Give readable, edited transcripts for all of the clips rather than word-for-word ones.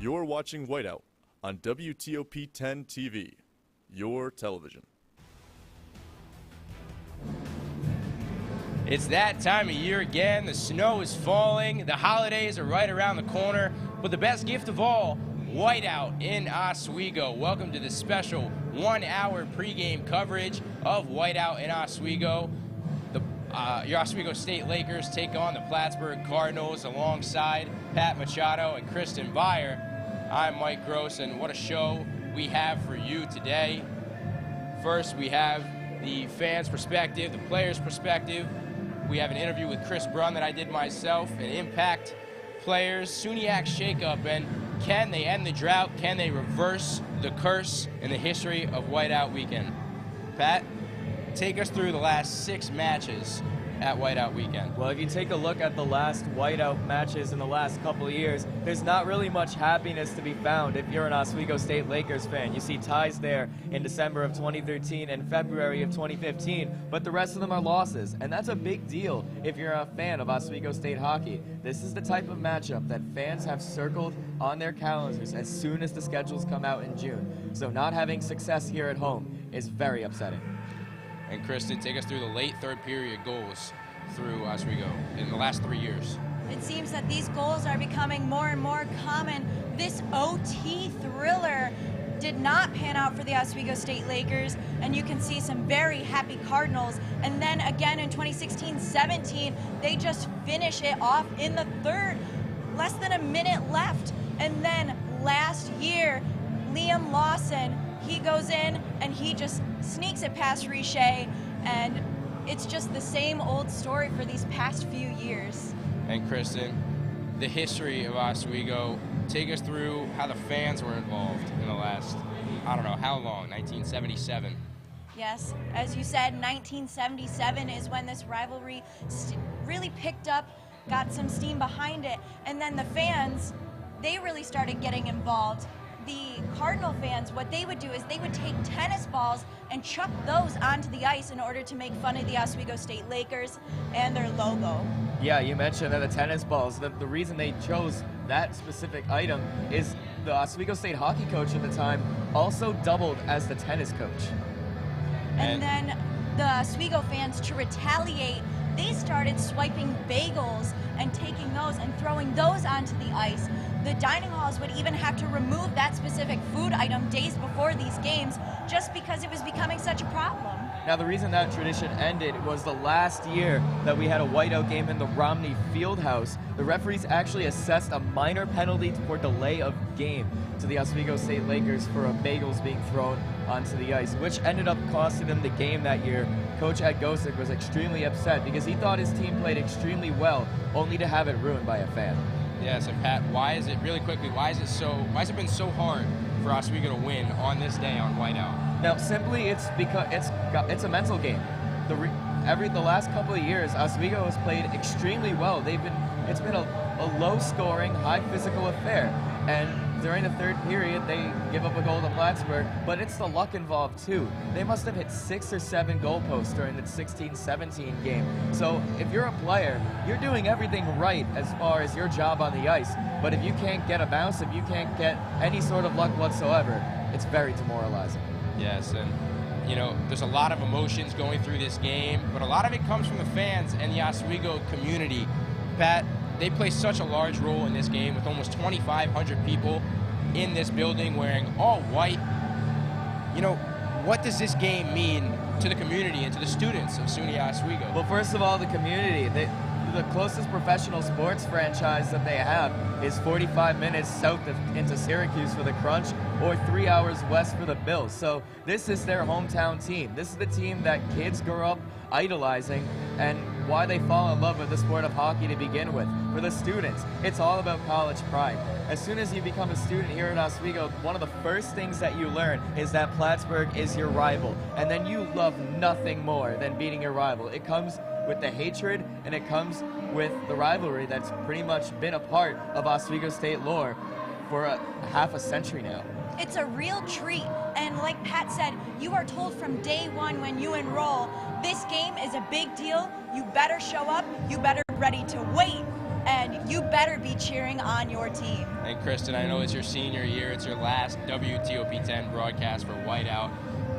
You're watching Whiteout on WTOP 10 TV, your television. It's that time of year again. The snow is falling. The holidays are right around the corner. But the best gift of all, Whiteout in Oswego. Welcome to this special 1-hour pregame coverage of Whiteout in Oswego. Your Oswego State Lakers take on the Plattsburgh Cardinals alongside Pat Machado and Kristen Beyer. I'm Mike Gross, and what a show we have for you today. First, we have the fans' perspective, the players' perspective. We have an interview with Chris Brunn that I did myself, an Impact players, Suniac shakeup, and can they end the drought? Can they reverse the curse in the history of Whiteout Weekend? Pat, take us through the last 6 matches at Whiteout Weekend. Well, if you take a look at the last Whiteout matches in the last couple of years, there's not really much happiness to be found if you're an Oswego State Lakers fan. You see ties there in December of 2013 and February of 2015, but the rest of them are losses, and that's a big deal if you're a fan of Oswego State hockey. This is the type of matchup that fans have circled on their calendars as soon as the schedules come out in June. So not having success here at home is very upsetting. And Kristen, take us through the late third period goals through Oswego in the last 3 years. It seems that these goals are becoming more and more common. This OT thriller did not pan out for the Oswego State Lakers, and you can see some very happy Cardinals. And then again in 2016-17, they just finish it off in the third. Less than a minute left. And then last year, Liam Lawson, he goes in and he just sneaks it past Richer, and it's just the same old story for these past few years. And Kristen, the history of Oswego, take us through how the fans were involved in the last, I don't know, how long, 1977? Yes, as you said, 1977 is when this rivalry really picked up, got some steam behind it, and then the fans, they really started getting involved. The Cardinal fans, what they would do is they would take tennis balls and chuck those onto the ice in order to make fun of the Oswego State Lakers and their logo. Yeah, you mentioned that the tennis balls, the reason they chose that specific item is the Oswego State hockey coach at the time also doubled as the tennis coach. And then the Oswego fans, to retaliate, they started swiping bagels and taking those and throwing those onto the ice. The dining halls would even have to remove that specific food item days before these games just because it was becoming such a problem. Now, the reason that tradition ended was the last year that we had a whiteout game in the Romney Fieldhouse. The referees actually assessed a minor penalty for delay of game to the Oswego State Lakers for bagels being thrown onto the ice, which ended up costing them the game that year. Coach Ed Gosick was extremely upset because he thought his team played extremely well, only to have it ruined by a fan. Yes, and Pat, why is it been so hard for Oswego to win on this day on Whiteout? Now, simply it's because it's a mental game. The last couple of years, Oswego has played extremely well. It's been a low-scoring, high-physical affair, and during the third period, they give up a goal to Plattsburgh, but it's the luck involved too. They must have hit 6 or 7 goalposts during the 16-17 game. So if you're a player, you're doing everything right as far as your job on the ice, but if you can't get a bounce, if you can't get any sort of luck whatsoever, it's very demoralizing. Yes, and you know, there's a lot of emotions going through this game, but a lot of it comes from the fans and the Oswego community. Pat, they play such a large role in this game with almost 2,500 people in this building wearing all white. You know, what does this game mean to the community and to the students of SUNY Oswego? Well, first of all, the community. The closest professional sports franchise that they have is 45 minutes south into Syracuse for the Crunch, or 3 hours west for the Bills. So this is their hometown team. This is the team that kids grow up idolizing and why they fall in love with the sport of hockey to begin with. For the students, it's all about college pride. As soon as you become a student here at Oswego, one of the first things that you learn is that Plattsburgh is your rival, and then you love nothing more than beating your rival. It comes with the hatred, and it comes with the rivalry that's pretty much been a part of Oswego State lore for half a century now. It's a real treat, and like Pat said, you are told from day one when you enroll, this game is a big deal, you better show up, you better be ready to wait and you better be cheering on your team. And Kristen, I know it's your senior year. It's your last WTOP 10 broadcast for Whiteout.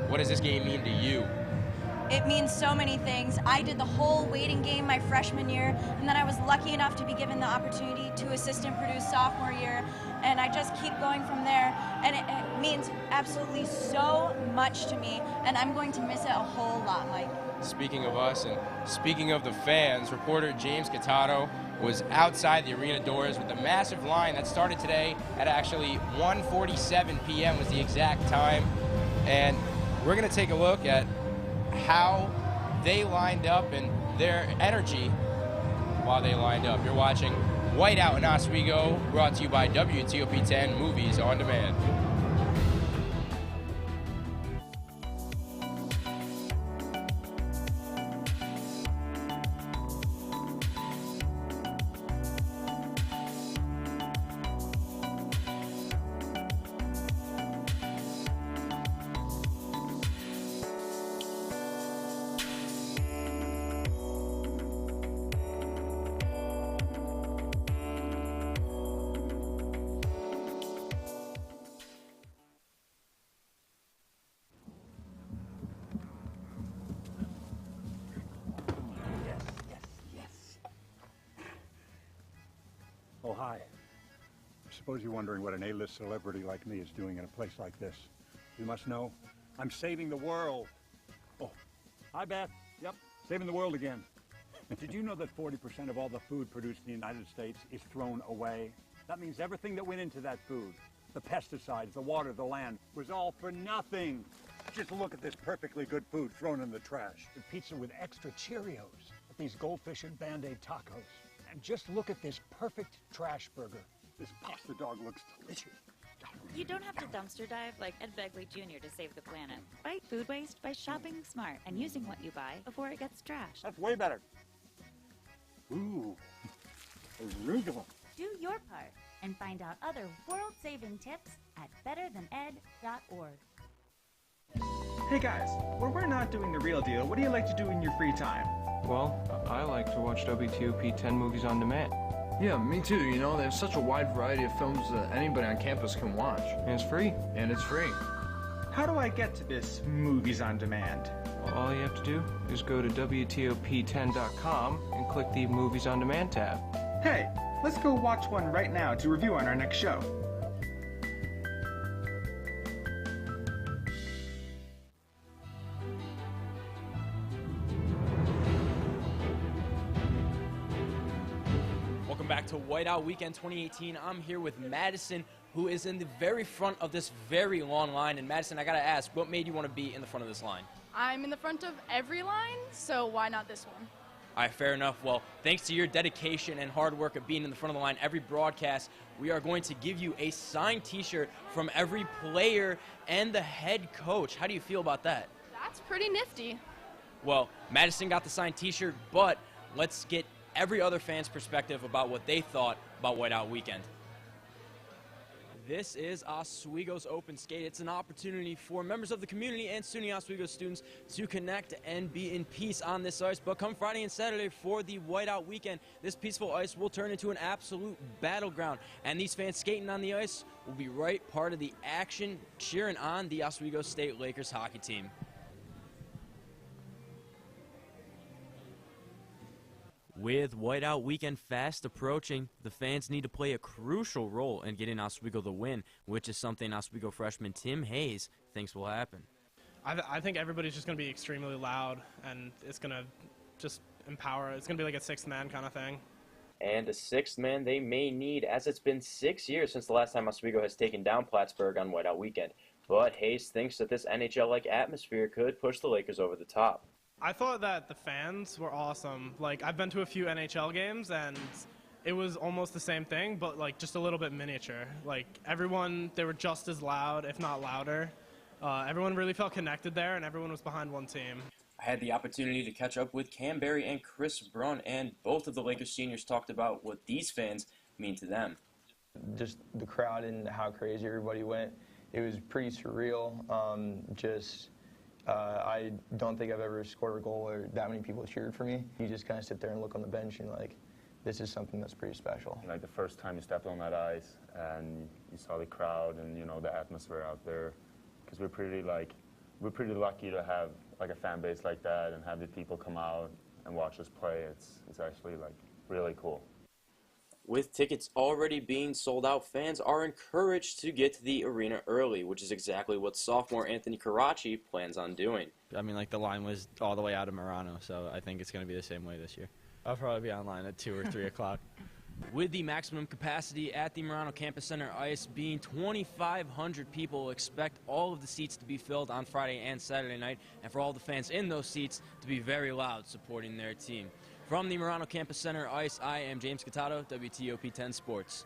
What does this game mean to you? It means so many things. I did the whole waiting game my freshman year, and then I was lucky enough to be given the opportunity to assistant produce sophomore year, and I just keep going from there. And it means absolutely so much to me, and I'm going to miss it a whole lot, Mike. Speaking of us and speaking of the fans, reporter James Catato was outside the arena doors with a massive line that started today at actually 1:47 p.m. was the exact time. And we're going to take a look at how they lined up and their energy while they lined up. You're watching Whiteout in Oswego, brought to you by WTOP 10 Movies on Demand. Oh, hi. I suppose you're wondering what an A-list celebrity like me is doing in a place like this. You must know, I'm saving the world. Oh, hi, Beth. Yep, saving the world again. Did you know that 40% of all the food produced in the United States is thrown away? That means everything that went into that food, the pesticides, the water, the land, was all for nothing. Just look at this perfectly good food thrown in the trash. The pizza with extra Cheerios, these goldfish and Band-Aid tacos. And just look at this perfect trash burger. This pasta dog looks delicious. You don't have to dumpster dive like Ed Begley Jr. to save the planet. Fight food waste by shopping smart and using what you buy before it gets trashed. That's way better. Ooh, arugula. Do your part and find out other world-saving tips at betterthaned.org. Hey guys, when we're not doing the real deal, what do you like to do in your free time? Well, I like to watch WTOP 10 Movies on Demand. Yeah, me too. You know, there's such a wide variety of films that anybody on campus can watch. And it's free. And it's free. How do I get to this Movies on Demand? Well, all you have to do is go to WTOP10.com and click the Movies on Demand tab. Hey, let's go watch one right now to review on our next show. Welcome back to Whiteout Weekend 2018. I'm here with Madison, who is in the very front of this very long line. And Madison, I gotta ask, what made you want to be in the front of this line? I'm in the front of every line, so why not this one? All right, fair enough. Well, thanks to your dedication and hard work of being in the front of the line every broadcast, we are going to give you a signed t-shirt from every player and the head coach. How do you feel about that? That's pretty nifty. Well, Madison got the signed t-shirt, but let's get every other fan's perspective about what they thought about Whiteout Weekend. This is Oswego's Open Skate. It's an opportunity for members of the community and SUNY Oswego students to connect and be in peace on this ice. But come Friday and Saturday for the Whiteout Weekend, this peaceful ice will turn into an absolute battleground. And these fans skating on the ice will be right part of the action, cheering on the Oswego State Lakers hockey team. With Whiteout Weekend fast approaching, the fans need to play a crucial role in getting Oswego the win, which is something Oswego freshman Tim Hayes thinks will happen. I think everybody's just going to be extremely loud, and it's going to just empower. It's going to be like a sixth man kind of thing. And a sixth man they may need, as it's been 6 years since the last time Oswego has taken down Plattsburgh on Whiteout Weekend. But Hayes thinks that this NHL-like atmosphere could push the Lakers over the top. I thought that the fans were awesome. Like, I've been to a few NHL games, and it was almost the same thing, but, like, just a little bit miniature. Like, everyone, they were just as loud, if not louder. Everyone really felt connected there, and everyone was behind one team. I had the opportunity to catch up with Cam Berry and Chris Brunn, and both of the Lakers seniors talked about what these fans mean to them. Just the crowd and how crazy everybody went, it was pretty surreal. I don't think I've ever scored a goal where that many people cheered for me. You just kind of sit there and look on the bench and like, this is something that's pretty special. Like the first time you stepped on that ice and you saw the crowd and, you know, the atmosphere out there, because we're pretty lucky to have like a fan base like that and have the people come out and watch us play. It's actually like really cool. With tickets already being sold out, fans are encouraged to get to the arena early, which is exactly what sophomore Anthony Karachi plans on doing. I mean, like, the line was all the way out of Murano, so I think it's going to be the same way this year. I'll probably be online at 2 or 3 o'clock. With the maximum capacity at the Murano Campus Center ice being 2,500 people, expect all of the seats to be filled on Friday and Saturday night, and for all the fans in those seats to be very loud supporting their team. From the Murano Campus Center ice, I am James Catato, WTOP 10 Sports.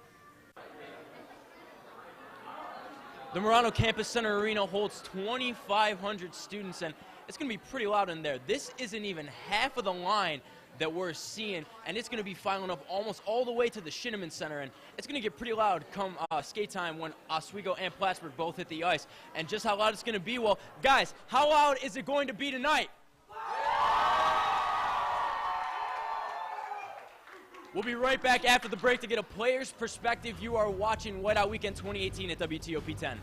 The Murano Campus Center Arena holds 2,500 students, and it's going to be pretty loud in there. This isn't even half of the line that we're seeing, and it's going to be filing up almost all the way to the Shinneman Center, and it's going to get pretty loud come skate time when Oswego and Plattsburgh both hit the ice. And just how loud it's going to be, well, guys, how loud is it going to be tonight? We'll be right back after the break to get a player's perspective. You are watching Whiteout Weekend 2018 at WTOP 10.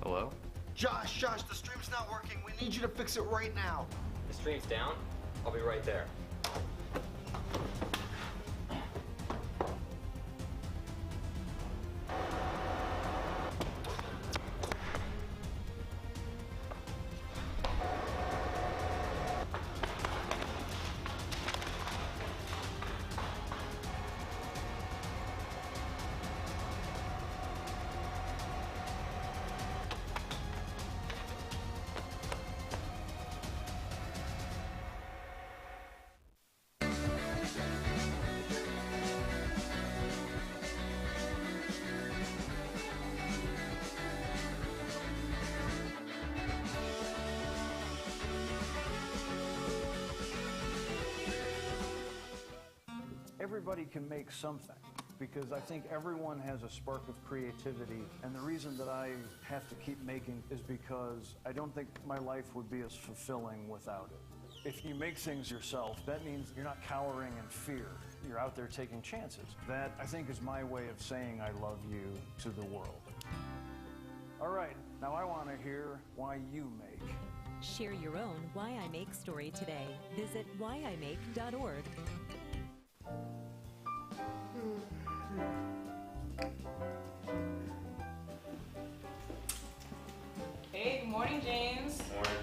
Hello? Josh, the stream's not working. We need you to fix it right now. The stream's down? I'll be right there. Everybody can make something, because I think everyone has a spark of creativity, and the reason that I have to keep making is because I don't think my life would be as fulfilling without it. If you make things yourself, that means you're not cowering in fear. You're out there taking chances. That, I think, is my way of saying I love you to the world. All right, now I want to hear why you make. Share your own Why I Make story today. Visit whyimake.org. Hey, good morning, James. Morning.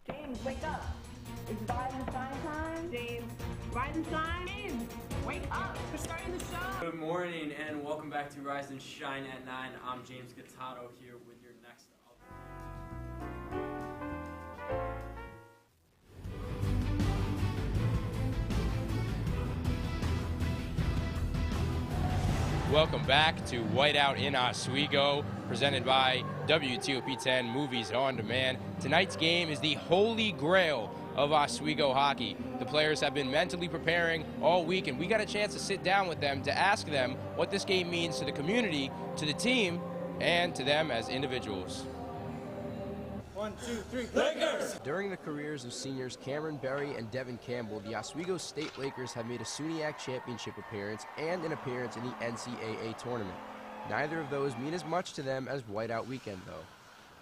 James, wake up. It's Rise and Shine time. James, Rise and Shine. James, wake up. We're starting the show. Good morning and welcome back to Rise and Shine at 9. I'm James Catato here with your next Welcome back to Whiteout in Oswego, presented by WTOP 10 Movies on Demand. Tonight's game is the holy grail of Oswego hockey. The players have been mentally preparing all week, and we got a chance to sit down with them to ask them what this game means to the community, to the team, and to them as individuals. 1, 2, 3, Lakers! During the careers of seniors Cameron Berry and Devin Campbell, the Oswego State Lakers have made a SUNYAC championship appearance and an appearance in the NCAA tournament. Neither of those mean as much to them as Whiteout Weekend, though.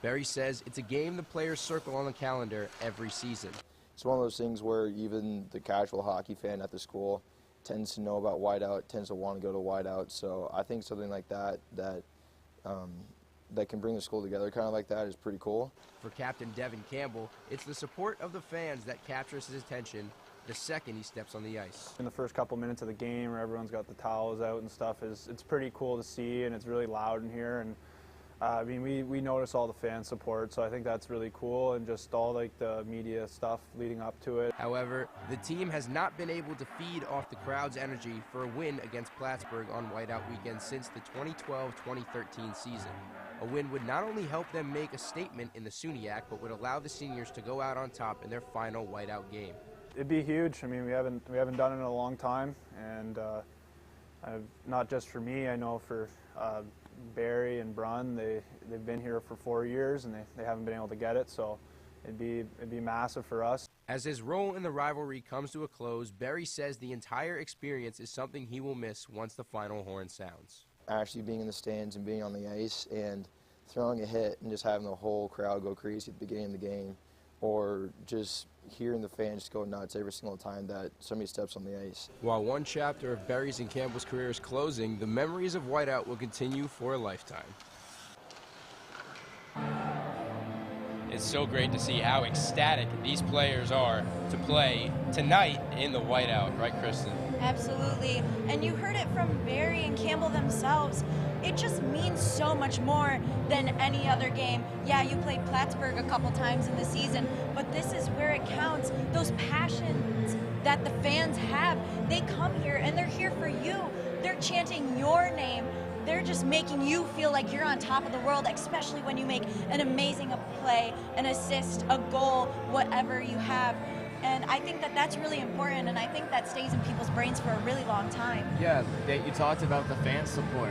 Berry says it's a game the players circle on the calendar every season. It's one of those things where even the casual hockey fan at the school tends to know about Whiteout, tends to want to go to Whiteout. So I think something like that can bring the school together kind of like that is pretty cool. For Captain Devin Campbell, it's the support of the fans that captures his attention the second he steps on the ice. In the first couple minutes of the game where everyone's got the towels out and stuff, it's pretty cool to see, and it's really loud in here. And I mean, we notice all the fan support, so I think that's really cool, and just all like the media stuff leading up to it. However, the team has not been able to feed off the crowd's energy for a win against Plattsburgh on Whiteout Weekend since the 2012-2013 season. A win would not only help them make a statement in the SUNYAC, but would allow the seniors to go out on top in their final Whiteout game. it'd be huge. I mean, we haven't done it in a long time, and not just for me. I know for Barry and Brun, they've been here for 4 years, and they haven't been able to get it. So it'd be massive for us. As his role in the rivalry comes to a close, Berry says the entire experience is something he will miss once the final horn sounds. Actually being in the stands and being on the ice and throwing a hit and just having the whole crowd go crazy at the beginning of the game, or just hearing the fans go nuts every single time that somebody steps on the ice. While one chapter of Berry's and Campbell's career is closing, the memories of Whiteout will continue for a lifetime. It's so great to see how ecstatic these players are to play tonight in the Whiteout, right, Kristen? Absolutely. And you heard it from Barry and Campbell themselves. It just means so much more than any other game. Yeah, you played Plattsburgh a couple times in the season, but this is where it counts. Those passions that the fans have, they come here and they're here for you. They're chanting your name. They're just making you feel like you're on top of the world, especially when you make an amazing play, an assist, a goal, whatever you have. And I think that that's really important, and I think that stays in people's brains for a really long time. Yeah, you talked about the fan support.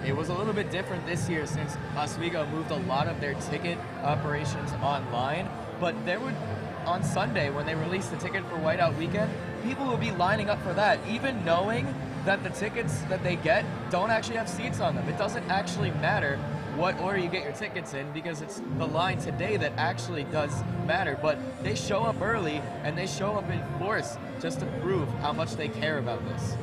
It was a little bit different this year since Oswego moved a lot of their ticket operations online, but there would, on Sunday when they released the ticket for Whiteout Weekend, people would be lining up for that, even knowing that the tickets that they get don't actually have seats on them. It doesn't actually matter what order you get your tickets in, because it's the line today that actually does matter. But they show up early and they show up in force just to prove how much they care about this.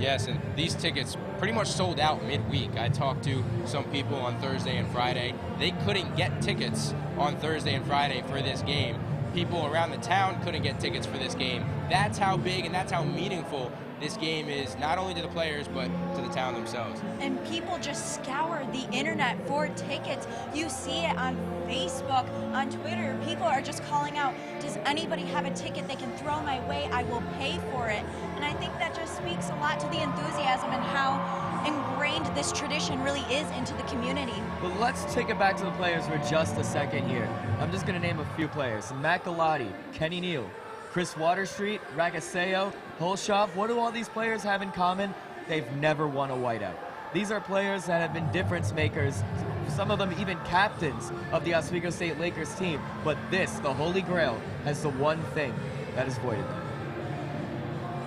Yes, and these tickets pretty much sold out midweek. I talked to some people on Thursday and Friday. They couldn't get tickets on Thursday and Friday for this game. People around the town couldn't get tickets for this game. That's how big and that's how meaningful this game is, not only to the players, but to the town themselves. And people just scour the internet for tickets. You see it on Facebook, on Twitter. People are just calling out, does anybody have a ticket they can throw my way? I will pay for it. And I think that just speaks a lot to the enthusiasm and how ingrained this tradition really is into the community. But let's take it back to the players for just a second here. I'm just going to name a few players. Matt Galati, Kenny Neal, Chris Waterstreet, Ragaseo, Holshoff. What do all these players have in common? They've never won a whiteout. These are players that have been difference makers, some of them even captains of the Oswego State Lakers team. But this, the Holy Grail, has the one thing that has voided them.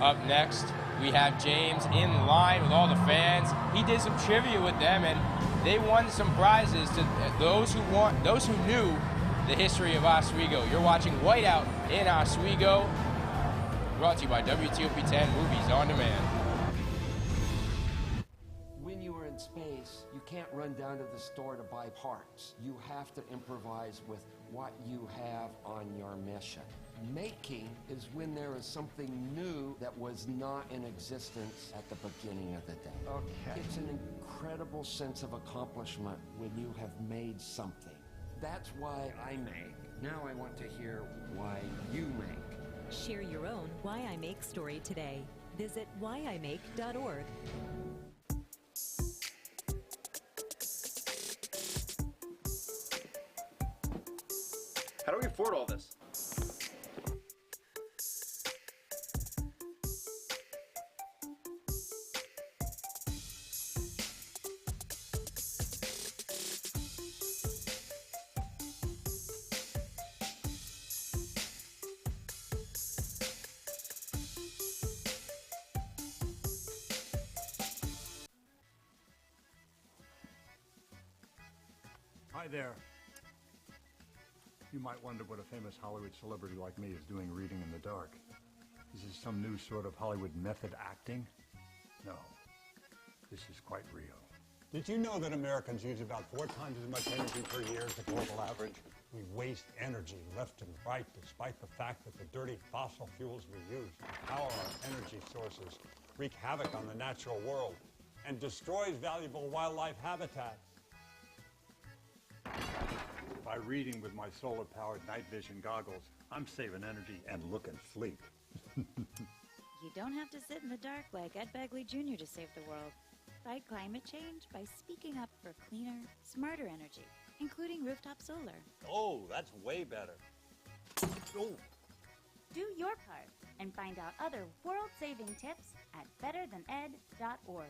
Up next, we have James in line with all the fans. He did some trivia with them, and they won some prizes to those who knew the history of Oswego. You're watching Whiteout in Oswego, brought to you by WTOP 10 Movies on Demand. When you are in space, you can't run down to the store to buy parts. You have to improvise with what you have on your mission. Making is when there is something new that was not in existence at the beginning of the day. Okay. It's an incredible sense of accomplishment when you have made something. That's why I make. Now I want to hear why you make. Share your own Why I Make story today. Visit whyimake.org. How do we afford all this? Hi there. You might wonder what a famous Hollywood celebrity like me is doing reading in the dark. Is this some new sort of Hollywood method acting? No. This is quite real. Did you know that Americans use about 4 times as much energy per year as the global average? We waste energy left and right despite the fact that the dirty fossil fuels we use to power our energy sources wreak havoc on the natural world and destroys valuable wildlife habitats. By reading with my solar-powered night vision goggles, I'm saving energy and looking sleek. You don't have to sit in the dark like Ed Begley Jr. to save the world. Fight climate change by speaking up for cleaner, smarter energy, including rooftop solar. Oh, that's way better. Oh. Do your your part and find out other world-saving tips at betterthaned.org.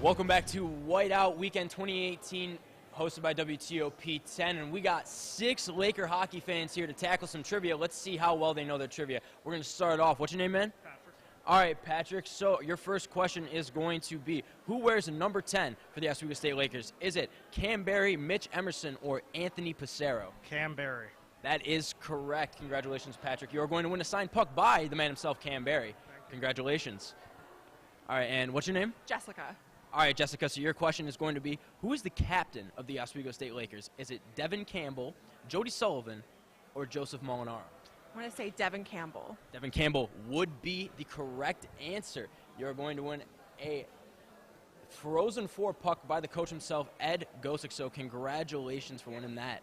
Welcome back to Whiteout Weekend 2018, hosted by WTOP 10, and we got 6 Laker hockey fans here to tackle some trivia. Let's see how well they know their trivia. We're going to start off. What's your name, man? Patrick. All right, Patrick. So your first question is going to be, who wears number 10 for the Oswego State Lakers? Is it Cam Barry, Mitch Emerson, or Anthony Pissarro? Cam Barry. That is correct. Congratulations, Patrick. You're going to win a signed puck by the man himself, Cam Barry. Congratulations. All right, and what's your name? Jessica. All right, Jessica, so your question is going to be, who is the captain of the Oswego State Lakers? Is it Devin Campbell, Jody Sullivan, or Joseph Molinaro? I'm going to say Devin Campbell. Devin Campbell would be the correct answer. You're going to win a Frozen 4 puck by the coach himself, Ed Gosick, so congratulations for winning that.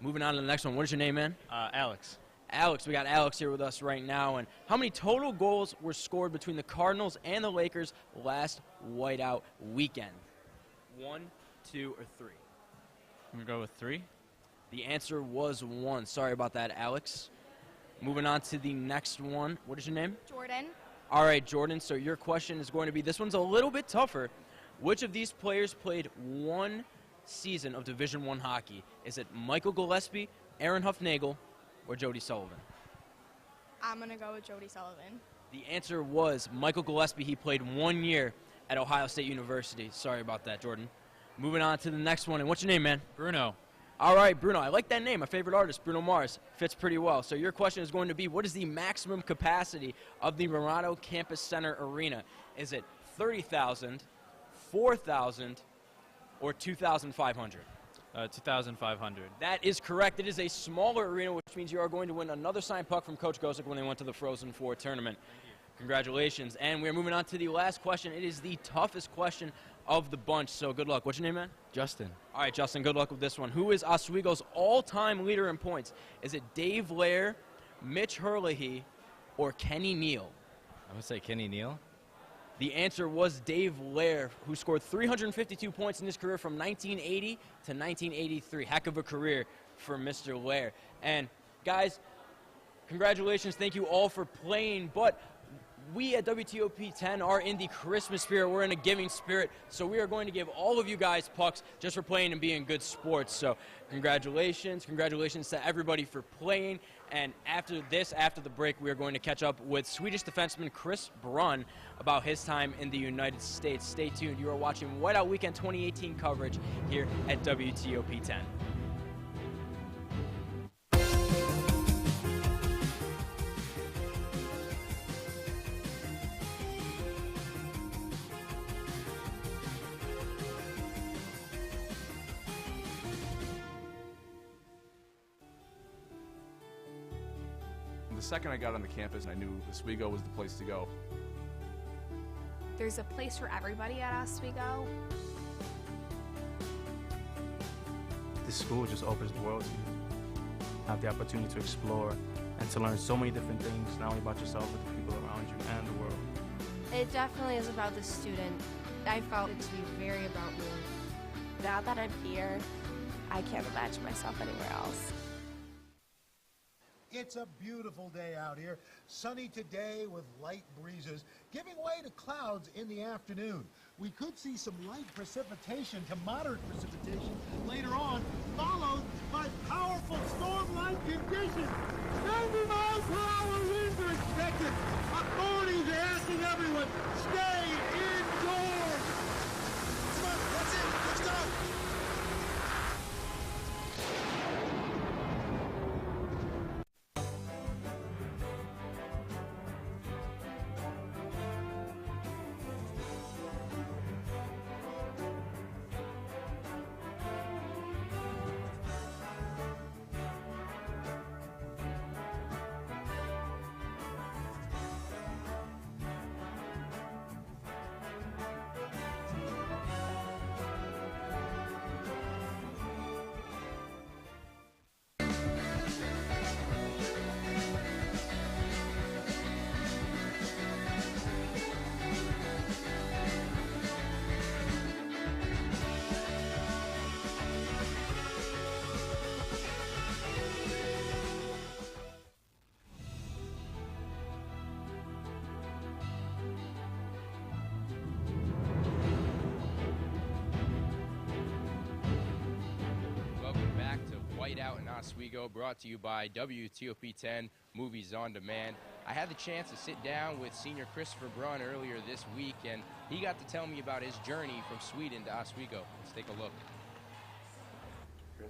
Moving on to the next one. What is your name, man? Alex. Alex, we got Alex here with us right now. And how many total goals were scored between the Cardinals and the Lakers last whiteout weekend? 1, 2, or 3? I'm going to go with 3. The answer was 1. Sorry about that, Alex. Moving on to the next one. What is your name? Jordan. All right, Jordan, so your question is going to be, this one's a little bit tougher. Which of these players played 1 season of Division I hockey? Is it Michael Gillespie, Aaron Huffnagel, or Jody Sullivan? I'm going to go with Jody Sullivan. The answer was Michael Gillespie. He played 1 year at Ohio State University. Sorry about that, Jordan. Moving on to the next one. And what's your name, man? Bruno. All right, Bruno. I like that name. My favorite artist, Bruno Mars. Fits pretty well. So your question is going to be, what is the maximum capacity of the Murano Campus Center Arena? Is it 30,000, 4,000, or 2,500? 2,500. That is correct. It is a smaller arena, which means you are going to win another signed puck from Coach Gosick when they went to the Frozen 4 tournament. Congratulations. And we're moving on to the last question. It is the toughest question of the bunch, so good luck. What's your name, man? Justin. All right, Justin, good luck with this one. Who is Oswego's all-time leader in points? Is it Dave Lair, Mitch Herlihy, or Kenny Neal? I would say Kenny Neal. The answer was Dave Lair, who scored 352 points in his career from 1980 to 1983. Heck of a career for Mr. Lair. And, guys, congratulations. Thank you all for playing. But we at WTOP 10 are in the Christmas spirit. We're in a giving spirit. So we are going to give all of you guys pucks just for playing and being good sports. So congratulations. Congratulations to everybody for playing. And after the break, we are going to catch up with Swedish defenseman Chris Brunn about his time in the United States. Stay tuned. You are watching Whiteout Weekend 2018 coverage here at WTOP 10. The second I got on the campus, I knew Oswego was the place to go. There's a place for everybody at Oswego. This school just opens the world to you. Have the opportunity to explore and to learn so many different things, not only about yourself, but the people around you and the world. It definitely is about the student. I felt it to be very about me. Now that I'm here, I can't imagine myself anywhere else. It's a beautiful day out here. Sunny today with light breezes, giving way to clouds in the afternoon. We could see some light precipitation to moderate precipitation later on, followed by powerful storm-like conditions. 90 miles per hour winds are expected. Authorities are asking everyone, stay indoors. Come on, that's it. Let's go. Whiteout in Oswego, brought to you by WTOP 10 Movies on Demand. I had the chance to sit down with senior Christopher Brunn earlier this week, and he got to tell me about his journey from Sweden to Oswego. Let's take a look. Chris,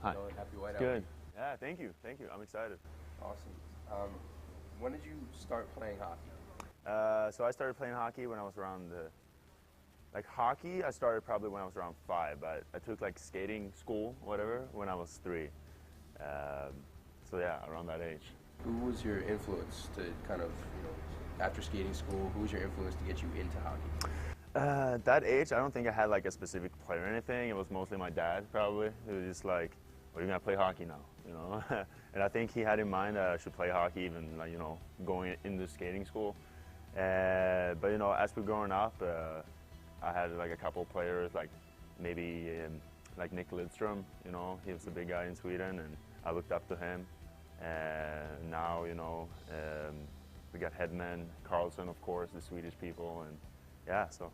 how's it going? Happy Whiteout. Good. Yeah, thank you. Thank you. I'm excited. Awesome. When did you start playing hockey? So I started playing hockey when I was around hockey, I started probably when I was around 5, but I took like skating school, whatever, when I was 3. So yeah, around that age. Who was your influence to kind of, after skating school, who was your influence to get you into hockey? That age, I don't think I had like a specific player or anything. It was mostly my dad, probably. He was just like, well, you're gonna play hockey now, And I think he had in mind that I should play hockey, even going into skating school. But as we're growing up, I had like a couple players, like maybe like Nick Lidström. He was a big guy in Sweden, and I looked up to him. And now, we got Hedman, Carlson, of course, the Swedish people, and yeah. So,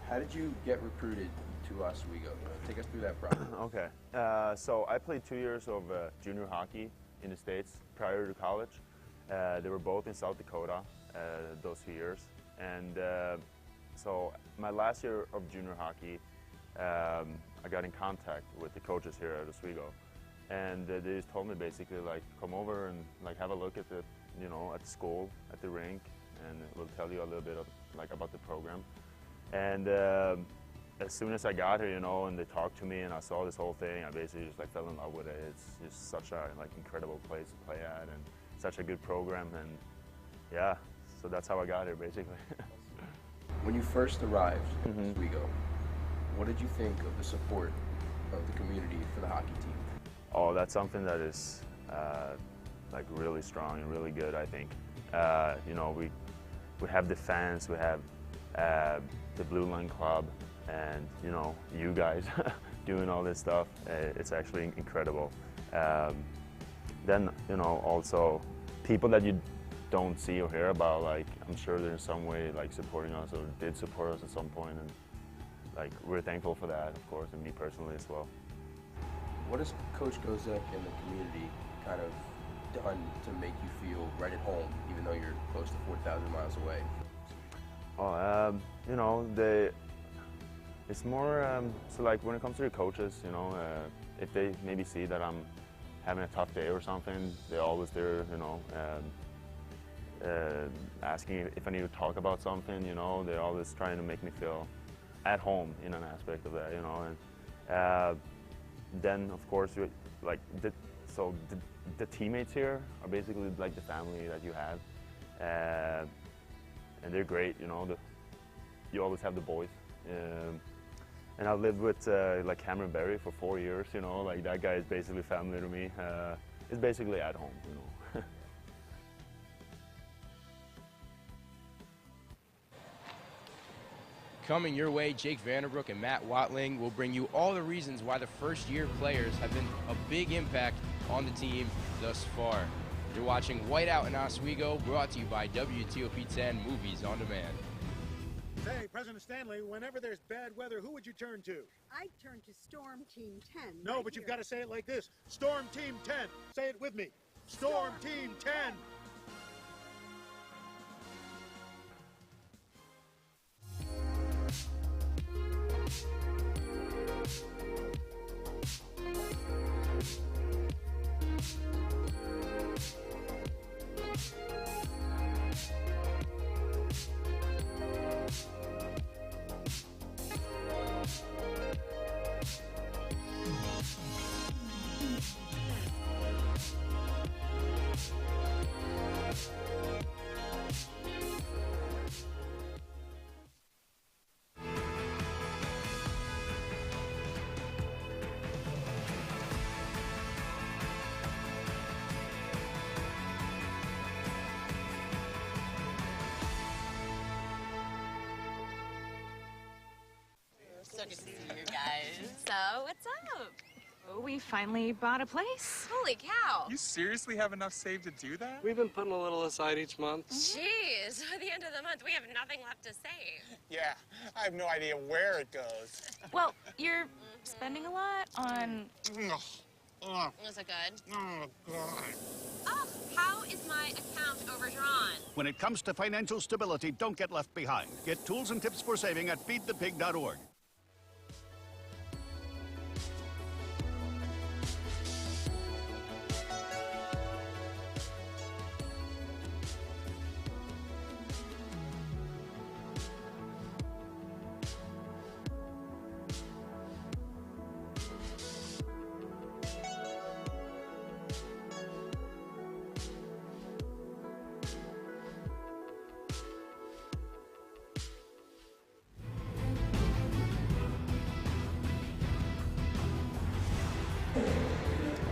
how did you get recruited to Oswego? Take us through that process. Okay. So I played 2 years of junior hockey in the States prior to college. They were both in South Dakota those 2 years, and so my last year of junior hockey, I got in contact with the coaches here at Oswego, and they just told me basically like, come over and like have a look at the, at the school, at the rink, and we'll tell you a little bit of, like about the program. And as soon as I got here, and they talked to me and I saw this whole thing, I basically just like fell in love with it. It's just such a like incredible place to play at and such a good program, and yeah, so that's how I got here basically. When you first arrived in Oswego, what did you think of the support of the community for the hockey team? Oh, that's something that is like really strong and really good, I think. We have the fans, we have the Blue Line Club, and you guys doing all this stuff. It's actually incredible. Then also people that you don't see or hear about, like I'm sure they're in some way like supporting us or did support us at some point, and like we're thankful for that, of course, and me personally as well. What has Coach Gozek and the community kind of done to make you feel right at home, even though you're close to 4,000 miles away? Oh, it's more so like when it comes to the coaches, if they maybe see that I'm having a tough day or something, they're always there, asking if I need to talk about something, they're always trying to make me feel at home in an aspect of that, and then of course, like the teammates here are basically like the family that you have, and they're great, you always have the boys, and I've lived with like Cameron Berry for 4 years, like that guy is basically family to me. It's basically at home, Coming your way, Jake Vanderbrook and Matt Watling will bring you all the reasons why the first-year players have been a big impact on the team thus far. You're watching Whiteout in Oswego, brought to you by WTOP 10 Movies on Demand. Say, President Stanley, whenever there's bad weather, who would you turn to? I'd turn to Storm Team 10. No, but you've got to say it like this. Storm Team 10. Say it with me. Storm Team 10. So good to see you guys. So, what's up? Oh, we finally bought a place. Holy cow. You seriously have enough saved to do that? We've been putting a little aside each month. Jeez, at the end of the month, we have nothing left to save. Yeah, I have no idea where it goes. Well, you're spending a lot on... Was it good? Oh, God. Oh, how is my account overdrawn? When it comes to financial stability, don't get left behind. Get tools and tips for saving at feedthepig.org.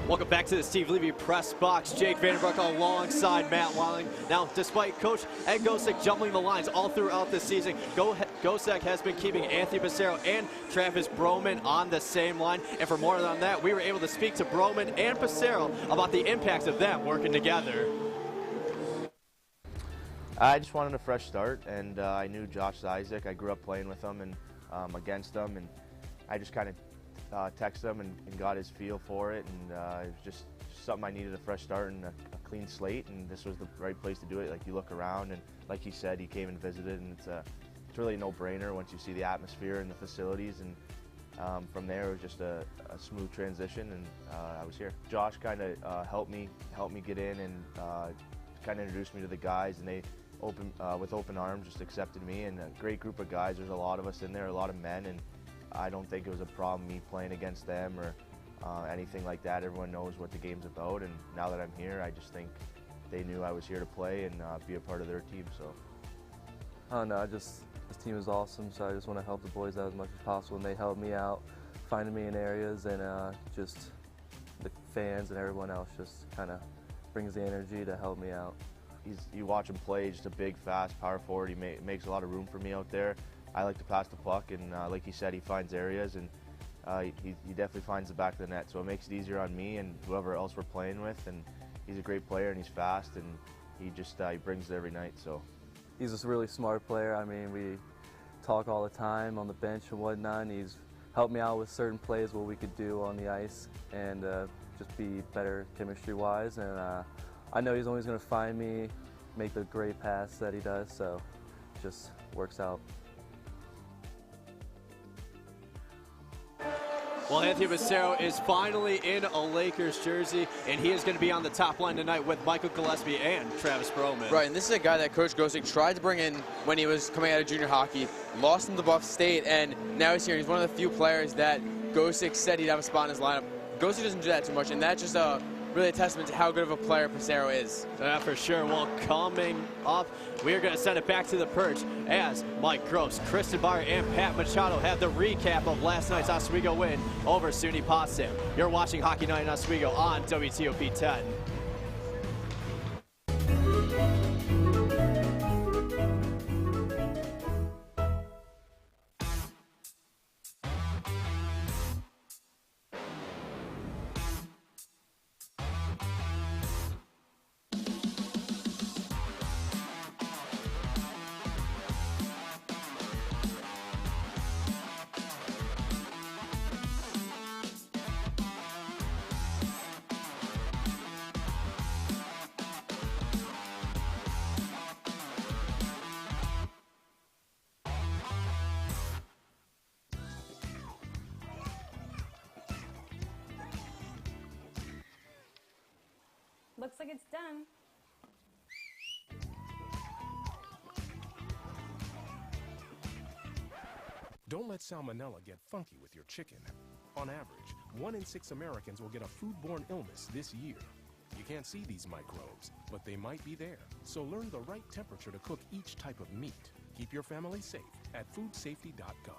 Welcome back to the Steve Levy press box. Jake Vandenbroek alongside Matt Weiling. Now, despite Coach Ed Gosek jumbling the lines all throughout this season, Gosek has been keeping Anthony Passero and Travis Broman on the same line. And for more on that, we were able to speak to Broman and Passero about the impact of them working together. I just wanted a fresh start, and I knew Josh Isaac. I grew up playing with him and against him, and I just kind of texted him and got his feel for it, and it was just something I needed, a fresh start and a clean slate, and this was the right place to do it. Like, you look around, and like he said, he came and visited, and it's really a no-brainer once you see the atmosphere and the facilities, and from there it was just a smooth transition, and I was here. Josh kind of helped me get in and kind of introduced me to the guys, and they with open arms just accepted me, and a great group of guys. There's a lot of us in there, a lot of men, and I don't think it was a problem me playing against them or anything like that. Everyone knows what the game's about, and now that I'm here, I just think they knew I was here to play and be a part of their team. So, oh no, this team is awesome. So I just want to help the boys out as much as possible, and they helped me out, finding me in areas, and just the fans and everyone else just kind of brings the energy to help me out. You watch him play, just a big, fast power forward. He makes a lot of room for me out there. I like to pass the puck, and like he said, he finds areas, and he definitely finds the back of the net. So it makes it easier on me and whoever else we're playing with. And he's a great player, and he's fast, and he just he brings it every night. So he's a really smart player. I mean, we talk all the time on the bench and whatnot. And he's helped me out with certain plays, what we could do on the ice, and just be better chemistry-wise. And I know he's always going to find me, make the great pass that he does. So it just works out. Well, Anthony Passero is finally in a Lakers jersey, and he is going to be on the top line tonight with Michael Gillespie and Travis Broman. Right, and this is a guy that Coach Gosek tried to bring in when he was coming out of junior hockey, lost him to Buff State, and now he's here. He's one of the few players that Gosek said he'd have a spot in his lineup. Gosek doesn't do that too much, and that's just really a testament to how good of a player Passero is. Yeah, for sure. Well, coming up, we are going to send it back to the perch as Mike Gross, Kristen Barr, and Pat Machado have the recap of last night's Oswego win over SUNY Potsdam. You're watching Hockey Night in Oswego on WTOP 10. Looks like it's done. Don't let salmonella get funky with your chicken. On average, 1 in 6 Americans will get a foodborne illness this year. You can't see these microbes, but they might be there. So learn the right temperature to cook each type of meat. Keep your family safe at foodsafety.gov.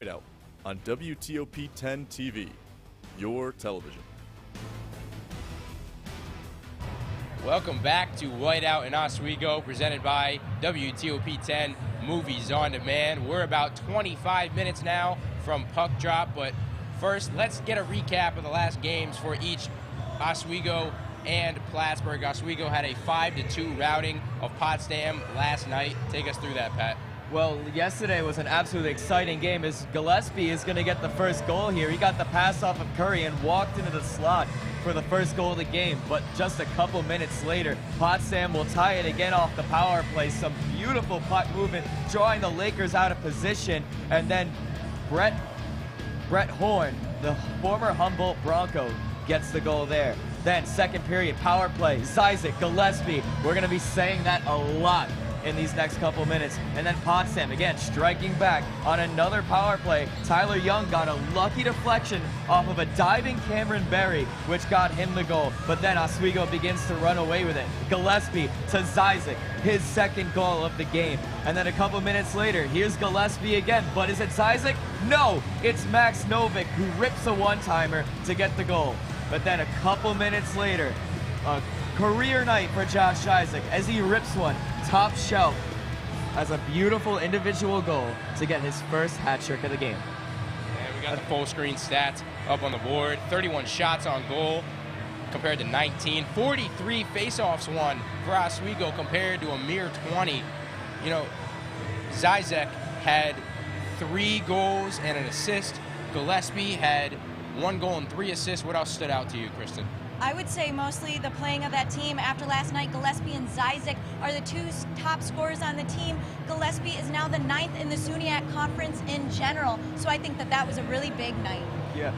Whiteout on WTOP 10 TV, your television. Welcome back to Whiteout in Oswego, presented by WTOP 10 Movies on Demand. We're about 25 minutes now from puck drop, but first, let's get a recap of the last games for each Oswego and Plattsburgh. Oswego had a 5-2 routing of Potsdam last night. Take us through that, Pat. Well, yesterday was an absolutely exciting game as Gillespie is going to get the first goal here. He got the pass off of Curry and walked into the slot for the first goal of the game. But just a couple minutes later, Potsdam will tie it again off the power play. Some beautiful puck movement, drawing the Lakers out of position. And then Brett Horn, the former Humboldt Bronco, gets the goal there. Then second period, power play, Zizek, Gillespie. We're going to be saying that a lot in these next couple minutes. And then Potsdam, again, striking back on another power play. Tyler Young got a lucky deflection off of a diving Cameron Berry, which got him the goal. But then Oswego begins to run away with it. Gillespie to Zizek, his second goal of the game. And then a couple minutes later, here's Gillespie again. But is it Zizek? No, it's Max Novick who rips a one-timer to get the goal. But then a couple minutes later, a career night for Josh Zizek as he rips one top shelf as a beautiful individual goal to get his first hat trick of the game. And we got the full screen stats up on the board. 31 shots on goal compared to 19. 43 faceoffs won for Oswego compared to a mere 20. You know, Zizek had 3 goals and an assist. Gillespie had 1 goal and 3 assists. What else stood out to you, Kristen? I would say mostly the playing of that team. After last night, Gillespie and Zizek are the 2 top scorers on the team. Gillespie is now the 9th in the SUNYAC conference in general, so I think that was a really big night. Yeah,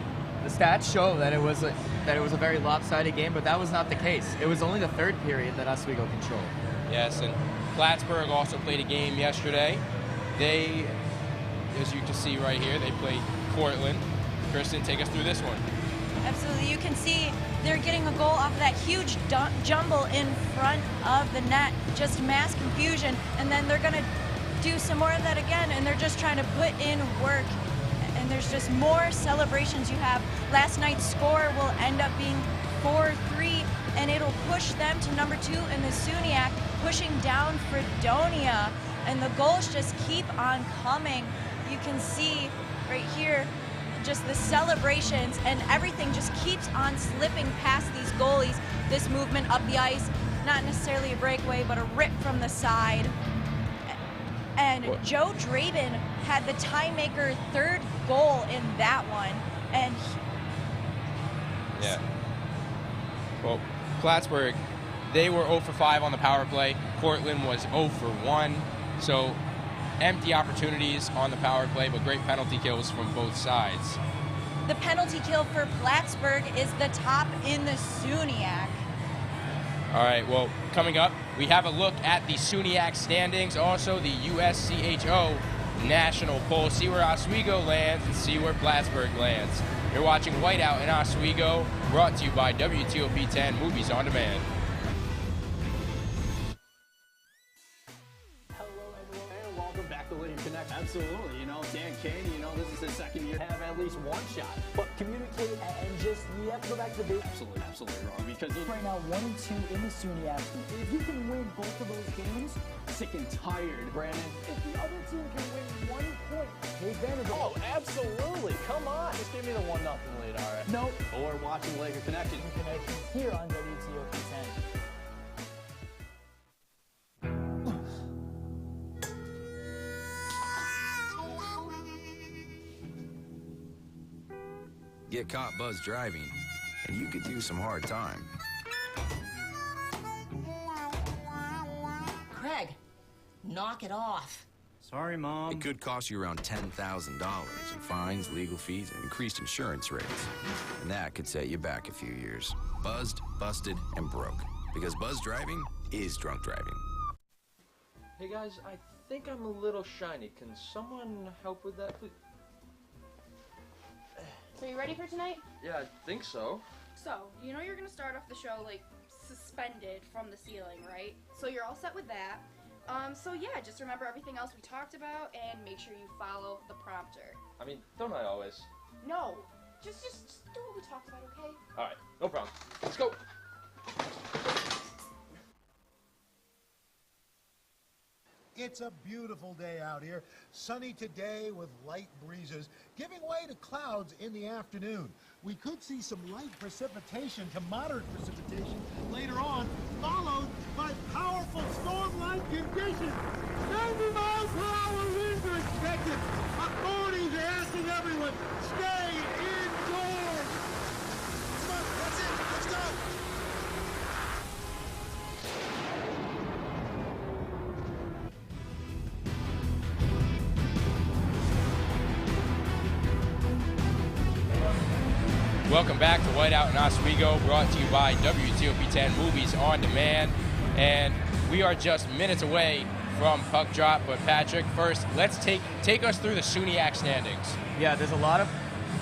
the stats show that it was a very lopsided game, but that was not the case. It was only the third period that Oswego controlled. Yes, and Plattsburgh also played a game yesterday. They, as you can see right here, they played Portland. Kristen, take us through this one. Absolutely. You can see they're getting a goal off of that huge jumble in front of the net. Just mass confusion. And then they're going to do some more of that again, and they're just trying to put in work. And there's just more celebrations you have. Last night's score will end up being 4-3, and it'll push them to number 2 in the SUNYAC, pushing down Fredonia. And the goals just keep on coming. You can see right here, just the celebrations, and everything just keeps on slipping past these goalies. This movement up the ice, not necessarily a breakaway, but a rip from the side. And Joe Draven had the tie-maker 3rd goal in that one. And yeah. Well, Plattsburgh, they were 0 for 5 on the power play. Portland was 0 for 1. So empty opportunities on the power play, but great penalty kills from both sides. The penalty kill for Plattsburgh is the top in the SUNYAC. All right, well, coming up, we have a look at the SUNYAC standings, also the USCHO national poll. See where Oswego lands and see where Plattsburgh lands. You're watching Whiteout in Oswego, brought to you by WTOP 10 Movies on Demand. Absolutely, you know, Dan Caney, you know, this is his second year, have at least 1 shot. But communicate and just, you have to go back to the basics. Absolutely wrong, because right now 1 and 2 in the SUNYAC. If you can win both of those games, sick and tired, Brandon. If the other team can win 1 point, hey, Vanderbilt. Oh, absolutely, come on. Just give me the 1-0 lead, all right? Nope. Or watching Laker Connection. Here on WTOP 10. Get caught buzz driving, and you could do some hard time. Craig, knock it off. Sorry, Mom. It could cost you around $10,000 in fines, legal fees, and increased insurance rates. And that could set you back a few years. Buzzed, busted, and broke. Because buzz driving is drunk driving. Hey guys, I think I'm a little shiny. Can someone help with that, please? So you ready for tonight? Yeah, I think so. So, you know you're going to start off the show, like, suspended from the ceiling, right? So you're all set with that. So yeah, just remember everything else we talked about and make sure you follow the prompter. I mean, don't I always? No, just do what we talked about, okay? All right, no problem. Let's go. It's a beautiful day out here. Sunny today with light breezes, giving way to clouds in the afternoon. We could see some light precipitation to moderate precipitation later on, followed by powerful storm-like conditions. 90 miles per hour winds are expected. Authorities are asking everyone, stay indoors. Come on, that's it. Let's go. Welcome back to Whiteout in Oswego, brought to you by WTOP 10 Movies on Demand. And we are just minutes away from puck drop. But Patrick, first, let's take us through the SUNYAC standings. Yeah, there's a lot of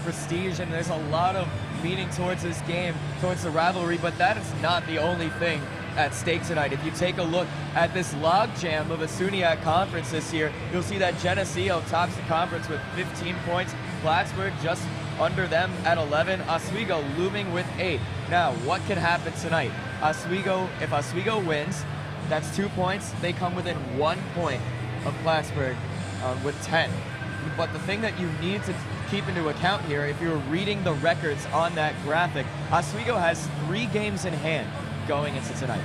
prestige and there's a lot of meaning towards this game, towards the rivalry, but that is not the only thing at stake tonight. If you take a look at this logjam of a SUNYAC conference this year, you'll see that Geneseo tops the conference with 15 points. Plattsburgh just under them at 11. Oswego looming with 8. Now, what can happen tonight? If Oswego wins, that's 2 points. They come within 1 point of Plattsburgh with 10. But the thing that you need to keep into account here, if you're reading the records on that graphic, Oswego has 3 games in hand going into tonight.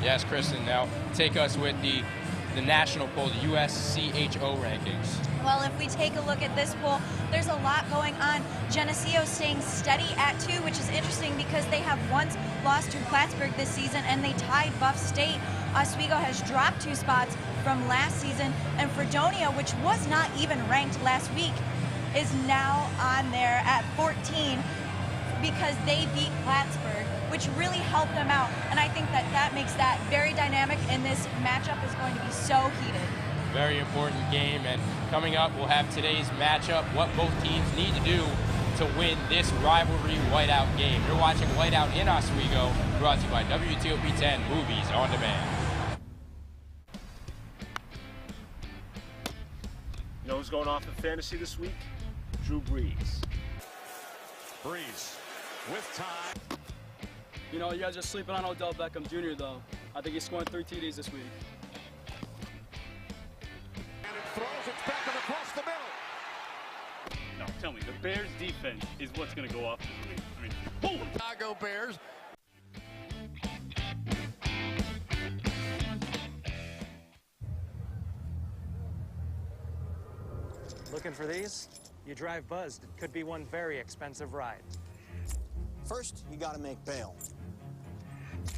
Yes, Kristen, now take us with the national poll, the USCHO rankings. Well, if we take a look at this poll, there's a lot going on. Geneseo staying steady at 2, which is interesting because they have once lost to Plattsburgh this season and they tied Buff State. Oswego has dropped 2 spots from last season, and Fredonia, which was not even ranked last week, is now on there at 14 because they beat Plattsburgh, which really helped them out. And I think that makes that very dynamic, and this matchup is going to be so heated. Very important game, and coming up, we'll have today's matchup, what both teams need to do to win this rivalry whiteout game. You're watching Whiteout in Oswego, brought to you by WTOP 10 Movies on Demand. You know who's going off in fantasy this week? Drew Brees. Brees with time. You know, you guys are sleeping on Odell Beckham Jr., though. I think he's scoring 3 TDs this week. And it throws it Beckham across the middle. No, tell me, the Bears' defense is what's going to go off this week. I mean, boom! Chicago Bears. Looking for these? You drive buzzed. It could be one very expensive ride. First, you gotta make bail.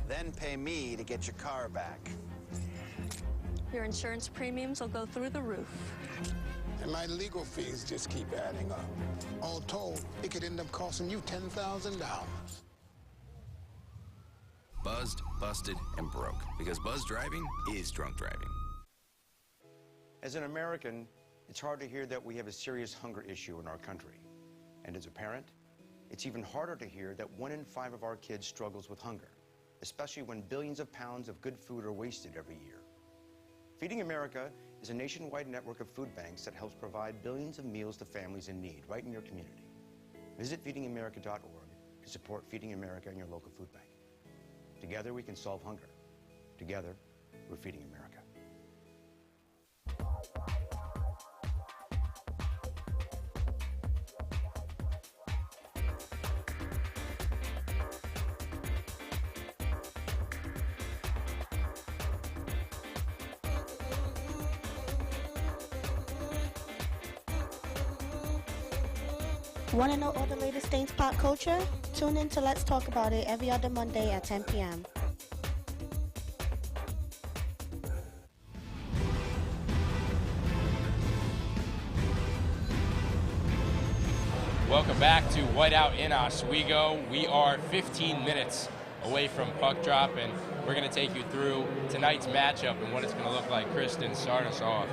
Then pay me to get your car back. Your insurance premiums will go through the roof. And my legal fees just keep adding up. All told, it could end up costing you $10,000. Buzzed, busted, and broke. Because buzz driving is drunk driving. As an American, it's hard to hear that we have a serious hunger issue in our country. And as a parent, it's even harder to hear that 1 in 5 of our kids struggles with hunger, especially when billions of pounds of good food are wasted every year. Feeding America is a nationwide network of food banks that helps provide billions of meals to families in need right in your community. Visit feedingamerica.org to support Feeding America and your local food bank. Together we can solve hunger. Together, we're Feeding America. Want to know all the latest things pop culture? Tune in to Let's Talk About It every other Monday at 10 p.m. Welcome back to Whiteout in Oswego. We are 15 minutes away from puck drop, and we're going to take you through tonight's matchup and what it's going to look like. Kristen, start us off.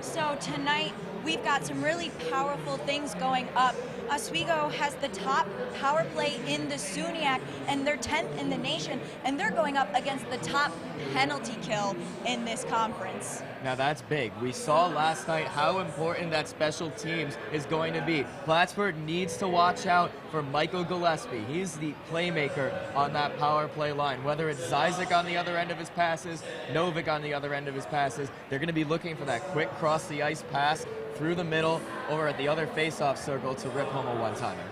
So tonight, we've got some really powerful things going up. Oswego has the top power play in the SUNYAC, and they're 10th in the nation, and they're going going up against the top penalty kill in this conference. Now that's big. We saw last night how important that special teams is going to be. Plattsburgh needs to watch out for Michael Gillespie. He's the playmaker on that power play line. Whether it's Zizek on the other end of his passes, Novik on the other end of his passes, they're going to be looking for that quick cross the ice pass through the middle over at the other face-off circle to rip home a one-timer.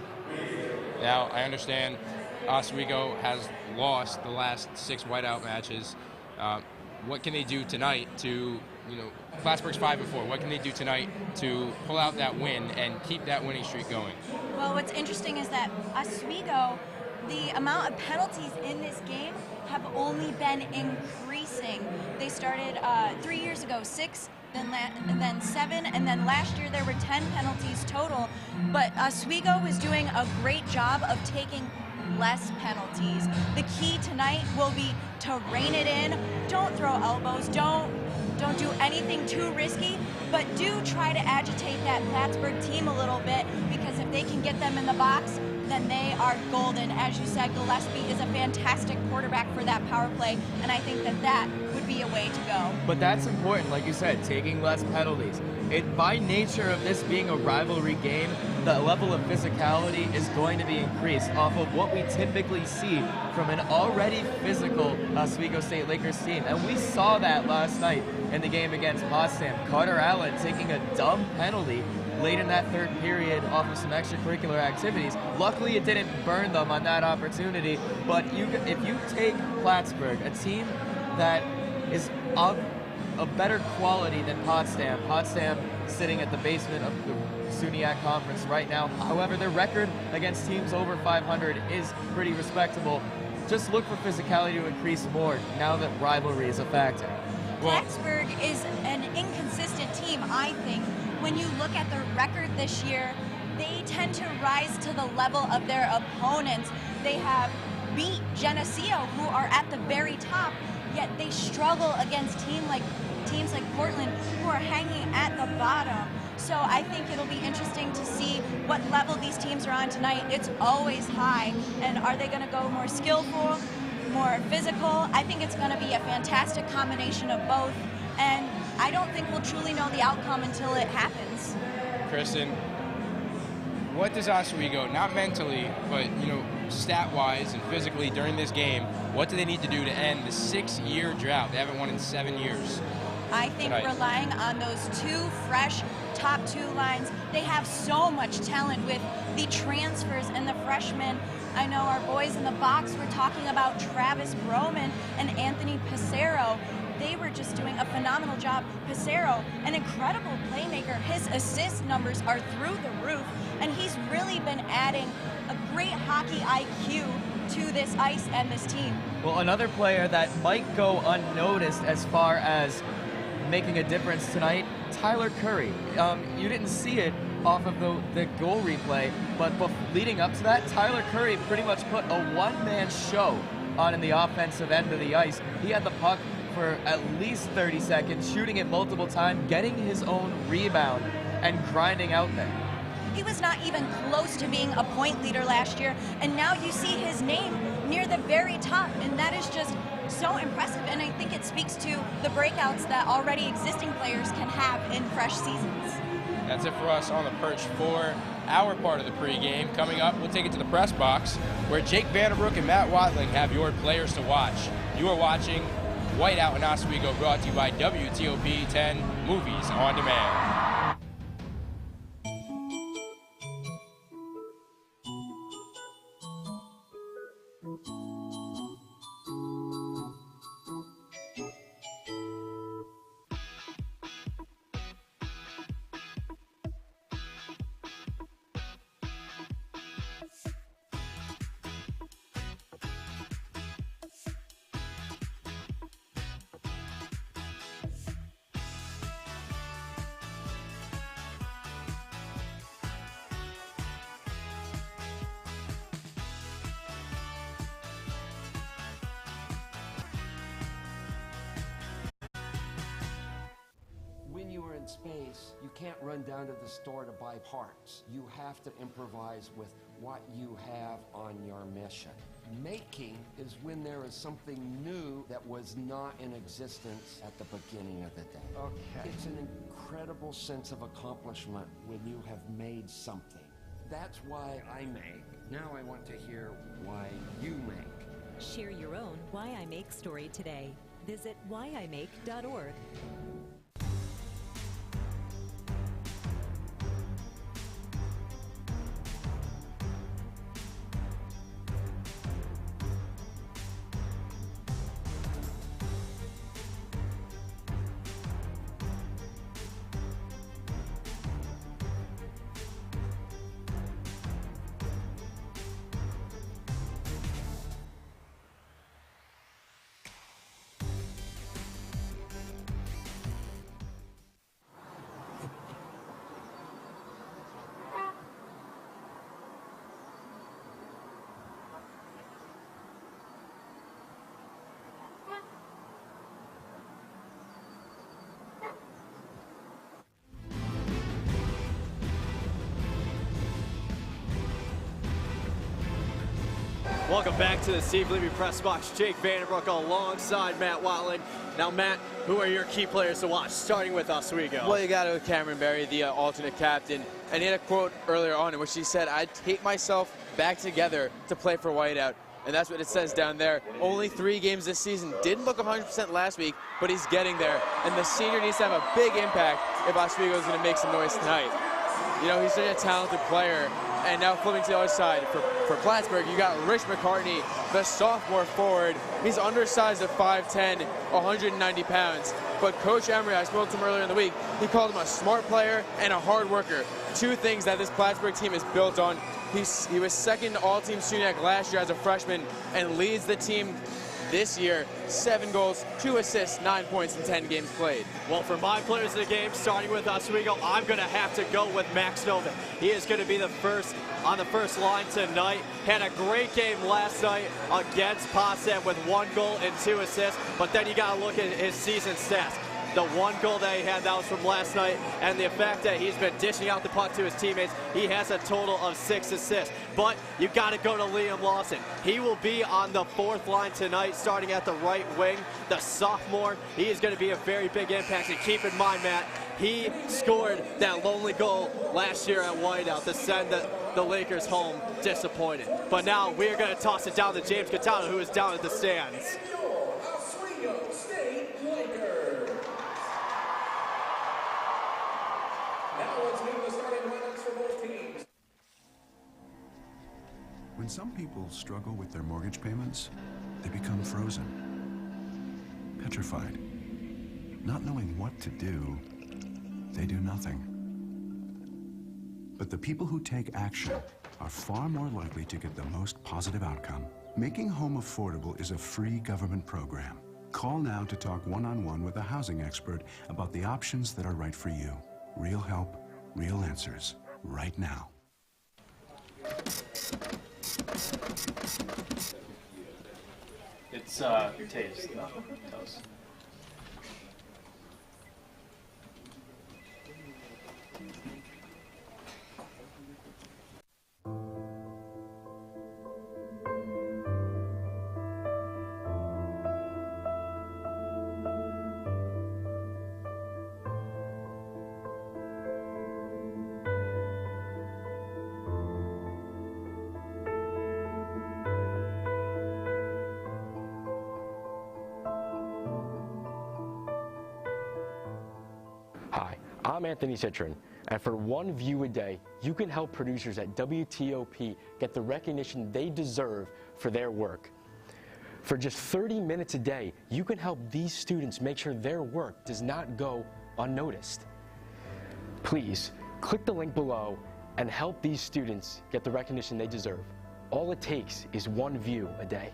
Now, I understand Oswego has lost the last 6 whiteout matches. What can they do tonight to, Plattsburgh's 5-4. What can they do tonight to pull out that win and keep that winning streak going? Well, what's interesting is that Oswego, the amount of penalties in this game have only been increasing. They started 3 years ago, 6, then 7, and then last year there were 10 penalties total. But Oswego was doing a great job of taking less penalties. The key tonight will be to rein it in. Don't throw elbows. Don't do anything too risky, but do try to agitate that Plattsburgh team a little bit, because if they can get them in the box, then they are golden. As you said, Gillespie is a fantastic quarterback for that power play, and I think that would be a way to go. But that's important, like you said, taking less penalties. By nature of this being a rivalry game, the level of physicality is going to be increased off of what we typically see from an already physical Oswego State Lakers team. And we saw that last night in the game against Potsdam. Carter Allen taking a dumb penalty late in that third period off of some extracurricular activities. Luckily, it didn't burn them on that opportunity. But if you take Plattsburgh, a team that is of a better quality than Potsdam sitting at the basement of the SUNYAC conference right now. However, their record against teams over 500 is pretty respectable. Just look for physicality to increase more now that rivalry is a factor. Plattsburgh is an inconsistent team, I think. When you look at their record this year, they tend to rise to the level of their opponents. They have beat Geneseo, who are at the very top, yet they struggle against teams like Portland, who are hanging at the bottom. So I think it'll be interesting to see what level these teams are on tonight. It's always high. And are they going to go more skillful, more physical? I think it's going to be a fantastic combination of both. And I don't think we'll truly know the outcome until it happens. Kristen, what does Oswego, not mentally, but stat-wise and physically during this game, what do they need to do to end the 6-year drought? They haven't won in 7 years. I think relying on those 2 fresh top 2 lines, they have so much talent with the transfers and the freshmen. I know our boys in the box were talking about Travis Broman and Anthony Pissarro. They were just doing a phenomenal job. Pissarro, an incredible playmaker. His assist numbers are through the roof, and he's really been adding a great hockey IQ to this ice and this team. Well, another player that might go unnoticed as far as making a difference tonight, Tyler Curry. You didn't see it off of the goal replay, but leading up to that, Tyler Curry pretty much put a one-man show on in the offensive end of the ice. He had the puck for at least 30 seconds, shooting it multiple times, getting his own rebound, and grinding out there. He was not even close to being a point leader last year, and now you see his name near the very top, and that is just so impressive, and I think it speaks to the breakouts that already existing players can have in fresh seasons. That's it for us on the perch for our part of the pregame. Coming up, we'll take it to the press box, where Jake Vanderbrook and Matt Watling have your players to watch. You are watching Whiteout in Oswego, brought to you by WTOP 10 Movies on Demand. in space, you can't run down to the store to buy parts. You have to improvise with what you have on your mission. Making is when there is something new that was not in existence at the beginning of the day. Okay. It's an incredible sense of accomplishment when you have made something. That's why I make. Now I want to hear why you make. Share your own Why I Make story today. Visit whyimake.org. Welcome back to the Steve Levy Press Box. Jake Vandenbroek alongside Matt Watling. Now, Matt, who are your key players to watch, starting with Oswego? Well, you got it with Cameron Berry, the alternate captain. And he had a quote earlier on in which he said, "I'd take myself back together to play for Whiteout." And that's what it says down there. Only 3 games this season. Didn't look 100% last week, but he's getting there. And the senior needs to have a big impact if Oswego is going to make some noise tonight. You know, he's such a talented player. And now flipping to the other side, for Plattsburgh, you got Rich McCartney, the sophomore forward. He's undersized at 5'10", 190 pounds. But Coach Emery, I spoke to him earlier in the week, he called him a smart player and a hard worker. 2 things that this Plattsburgh team is built on. He was second all-team SUNYAC last year as a freshman and leads the team this year. 7 goals, 2 assists, 9 points in 10 games played. Well, for my players of the game, starting with Oswego, I'm going to have to go with Max Novak. He is going to be the first on the first line tonight. Had a great game last night against Potsdam with 1 goal and 2 assists, but then you got to look at his season stats. The 1 goal that he had, that was from last night, and the fact that he's been dishing out the puck to his teammates, he has a total of 6 assists. But you got to go to Liam Lawson. He will be on the 4th line tonight, starting at the right wing. The sophomore, he is going to be a very big impact. And keep in mind, Matt, he scored that lonely goal last year at Whiteout to send the Lakers home disappointed. But now we're going to toss it down to James Catano, who is down at the stands. When some people struggle with their mortgage payments, they become frozen, petrified. Not knowing what to do, they do nothing. But the people who take action are far more likely to get the most positive outcome. Making home affordable is a free government program. Call now to talk one-on-one with a housing expert about the options that are right for you. Real help, real answers, right now. It's taste, not toast. Hi, I'm Anthony Citron, and for 1 view a day, you can help producers at WTOP get the recognition they deserve for their work. For just 30 minutes a day, you can help these students make sure their work does not go unnoticed. Please, click the link below and help these students get the recognition they deserve. All it takes is 1 view a day.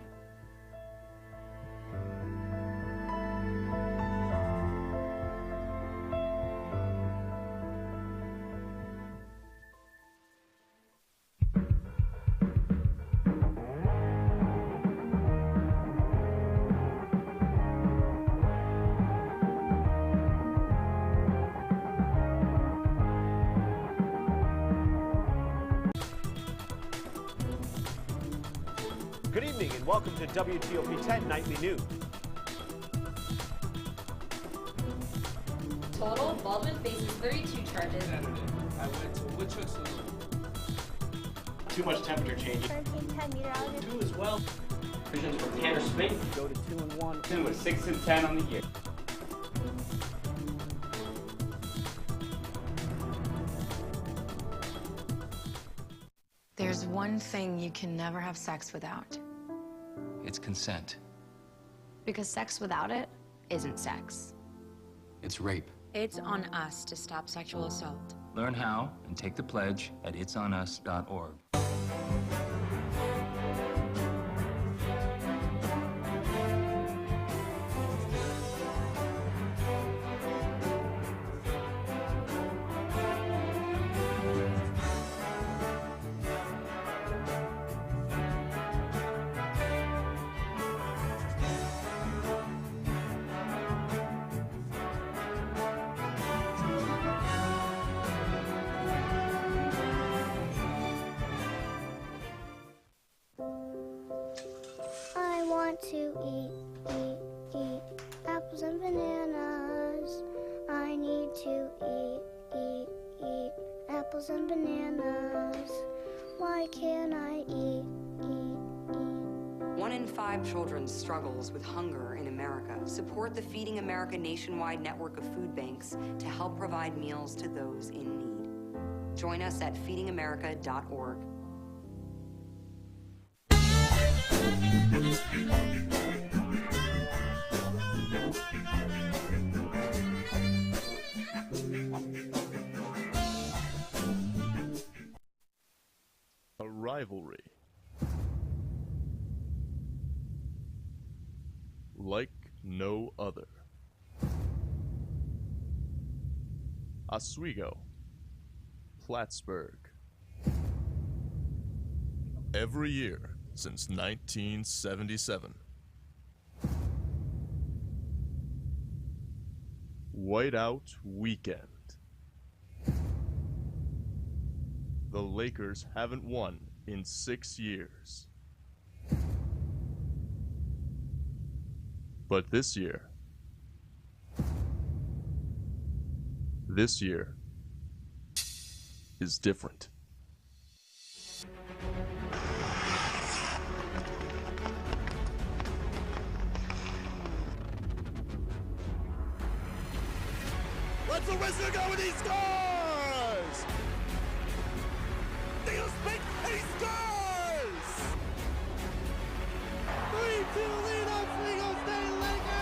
Good evening and welcome to WTOP 10 Nightly News. Total, Baldwin faces 32 charges. I went to WHITEOUT Saloon. Too much temperature change. 10 meteorologist. 2 as well. Visions from Tanner Spink. Go to 2-1. 2 with 6 and 10 on the year. There's one thing you can never have sex without. It's consent. Because sex without it isn't sex. It's rape. It's on us to stop sexual assault. Learn how and take the pledge at itsonus.org. I want to eat apples and bananas. I need to eat apples and bananas. Why can't I eat? 1 in 5 children struggles with hunger in America. Support the Feeding America nationwide network of food banks to help provide meals to those in need. Join us at feedingamerica.org. A rivalry like no other. Oswego, Plattsburgh. Every year since 1977. Whiteout weekend. The Lakers haven't won in 6 years. But this year is different. Let's the Wizard go and he scores! Steals big and he scores! 3-2 lead Oswego State Lakers!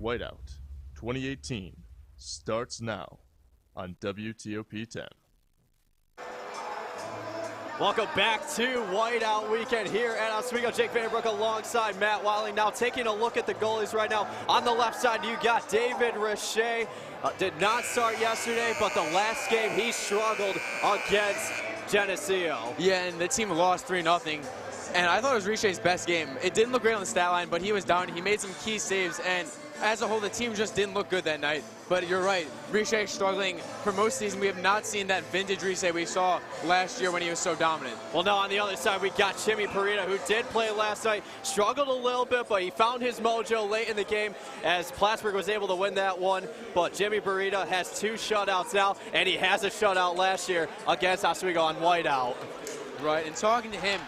Whiteout 2018 starts now on WTOP 10. Welcome back to Whiteout Weekend here at Oswego. Jake Vandenbroek alongside Matt Willing. Now taking a look at the goalies right now. On the left side, you got David Richey. Did not start yesterday, but the last game he struggled against Geneseo. Yeah, and the team lost 3-0. And I thought it was Richey's best game. It didn't look great on the stat line, but he was down. He made some key saves, and as a whole, the team just didn't look good that night. But you're right, Richey struggling. For most season, we have not seen that vintage Richey we saw last year when he was so dominant. Well, now on the other side, we got Jimmy Parita, who did play last night. Struggled a little bit, but he found his mojo late in the game as Plattsburgh was able to win that one. But Jimmy Parita has 2 shutouts now, and he has a shutout last year against Oswego on Whiteout. Right, and talking to him,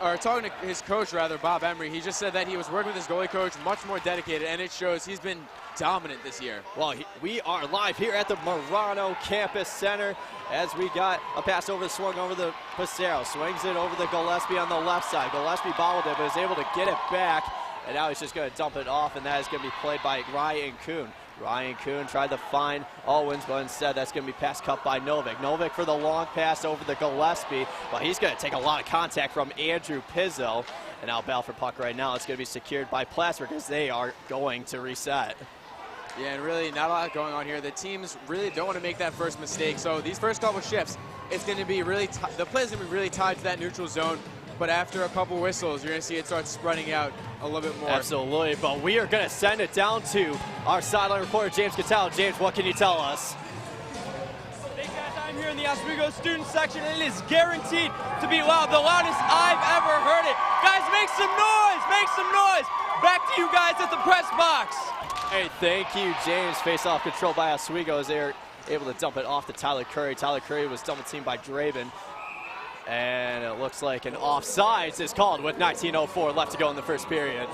or talking to his coach, rather, Bob Emery, he just said that he was working with his goalie coach, much more dedicated, and it shows. He's been dominant this year. Well, we are live here at the Marano Campus Center as we got a pass over, swung over the Pissarro, swings it over the Gillespie on the left side. Gillespie bobbled it, but is able to get it back, and now he's just going to dump it off, and that is going to be played by Ryan Kuhn. Ryan Kuhn tried to find Owens, but instead that's going to be pass cut by Novik. Novik for the long pass over the Gillespie, but he's going to take a lot of contact from Andrew Pizzo. And now battle for puck right now. It's going to be secured by Plattsburgh as they are going to reset. Yeah, and really not a lot going on here. The teams really don't want to make that first mistake. So these first couple shifts, it's going to be really, the play is going to be really tied to that neutral zone. but after a couple whistles, you're going to see it start spreading out a little bit more. Absolutely, but we are going to send it down to our sideline reporter, James Cattell. James, what can you tell us? Hey guys, I'm here in the Oswego student section, and it is guaranteed to be loud, the loudest I've ever heard it. Guys, make some noise, make some noise. Back to you guys at the press box. Hey, thank you, James. Face-off control by Oswego as they're able to dump it off to Tyler Curry. Tyler Curry was double-teamed by Draven. And it looks like an offsides is called with 19:04 left to go in the first period.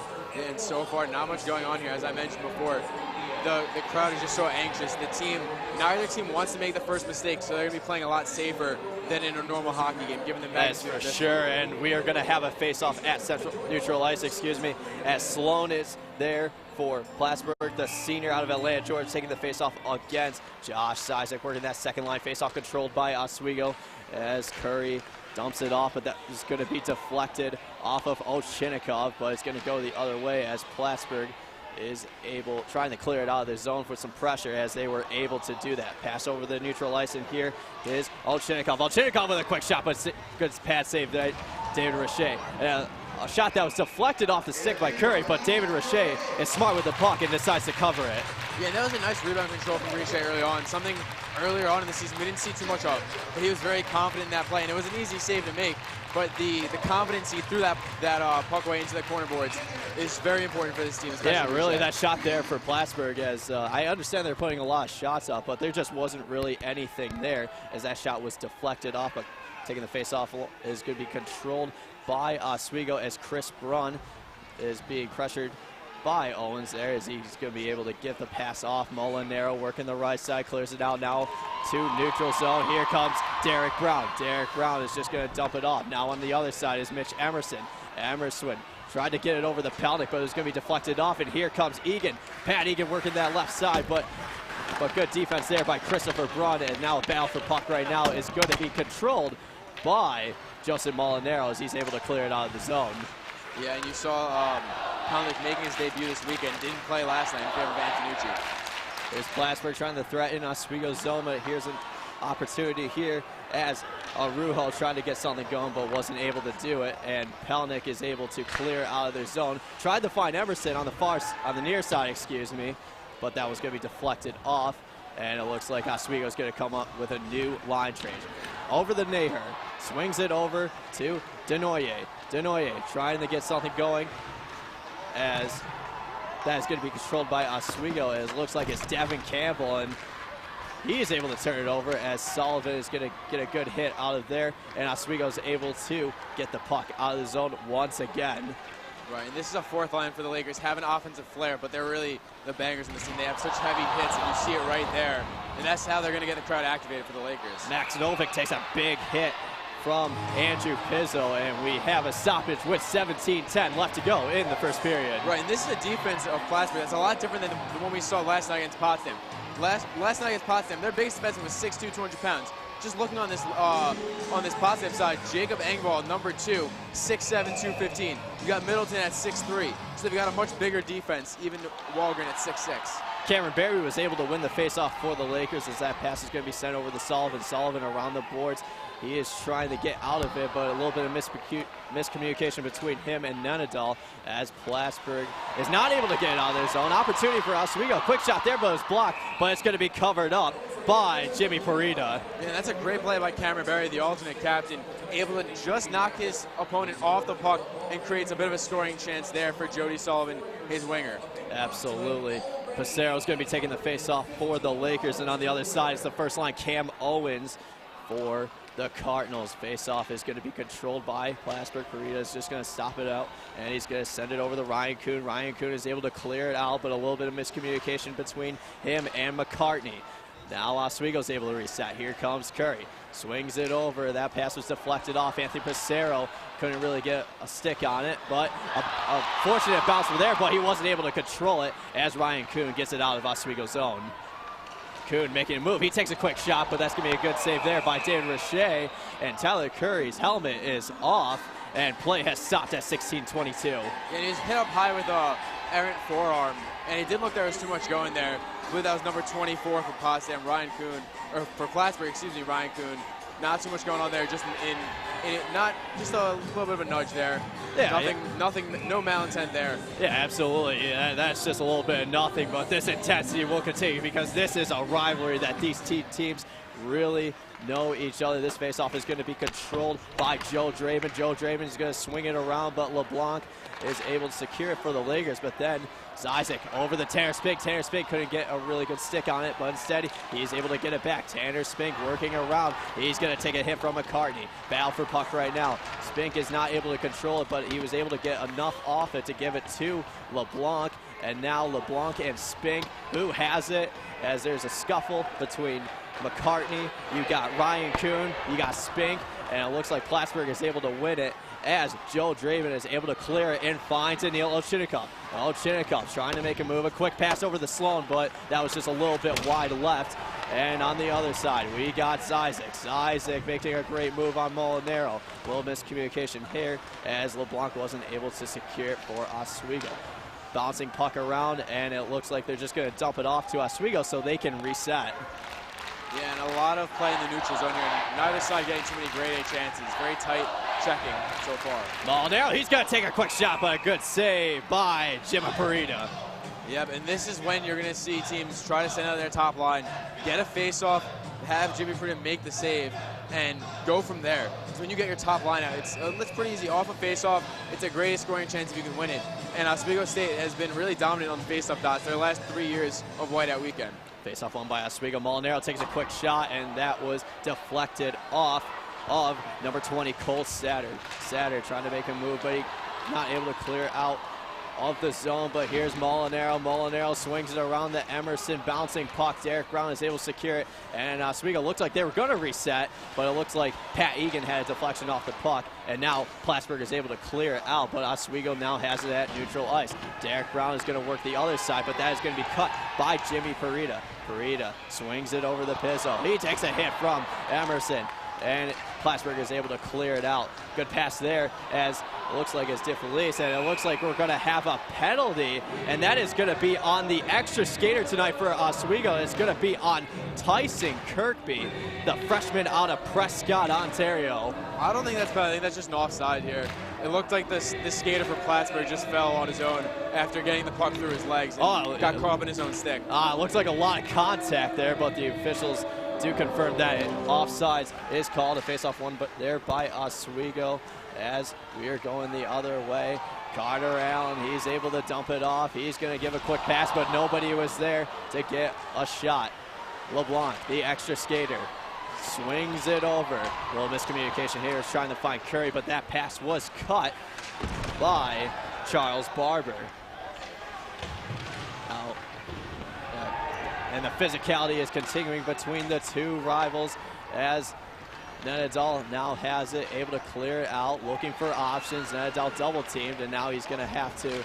And so far, not much going on here. As I mentioned before, the crowd is just so anxious. Neither team wants to make the first mistake, so they're going to be playing a lot safer than in a normal hockey game, given the magnitude. That's for sure, and we are going to have a face-off at Central Neutral Ice, as Sloan is there for Plattsburgh, the senior out of Atlanta, Georgia, taking the face-off against Josh Sizek, working that second line face-off controlled by Oswego as Curry dumps it off, but that is going to be deflected off of Ovchinnikov, but it's going to go the other way as Plattsburgh is trying to clear it out of the zone for some pressure as they were able to do that. Pass over the neutral ice, and here is Ovchinnikov. Ovchinnikov with a quick shot, but good pad save by David Richey. A shot that was deflected off the stick by Curry, but David Richey is smart with the puck and decides to cover it. Yeah, that was a nice rebound control from Richey early on. Something earlier on in the season we didn't see too much of, but he was very confident in that play, and it was an easy save to make. But the confidence he threw that puck away into the corner boards is very important for this team. Yeah, really, that shot there for Plattsburgh, as I understand they're putting a lot of shots up, but there just wasn't really anything there as that shot was deflected off. But taking the face-off is going to be controlled by Oswego as Chris Brunn is being pressured by Owens there as he's going to be able to get the pass off. Molinaro working the right side, clears it out now to neutral zone. Here comes Derek Brown. Derek Brown is just going to dump it off. Now on the other side is Mitch Emerson. Emerson tried to get it over the Pelnick, but it was going to be deflected off, and here comes Egan. Pat Egan working that left side, but good defense there by Christopher Braun, and now a battle for puck right now is going to be controlled by Joseph Molinaro as he's able to clear it out of the zone. Yeah, and you saw Pelnick making his debut this weekend. Didn't play last night in favor of Antonucci. There's Plattsburgh trying to threaten Oswego's zone, but here's an opportunity here as Arujo tried to get something going but wasn't able to do it, and Pelnick is able to clear out of their zone. Tried to find Emerson on the near side, but that was going to be deflected off, and it looks like Oswego's going to come up with a new line change. Over the Naher, swings it over to Denoye. Denoye trying to get something going as that is going to be controlled by Oswego, as it looks like it's Devin Campbell, and he is able to turn it over as Sullivan is going to get a good hit out of there, and Oswego is able to get the puck out of the zone once again. Right, and this is a fourth line for the Lakers. Have an offensive flair, but they're really the bangers in this team. They have such heavy hits, and you see it right there. And that's how they're going to get the crowd activated for the Lakers. Max Novick takes a big hit from Andrew Pizzo, and we have a stoppage with 17:10 left to go in the first period. Right, and this is a defense of Plattsburgh that's a lot different than the one we saw last night against Potsdam. Last night against Potsdam, their biggest defenseman was 6'2", 200 pounds. Just looking on this Potsdam side, Jacob Engvall, number 2, 6'7", 215. You got Middleton at 6'3", so they've got a much bigger defense, even Wahlgren at 6'6". Cameron Berry was able to win the faceoff for the Lakers as that pass is going to be sent over to Sullivan. Sullivan around the boards. He is trying to get out of it, but a little bit of miscommunication between him and Nenadal as Plattsburgh is not able to get it out of their zone. Opportunity for Oswego. Quick shot there, but it's blocked, but it's going to be covered up by Jimmy Parita. Yeah, that's a great play by Cameron Berry, the alternate captain, able to just knock his opponent off the puck and creates a bit of a scoring chance there for Jody Sullivan, his winger. Absolutely. Pacero's going to be taking the face-off for the Lakers, and on the other side is the first line, Cam Owens for the Cardinals. Face-off is going to be controlled by Plattsburgh. Parita is just going to stop it out, and he's going to send it over to Ryan Kuhn. Ryan Kuhn is able to clear it out, but a little bit of miscommunication between him and McCartney. Now Oswego's able to reset. Here comes Curry. Swings it over. That pass was deflected off. Anthony Pacero couldn't really get a stick on it, but a fortunate bounce from there, but he wasn't able to control it as Ryan Kuhn gets it out of Oswego's zone. Kuhn making a move. He takes a quick shot, but that's going to be a good save there by David Richey, and Tyler Curry's helmet is off, and play has stopped at 16:22. And he's hit up high with a errant forearm, and it didn't look there was too much going there. I believe that was number 24 for Potsdam, Ryan Kuhn, or for Plattsburgh, excuse me, Ryan Kuhn. Not too much going on there, just in not just a little bit of a nudge there. Yeah, nothing, no malintent there. Yeah, absolutely. Yeah, that's just a little bit of nothing, but this intensity will continue because this is a rivalry that these teams really know each other. This faceoff is going to be controlled by Joe Draven. Joe Draven is going to swing it around, but LeBlanc is able to secure it for the Lakers. But then Zizek over the Tanner Spink. Tanner Spink couldn't get a really good stick on it, but instead he's able to get it back. Tanner Spink working around. He's going to take a hit from McCartney. Battle for puck right now. Spink is not able to control it, but he was able to get enough off it to give it to LeBlanc. And now LeBlanc and Spink, who has it, as there's a scuffle between McCartney, you got Ryan Kuhn, you got Spink, and it looks like Plattsburgh is able to win it as Joe Draven is able to clear it and finds Neil Ovchinnikov. Ovchinnikov trying to make a move, a quick pass over the Sloan, but that was just a little bit wide left. And on the other side, we got Zizek. Zizek making a great move on Molinaro. A little miscommunication here as LeBlanc wasn't able to secure it for Oswego. Bouncing puck around, and it looks like they're just going to dump it off to Oswego so they can reset. Yeah, and a lot of play in the neutral zone here. Neither side getting too many grade A chances. Very tight checking so far. Molinaro, he's going to take a quick shot, but a good save by Jimmy Parita. Yep, and this is when you're going to see teams try to send out their top line, get a face-off, have Jimmy Parita make the save, and go from there. Because when you get your top line out, it's pretty easy. Off a face-off, it's a great scoring chance if you can win it. And Oswego State has been really dominant on the face-off dots their last 3 years of whiteout weekend. Face-off won by Oswego. Molinaro takes a quick shot, and that was deflected off of number 20, Cole Satter. Satter trying to make a move, but he not able to clear out of the zone, but here's Molinaro. Molinaro swings it around the Emerson bouncing puck. Derek Brown is able to secure it, and Oswego looked like they were going to reset, but it looks like Pat Egan had a deflection off the puck, and now Plattsburgh is able to clear it out, but Oswego now has it at neutral ice. Derek Brown is going to work the other side, but that is going to be cut by Jimmy Parita. Parita swings it over the Pizzo. He takes a hit from Emerson, and Plattsburgh is able to clear it out. Good pass there as it looks like it's DeFelice, and it looks like we're going to have a penalty, and that is going to be on the extra skater tonight for Oswego. It's going to be on Tyson Kirkby, the freshman out of Prescott, Ontario. I don't think that's bad. I think that's just an offside here. It looked like the skater for Plattsburgh just fell on his own after getting the puck through his legs and got caught up in his own stick. It looks like a lot of contact there, but the officials do confirm that offsides is called. A face-off one, but there by Oswego as we are going the other way. Carter Allen, he's able to dump it off. He's going to give a quick pass, but nobody was there to get a shot. LeBlanc, the extra skater, swings it over. A little miscommunication here. He's trying to find Curry, but that pass was cut by Charles Barber. And the physicality is continuing between the two rivals as Nenadal now has it, able to clear it out, looking for options. Nenadal double teamed, and now he's going to have to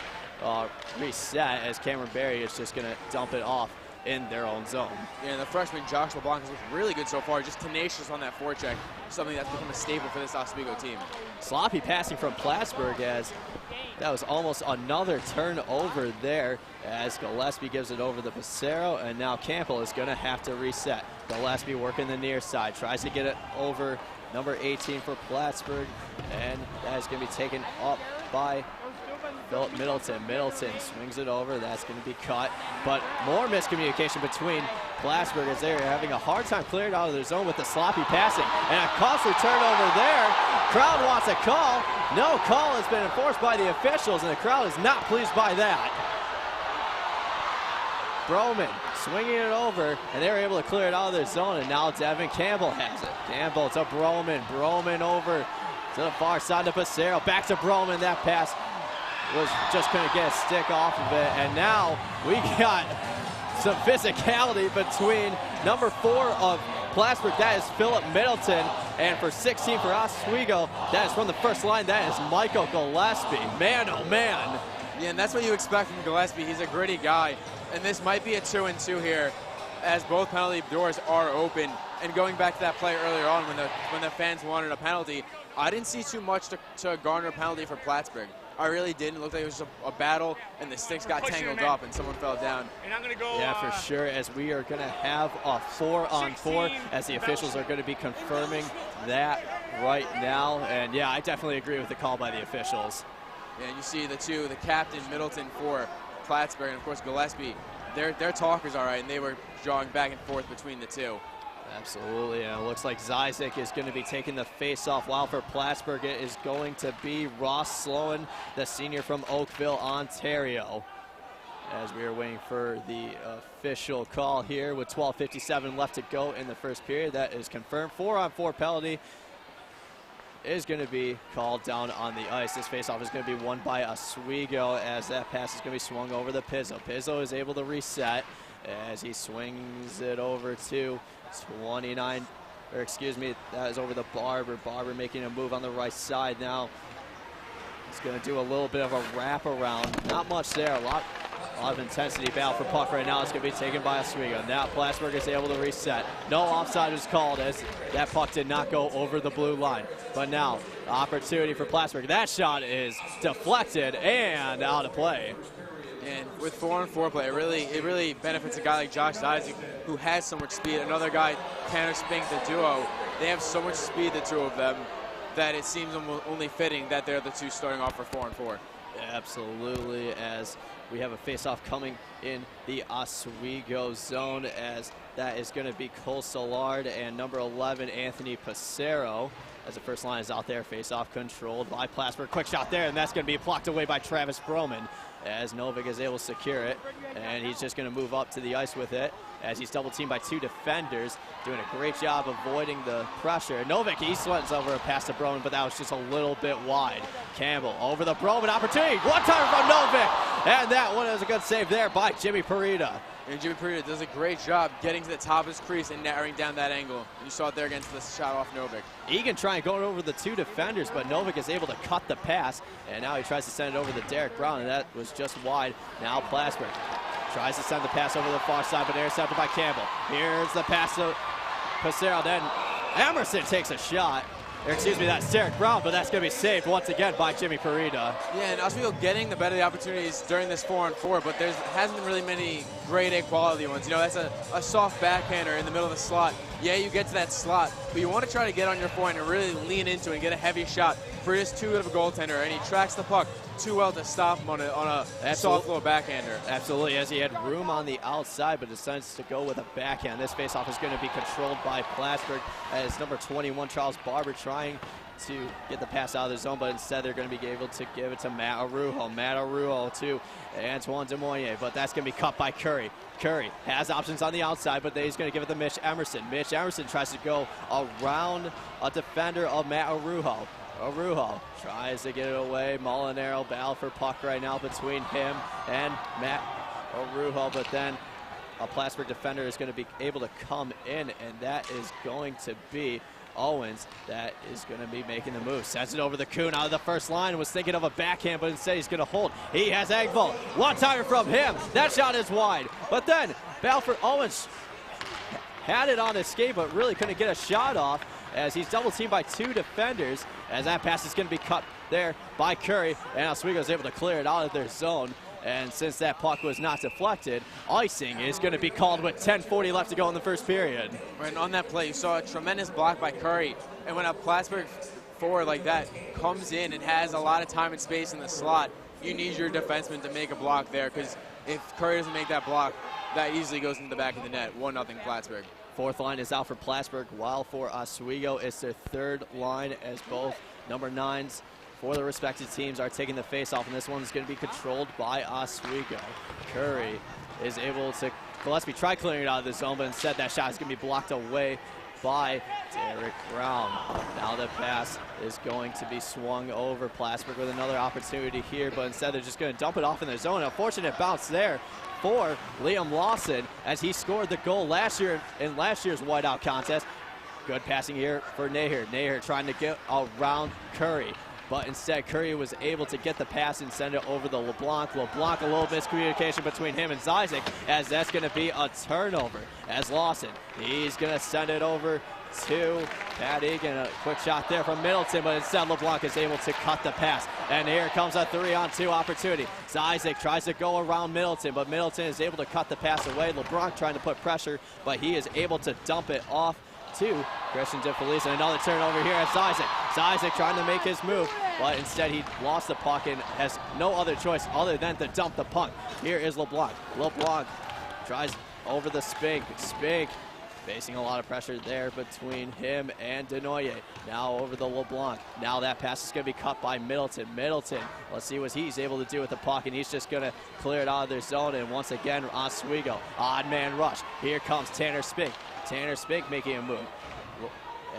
reset as Cameron Berry is just going to dump it off in their own zone. Yeah, and the freshman Josh LeBlanc has looked really good so far, just tenacious on that forecheck, something that's become a staple for this Oswego team. Sloppy passing from Plattsburgh as that was almost another turnover there as Gillespie gives it over the Passero, and now Campbell is going to have to reset. Gillespie working the near side, tries to get it over number 18 for Plattsburgh, and that is going to be taken up by Philip Middleton. Middleton swings it over. That's going to be cut. But more miscommunication between Plattsburgh as they're having a hard time clearing out of their zone with the sloppy passing. And a costly turnover there. Crowd wants a call. No call has been enforced by the officials, and the crowd is not pleased by that. Broman swinging it over, and they were able to clear it out of their zone, and now Devin Campbell has it. Campbell to Broman. Broman over to the far side to Passero. Back to Broman. That pass was just going to get a stick off of it, and now we got some physicality between number 4 of Plattsburgh, that is Philip Middleton, and for 16 for Oswego, that is from the first line, that is Michael Gillespie. Man, oh man. Yeah, and that's what you expect from Gillespie. He's a gritty guy, and this might be a 2-2 here as both penalty doors are open. And going back to that play earlier on when the fans wanted a penalty, I didn't see too much to garner a penalty for Plattsburgh. I really didn't. It looked like it was a battle, and the sticks got tangled up, and someone fell down. And I'm going to go. Yeah, for sure, as we are going to have a 4-on-4, as the officials are going to be confirming that right now. And yeah, I definitely agree with the call by the officials. And you see the captain Middleton for Plattsburgh, and of course Gillespie. Their talkers all right, and they were drawing back and forth between the two. Absolutely, and it looks like Zizek is going to be taking the face-off, while for Plattsburgh it is going to be Ross Sloan, the senior from Oakville, Ontario. As we are waiting for the official call here with 12:57 left to go in the first period. That is confirmed. 4-on-4 penalty is going to be called down on the ice. This faceoff is going to be won by Oswego, as that pass is going to be swung over to Pizzo. Pizzo is able to reset as he swings it over to 29, or excuse me, that is over to Barber. Barber making a move on the right side now. He's going to do a little bit of a wraparound. Not much there. A lot of intensity. Battle for puck right now. It's going to be taken by Oswego. Now Plattsburgh is able to reset. No offside was called, as that puck did not go over the blue line. But now, opportunity for Plattsburgh. That shot is deflected and out of play. And with 4-on-4 play, it really benefits a guy like Josh Zizek, who has so much speed. Another guy, Tanner Spink, the duo, they have so much speed, the two of them, that it seems only fitting that they're the two starting off for 4-on-4. Absolutely, as we have a face-off coming in the Oswego zone, as that is going to be Cole Soulard and number 11, Anthony Passero, as the first line is out there. Face-off controlled by Plattsburgh. Quick shot there, and that's going to be blocked away by Travis Broman, as Novik is able to secure it, and he's just going to move up to the ice with it, as he's double-teamed by two defenders, doing a great job avoiding the pressure. Novik, he slants over a pass to Broman, but that was just a little bit wide. Campbell over the Broman opportunity. One time from Novik, and that one is a good save there by Jimmy Parita. And Jimmy Parita does a great job getting to the top of his crease and narrowing down that angle. You saw it there against the shot off Novik. Egan trying going over the two defenders, but Novik is able to cut the pass, and now he tries to send it over to Derek Brown, and that was just wide. Now Plattsburgh tries to send the pass over the far side, but intercepted by Campbell. Here's the pass to Passero. Then Emerson takes a shot. Or excuse me, that's Derek Brown, but that's going to be saved once again by Jimmy Parita. Yeah, and Oswego getting the better of the opportunities during this 4-on-4, but there hasn't been really many grade A quality ones. You know, that's a soft backhander in the middle of the slot. Yeah, you get to that slot, but you want to try to get on your forehand and really lean into it and get a heavy shot. Parita's too good of a goaltender, and he tracks the puck too well to stop him on a soft low backhander. Absolutely, as he had room on the outside, but decides to go with a backhand. This faceoff is going to be controlled by Plattsburgh, as number 21, Charles Barber, trying to get the pass out of the zone, but instead they're going to be able to give it to Matt Arujo. Matt Arujo to Antoine Demoyer, but that's going to be cut by Curry. Curry has options on the outside, but then he's going to give it to Mitch Emerson. Mitch Emerson tries to go around a defender of Matt Arujo. Arujo tries to get it away. Molinaro battle for puck right now between him and Matt Arujo, but then a Plattsburgh defender is going to be able to come in, and that is going to be Owens. That is going to be making the move. Sends it over the Kuhn out of the first line. Was thinking of a backhand, but instead he's going to hold. He has Engvall. One-timer from him. That shot is wide. But then Balfour Owens had it on his skate, but really couldn't get a shot off, as he's double-teamed by two defenders, as that pass is going to be cut there by Curry, and Oswego is able to clear it out of their zone. And since that puck was not deflected, icing is going to be called with 10:40 left to go in the first period. Right, and on that play, you saw a tremendous block by Curry, and when a Plattsburgh forward like that comes in and has a lot of time and space in the slot, you need your defenseman to make a block there, because if Curry doesn't make that block, that easily goes into the back of the net. 1-0 Plattsburgh. Fourth line is out for Plattsburgh, while for Oswego it's their third line, as both number 9s for the respective teams are taking the face-off, and this one is going to be controlled by Oswego. Curry is able to, Gillespie tried clearing it out of the zone, but instead that shot is going to be blocked away by Derek Brown. Now the pass is going to be swung over. Plattsburgh with another opportunity here, but instead they're just going to dump it off in their zone. A fortunate bounce there for Liam Lawson, as he scored the goal last year in last year's whiteout contest. Good passing here for Naher. Naher trying to get around Curry, but instead Curry was able to get the pass and send it over to LeBlanc. LeBlanc, a little miscommunication between him and Zizek, as that's going to be a turnover. As Lawson, he's going to send it over to Pat Egan. A quick shot there from Middleton, but instead LeBlanc is able to cut the pass. And here comes a 3-on-2 opportunity. Zizek tries to go around Middleton, but Middleton is able to cut the pass away. LeBlanc trying to put pressure, but he is able to dump it off to Christian DeFelice, and another turnover here at Isaac. Isaac trying to make his move, but instead he lost the puck and has no other choice other than to dump the puck. Here is LeBlanc. LeBlanc tries over the Spink. Spink facing a lot of pressure there between him and Denoye. Now over the LeBlanc. Now that pass is going to be cut by Middleton. Middleton, let's see what he's able to do with the puck, and he's just going to clear it out of their zone. And once again, Oswego, odd man rush. Here comes Tanner Spink. Tanner Spink making a move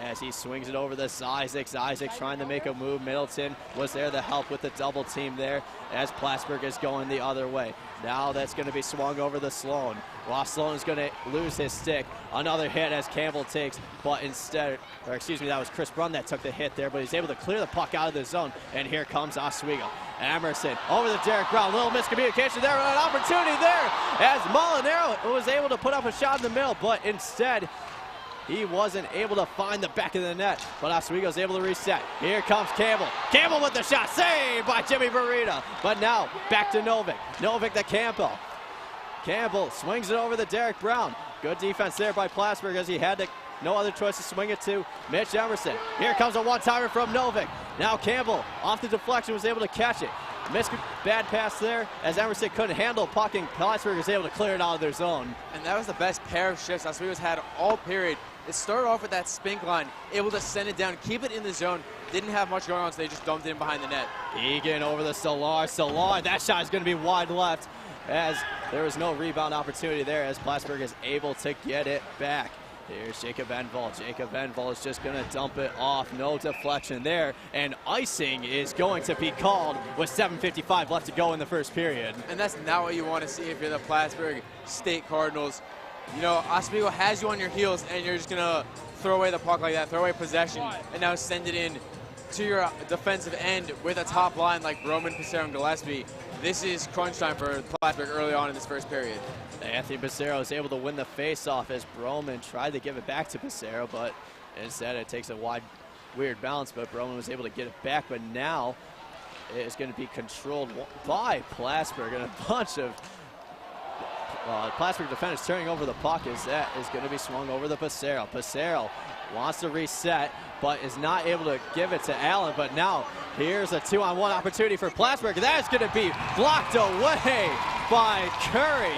as he swings it over to Isaac. Isaac trying to make a move. Middleton was there to help with the double team there as Plattsburgh is going the other way. Now that's going to be swung over to Sloan. Ross Sloan is going to lose his stick. Another hit as Campbell takes, but instead, or excuse me, that was Chris Brunn that took the hit there, but he's able to clear the puck out of the zone, and here comes Oswego. Emerson over the Derek Brown. Little miscommunication there, an opportunity there as Molinaro was able to put up a shot in the middle, but instead, he wasn't able to find the back of the net, but Oswego's able to reset. Here comes Campbell. Campbell with the shot, saved by Jimmy Barita. But now, back to Novick. Novick to Campbell. Campbell swings it over to Derek Brown. Good defense there by Plattsburgh as he had no other choice to swing it to Mitch Emerson. Here comes a one-timer from Novick. Now Campbell, off the deflection, was able to catch it. Missed bad pass there as Emerson couldn't handle puck, and Plattsburgh was able to clear it out of their zone. And that was the best pair of shifts Oswego's had all period. It started off with that Spink line, able to send it down, keep it in the zone. Didn't have much going on, so they just dumped it in behind the net. Egan over the Solar. Solar, that shot is going to be wide left as there was no rebound opportunity there as Plattsburgh is able to get it back. Here's Jacob Enval. Jacob Enval is just going to dump it off. No deflection there. And icing is going to be called with 7:55 left to go in the first period. And that's not what you want to see if you're the Plattsburgh State Cardinals. You know, Oswego has you on your heels, and you're just going to throw away the puck like that, throw away possession, and now send it in to your defensive end with a top line like Roman, Pissarro, and Gillespie. This is crunch time for Plattsburgh early on in this first period. Anthony Pissarro is able to win the faceoff as Broman tried to give it back to Pissarro, but instead it takes a wide, weird bounce, but Broman was able to get it back. But now it is going to be controlled by Plattsburgh, and a bunch of Plattsburgh defenders turning over the puck as that is going to be swung over to Pissarro. Pissarro wants to reset, but is not able to give it to Allen. But now here's a 2-on-1 opportunity for Plattsburgh. That is going to be blocked away by Curry.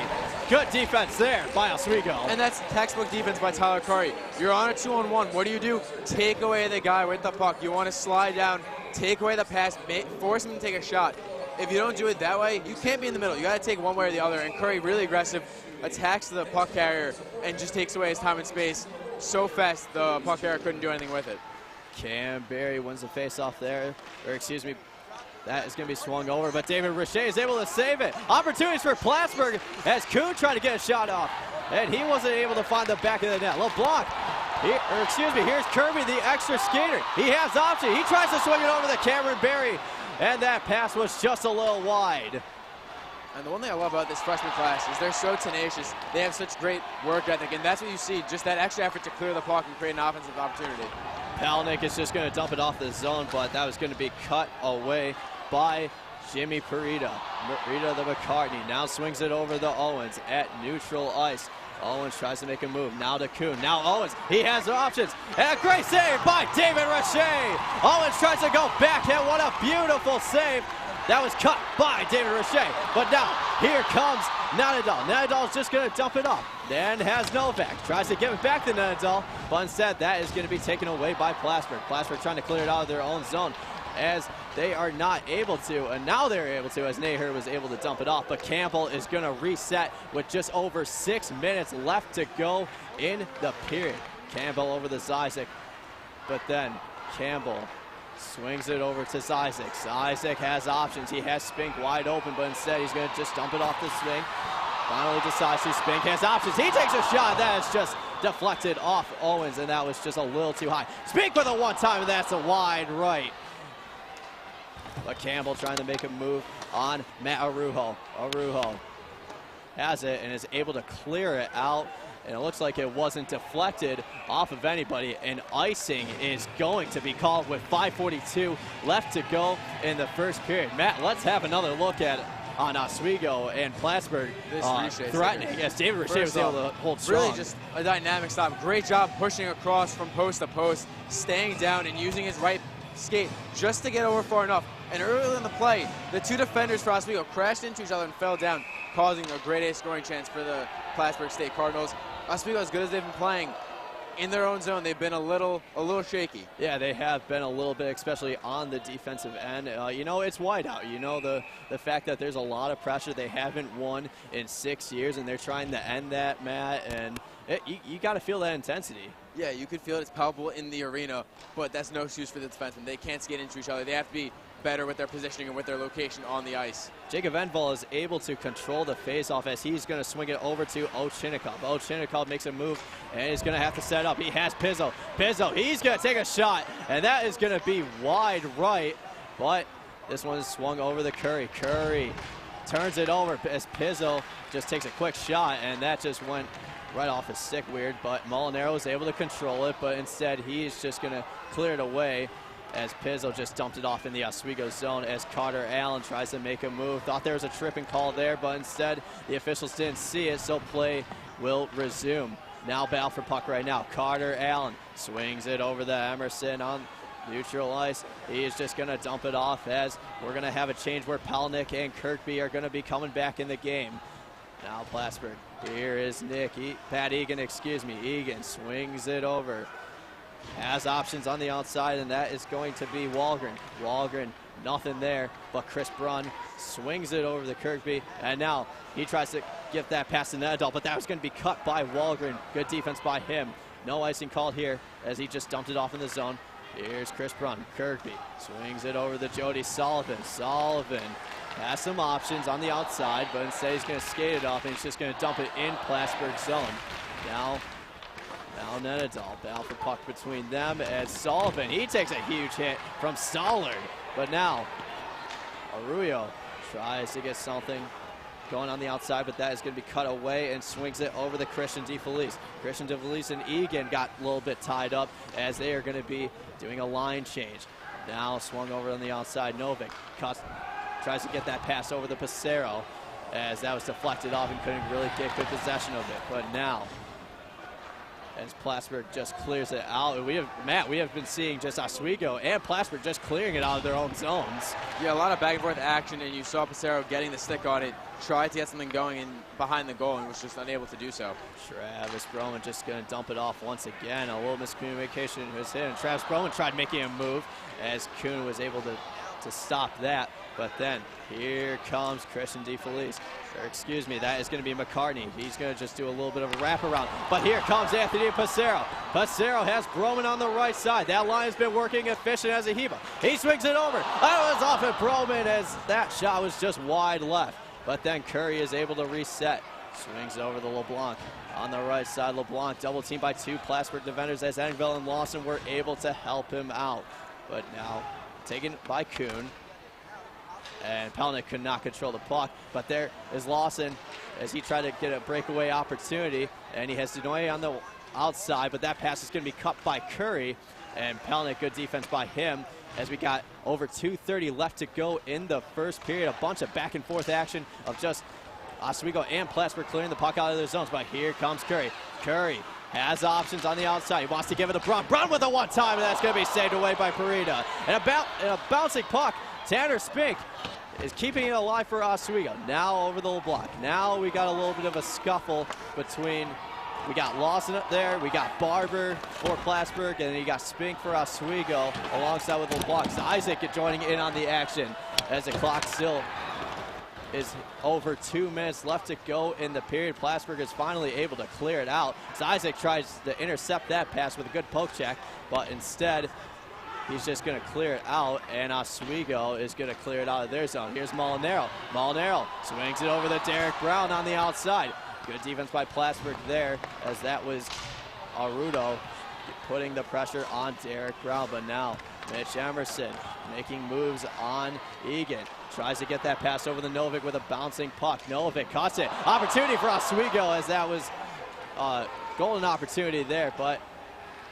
Good defense there by Oswego. And that's textbook defense by Tyler Curry. You're on a 2-on-1. What do? Take away the guy with the puck. You want to slide down, take away the pass, force him to take a shot. If you don't do it that way, you can't be in the middle. You got to take one way or the other. And Curry, really aggressive, attacks the puck carrier and just takes away his time and space so fast the puck carrier couldn't do anything with it. Cam Berry wins the face-off there. Or excuse me, that is going to be swung over, but David Richey is able to save it. Opportunities for Plattsburgh as Kuhn tried to get a shot off, and he wasn't able to find the back of the net. LeBlanc, here's Kirby, the extra skater. He has option. He tries to swing it over to Cameron Berry, and that pass was just a little wide. And the one thing I love about this freshman class is they're so tenacious. They have such great work ethic, and that's what you see, just that extra effort to clear the puck and create an offensive opportunity. Palnick is just going to dump it off the zone, but that was going to be cut away by Jimmy Parita. Parita the McCartney now swings it over to Owens at neutral ice. Owens tries to make a move. Now to Kuhn. Now Owens. He has options. And a great save by David Richey. Owens tries to go backhand. What a beautiful save. That was cut by David Richey. But now, here comes Nanadal. Nanadal's just going to dump it off. Then has Novak. Tries to give it back to Nanadal. But instead, that is going to be taken away by Plattsburgh. Plattsburgh trying to clear it out of their own zone as they are not able to. And now they're able to as Naher was able to dump it off. But Campbell is going to reset with just over 6 minutes left to go in the period. Campbell over to Zizek. But then Campbell swings it over to Zizek. Zizek has options. He has Spink wide open, but instead he's going to just dump it off the Spink. Finally decides to Spink has options. He takes a shot. That is just deflected off Owens, and that was just a little too high. Spink with a one-time, and that's a wide right. But Campbell trying to make a move on Matt Arujo. Arujo has it and is able to clear it out. And it looks like it wasn't deflected off of anybody. And icing is going to be called with 5:42 left to go in the first period. Matt, let's have another look at on Oswego and Plattsburgh threatening. Yes, David Richey was able to hold strong. Really just a dynamic stop. Great job pushing across from post to post, staying down and using his right skate just to get over far enough. And early in the play, the two defenders for Oswego crashed into each other and fell down, causing a grade A scoring chance for the Plattsburgh State Cardinals. Oswego, as good as they've been playing in their own zone, they've been a little shaky. Yeah, they have been a little bit, especially on the defensive end. You know, it's whiteout. You know, the fact that there's a lot of pressure. They haven't won in 6 years, and they're trying to end that, Matt. And you got to feel that intensity. Yeah, you could feel it. It's palpable in the arena, but that's no excuse for the defensemen. They can't skate into each other. They have to be better with their positioning and with their location on the ice. Jacob Enval is able to control the faceoff as he's going to swing it over to Ochinikov. Ochinikov makes a move, and he's going to have to set up. He has Pizzo. Pizzo, he's going to take a shot, and that is going to be wide right, but this one is swung over to Curry. Curry turns it over as Pizzo just takes a quick shot, and that just went right off his stick weird, but Molinaro was able to control it, but instead he's just going to clear it away as Pizzo just dumped it off in the Oswego zone as Carter Allen tries to make a move. Thought there was a tripping call there, but instead the officials didn't see it, so play will resume. Now battle for puck right now. Carter Allen swings it over to Emerson on neutral ice. He is just going to dump it off as we're going to have a change where Palnick and Kirkby are going to be coming back in the game. Now Plattsburgh. Here is Pat Egan, excuse me. Egan swings it over. Has options on the outside, and that is going to be Wahlgren. Wahlgren, nothing there, but Chris Brunn swings it over to Kirkby, and now he tries to get that past the net adult, but that was going to be cut by Wahlgren. Good defense by him. No icing called here as he just dumped it off in the zone. Here's Chris Brunn. Kirkby swings it over to Jody Sullivan. Sullivan has some options on the outside, but instead he's going to skate it off, and he's just going to dump it in Plattsburgh's zone. Now Nenadal, battle for puck between them as Sullivan. He takes a huge hit from Stollard, but now Arroyo tries to get something going on the outside, but that is going to be cut away and swings it over to Christian DeFelice. Christian DeFelice and Egan got a little bit tied up as they are going to be doing a line change. Now swung over on the outside. Novik tries to get that pass over to Passero as that was deflected off and couldn't really get good possession of it. But now, as Plattsburgh just clears it out, we have been seeing just Oswego and Plattsburgh just clearing it out of their own zones. Yeah, a lot of back and forth action, and you saw Passero getting the stick on it, tried to get something going in behind the goal and was just unable to do so. Travis Broman just going to dump it off once again. A little miscommunication was hit, and Travis Broman tried making a move as Kuhn was able to stop that. But then here comes Christian DeFelice. Or excuse me, that is going to be McCartney. He's going to just do a little bit of a wraparound. But here comes Anthony Passero. Passero has Broman on the right side. That line has been working efficient as a Hiba. He swings it over. That was off at Broman as that shot was just wide left. But then Curry is able to reset. Swings over to LeBlanc. On the right side, LeBlanc double teamed by two Plattsburgh defenders as Engvall and Lawson were able to help him out. But now taken by Kuhn. And Palnick could not control the puck, but there is Lawson as he tried to get a breakaway opportunity, and he has Denoye on the outside, but that pass is going to be cut by Curry, and Palnick, good defense by him, as we got over 2:30 left to go in the first period. A bunch of back and forth action of just Oswego and Plattsburgh clearing the puck out of their zones, but here comes Curry. Curry has options on the outside. He wants to give it to Braun. Braun with a one-time, and that's going to be saved away by Parida. And a bouncing puck. Tanner Spink is keeping it alive for Oswego. Now over the LeBlanc. Now we got a little bit of a scuffle between, we got Lawson up there, we got Barber for Plattsburgh, and then you got Spink for Oswego alongside with LeBlanc. So Isaac joining in on the action as the clock still is over 2 minutes left to go in the period. Plattsburgh is finally able to clear it out. So Isaac tries to intercept that pass with a good poke check, but instead he's just going to clear it out, and Oswego is going to clear it out of their zone. Here's Molinaro. Molinaro swings it over to Derek Brown on the outside. Good defense by Plattsburgh there, as that was Arrudo putting the pressure on Derek Brown. But now Mitch Emerson making moves on Egan. Tries to get that pass over to Novik with a bouncing puck. Novik cuts it. Opportunity for Oswego, as that was a golden opportunity there, but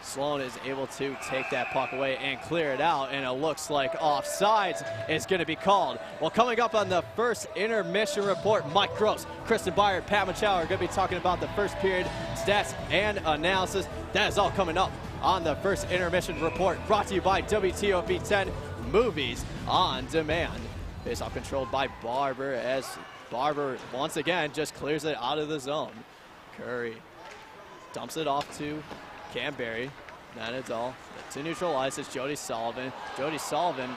Sloan is able to take that puck away and clear it out, and it looks like offsides is going to be called. Well, coming up on the first intermission report, Mike Gross, Kristen Byer, Pat Machow are going to be talking about the first period stats and analysis. That is all coming up on the first intermission report, brought to you by WTOP 10 Movies on Demand. Face-off controlled by Barber, as Barber once again just clears it out of the zone. Curry dumps it off to Canberry. That is all. To neutral ice is Jody Sullivan. Jody Sullivan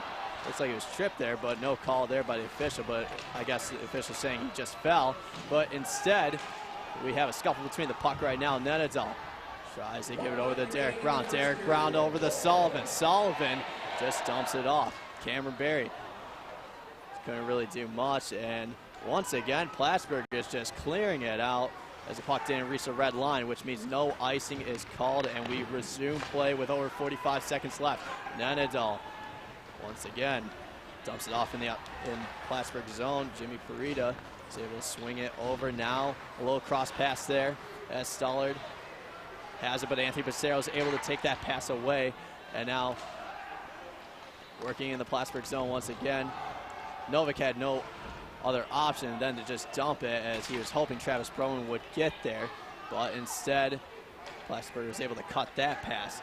looks like he was tripped there, but no call there by the official. But I guess the official saying he just fell. But instead, we have a scuffle between the puck right now. Nenadal tries to give it over to Derek Brown. Derek Brown over to Sullivan. Sullivan just dumps it off. Cameron Barry couldn't really do much. And once again, Plattsburgh is just clearing it out as the puck didn't reach the red line, which means no icing is called, and we resume play with over 45 seconds left. Nenadal once again dumps it off in Plattsburgh zone. Jimmy Parita is able to swing it over now. A little cross pass there as Stullard has it, but Anthony Passero is able to take that pass away. And now working in the Plattsburgh zone once again. Novak had no other option than to just dump it, as he was hoping Travis Broman would get there, but instead Plattsburgh was able to cut that pass.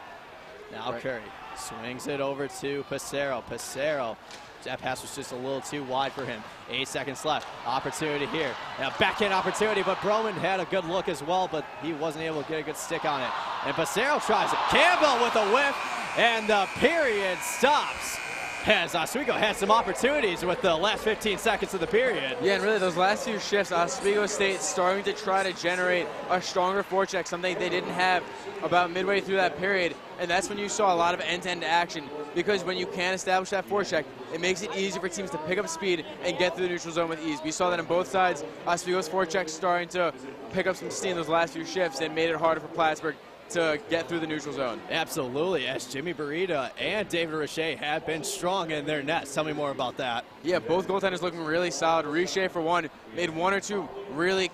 Now Curry swings it over to Passero. Passero, that pass was just a little too wide for him. 8 seconds left. Opportunity here. And a backhand opportunity, but Broman had a good look as well, but he wasn't able to get a good stick on it. And Passero tries it. Campbell with a whiff, and the period stops, as Oswego had some opportunities with the last 15 seconds of the period. Yeah, and really those last few shifts, Oswego State starting to try to generate a stronger forecheck, something they didn't have about midway through that period. And that's when you saw a lot of end-to-end action, because when you can establish that forecheck, it makes it easy for teams to pick up speed and get through the neutral zone with ease. We saw that on both sides. Oswego's forecheck starting to pick up some steam those last few shifts and made it harder for Plattsburgh to get through the neutral zone. Absolutely, as Jimmy Barita and David Richer have been strong in their nets. Tell me more about that. Yeah, both goaltenders looking really solid. Richer, for one, made one or two really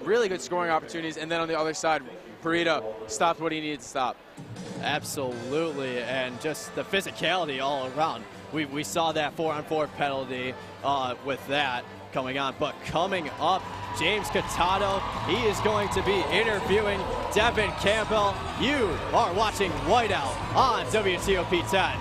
really good scoring opportunities, and then on the other side, Barita stopped what he needed to stop. Absolutely, and just the physicality all around. We saw that 4-on-4 penalty with that coming on, but coming up, James Catato, he is going to be interviewing Devin Campbell. You are watching Whiteout on WTOP 10.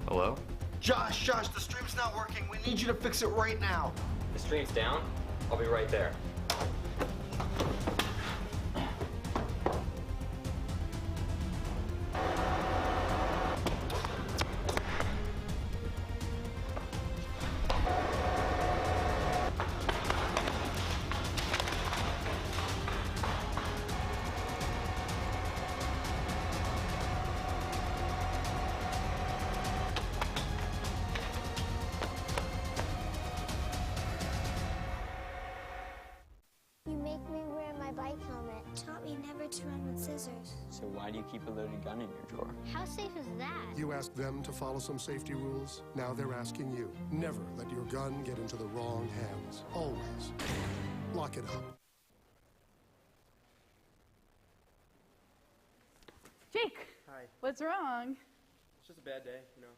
Hello? Josh, the stream's not working. We need you to fix it right now. The stream's down? I'll be right there. So why do you keep a loaded gun in your drawer? How safe is that? You asked them to follow some safety rules. Now they're asking you. Never let your gun get into the wrong hands. Always lock it up. Jake. Hi. What's wrong? It's just a bad day, you know.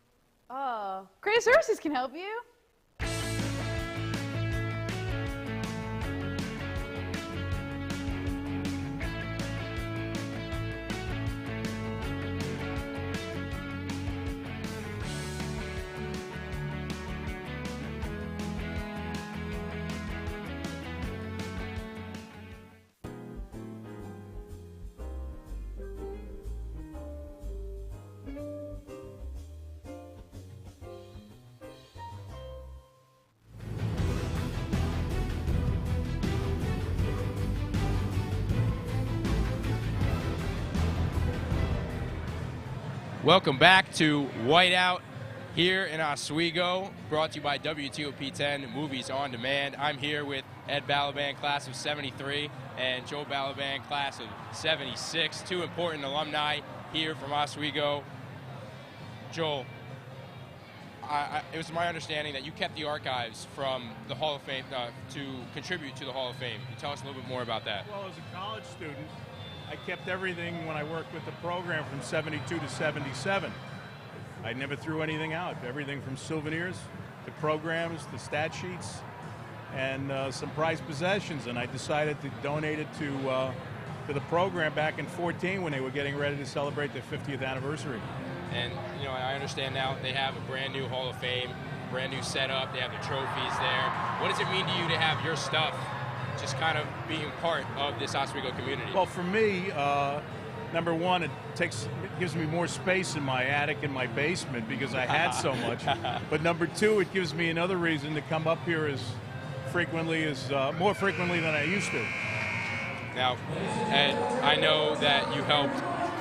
Oh, Creative Services can help you. Welcome back to Whiteout here in Oswego, brought to you by WTOP 10 Movies on Demand. I'm here with Ed Balaban, class of 73, and Joe Balaban, class of 76, two important alumni here from Oswego. Joel, it was my understanding that you kept the archives from the Hall of Fame to contribute to the Hall of Fame. Can you tell us a little bit more about that? Well, as a college student, I kept everything when I worked with the program from 72 to 77. I never threw anything out. Everything from souvenirs to programs to stat sheets and some prized possessions. And I decided to donate it to the program back in 14 when they were getting ready to celebrate their 50th anniversary. And, you know, I understand now they have a brand new Hall of Fame, brand new setup. They have the trophies there. What does it mean to you to have your stuff just kind of being part of this Oswego community? Well, for me, number one, it gives me more space in my attic and my basement because I had so much. But number two, it gives me another reason to come up here more frequently than I used to. Now, Ed, I know that you helped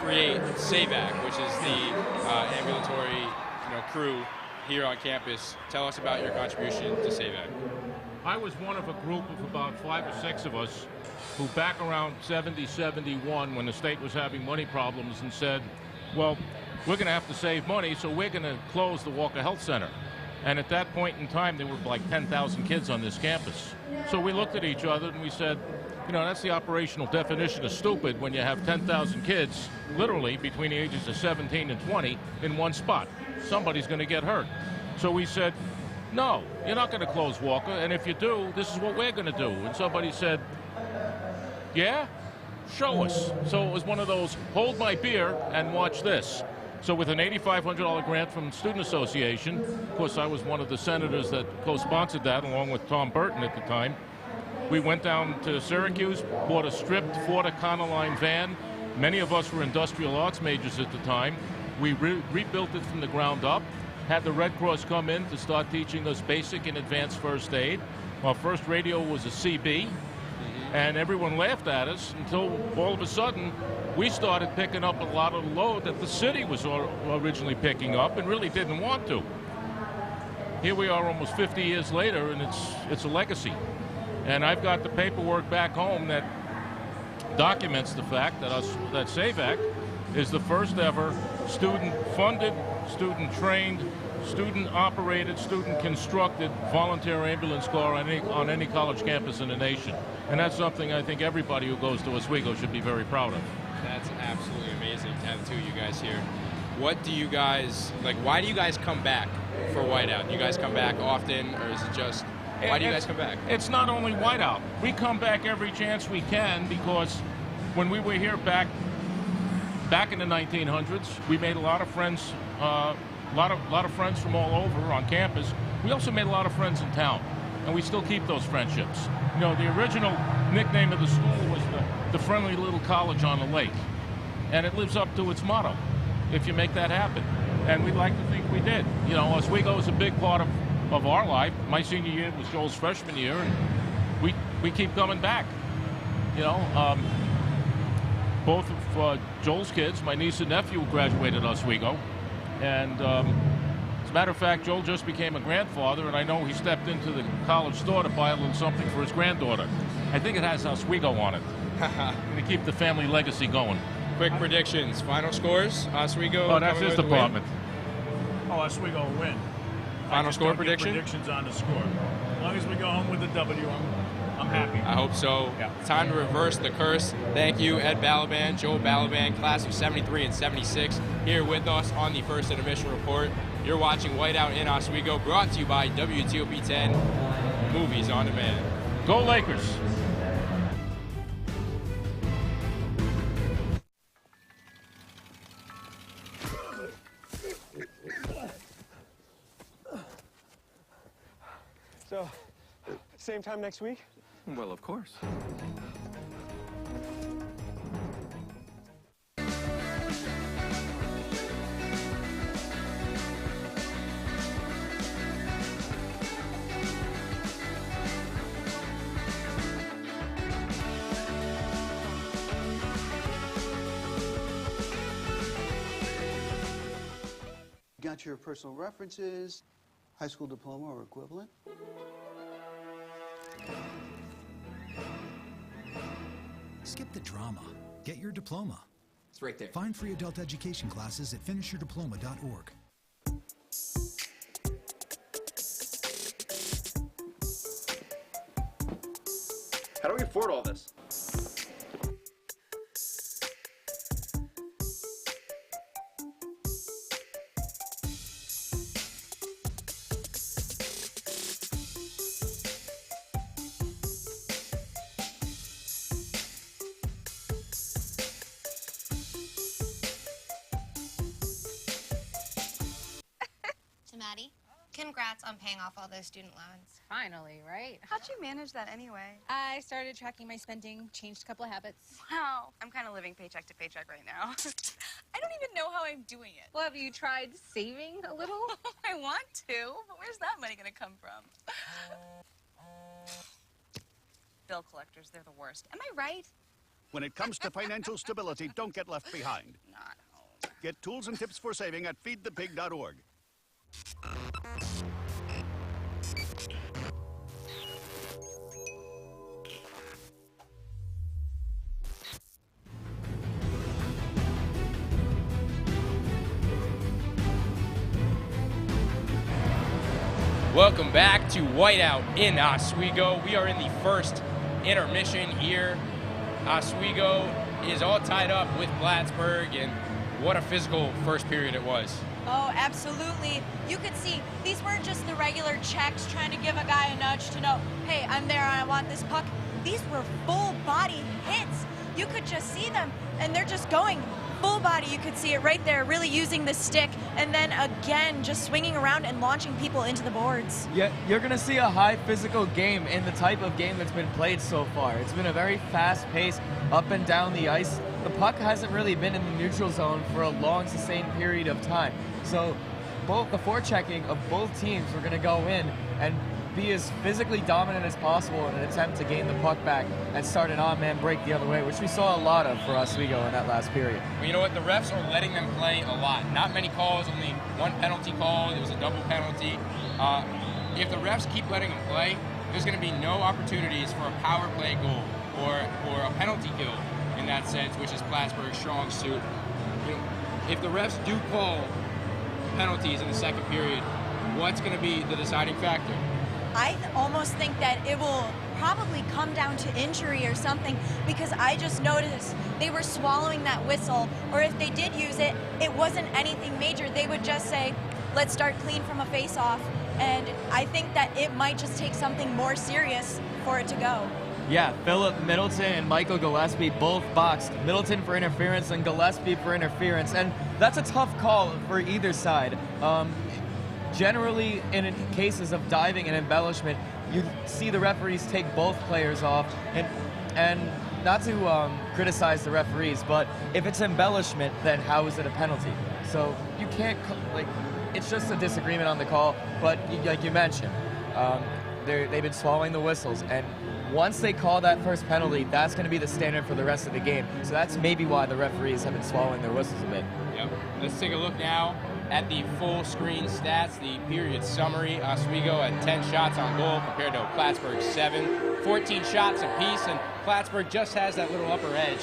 create SAVAC, which is the ambulatory crew here on campus. Tell us about your contribution to SAVAC. I was one of a group of about 5 or 6 of us who back around 70, 71, when the state was having money problems, and said, well, we're going to have to save money, so we're going to close the Walker Health Center. And at that point in time, there were like 10,000 kids on this campus. So we looked at each other and we said, you know, that's the operational definition of stupid when you have 10,000 kids, literally between the ages of 17 and 20, in one spot. Somebody's going to get hurt. So we said, no, you're not going to close Walker, and if you do, this is what we're going to do. And somebody said, yeah, show us. So it was one of those, hold my beer and watch this. So with an $8,500 grant from the Student Association, of course I was one of the senators that co-sponsored that along with Tom Burton at the time, we went down to Syracuse, bought a stripped Ford Econoline van. Many of us were industrial arts majors at the time. We rebuilt it from the ground up, had the Red Cross come in to start teaching us basic and advanced first aid. Our first radio was a CB, and everyone laughed at us until all of a sudden we started picking up a lot of the load that the city was originally picking up and really didn't want to. Here we are almost 50 years later, and it's a legacy. And I've got the paperwork back home that documents the fact that SAVAC is the first ever student-funded, student-trained, student-operated, student-constructed volunteer ambulance corps on any college campus in the nation. And that's something I think everybody who goes to Oswego should be very proud of. That's absolutely amazing to have the two of you guys here. What do you guys, why do you guys come back for Whiteout? Do you guys come back often, or is it just, why do you guys come back? It's not only Whiteout. We come back every chance we can because when we were here back in the 1900s, we made a lot of friends, a lot of friends from all over on campus. We also made a lot of friends in town, and we still keep those friendships. You know, the original nickname of the school was the friendly little college on the lake, and it lives up to its motto, if you make that happen. And we'd like to think we did. You know, Oswego is a big part of our life. My senior year was Joel's freshman year, and we keep coming back. You know, both of Joel's kids, my niece and nephew, graduated Oswego, and as a matter of fact, Joel just became a grandfather, and I know he stepped into the college store to buy a little something for his granddaughter. I think it has Oswego on it. To keep the family legacy going. Quick predictions, final scores, Oswego. Oh, that's his department. Oh, Oswego will win. Final score prediction? Predictions on the score. As long as we go home with the W, I'm happy. I hope so. Yeah. Time to reverse the curse. Thank you, Ed Balaban, Joe Balaban, class of 73 and 76, here with us on the First Intermission Report. You're watching Whiteout in Oswego, brought to you by WTOP 10 Movies on Demand. Go Lakers! So, same time next week? Well, of course. out your personal references, high school diploma or equivalent. Skip the drama. Get your diploma. It's right there. Find free adult education classes at finishyourdiploma.org. How do we afford all this? To Maddie, congrats on paying off all those student loans. Finally, right? How'd you manage that anyway? I started tracking my spending, changed a couple of habits. Wow, I'm kind of living paycheck to paycheck right now. I don't even know how I'm doing it. Well, have you tried saving a little? I want to, but where's that money gonna come from? Bill collectors, they're the worst. Am I right? When it comes to financial stability, don't get left behind. Not home. Get tools and tips for saving at feedthepig.org. Welcome back to Whiteout in Oswego. We are in the first intermission here. Oswego is all tied up with Plattsburgh, and what a physical first period it was. Oh, absolutely. You could see these weren't just the regular checks trying to give a guy a nudge to know, hey, I'm there and I want this puck. These were full body hits. You could just see them, and they're just going full body. You could see it right there, really using the stick, and then again, just swinging around and launching people into the boards. Yeah, you're going to see a high physical game in the type of game that's been played so far. It's been a very fast pace, up and down the ice. The puck hasn't really been in the neutral zone for a long, sustained period of time. So both the forechecking of both teams were going to go in and be as physically dominant as possible in an attempt to gain the puck back and start an on-man break the other way, which we saw a lot of for Oswego in that last period. Well, you know what? The refs are letting them play a lot. Not many calls, only one penalty call. It was a double penalty. If the refs keep letting them play, there's going to be no opportunities for a power play goal or a penalty kill in that sense, which is Plattsburgh's strong suit. You know, if the refs do call penalties in the second period, what's going to be the deciding factor? I almost think that it will probably come down to injury or something, because I just noticed they were swallowing that whistle, or if they did use it, it wasn't anything major. They would just say, let's start clean from a face-off, and I think that it might just take something more serious for it to go. Yeah, Philip Middleton and Michael Gillespie both boxed. Middleton for interference and Gillespie for interference, and that's a tough call for either side. Generally, in cases of diving and embellishment, you see the referees take both players off, and not to criticize the referees, but if it's embellishment, then how is it a penalty? So you can't, it's just a disagreement on the call, but like you mentioned, they've been swallowing the whistles, and once they call that first penalty, that's going to be the standard for the rest of the game. So that's maybe why the referees have been swallowing their whistles a bit. Yep. Let's take a look now at the full screen stats, the period summary. Oswego had 10 shots on goal compared to Plattsburgh's 7, 14 shots apiece, and Plattsburgh just has that little upper edge.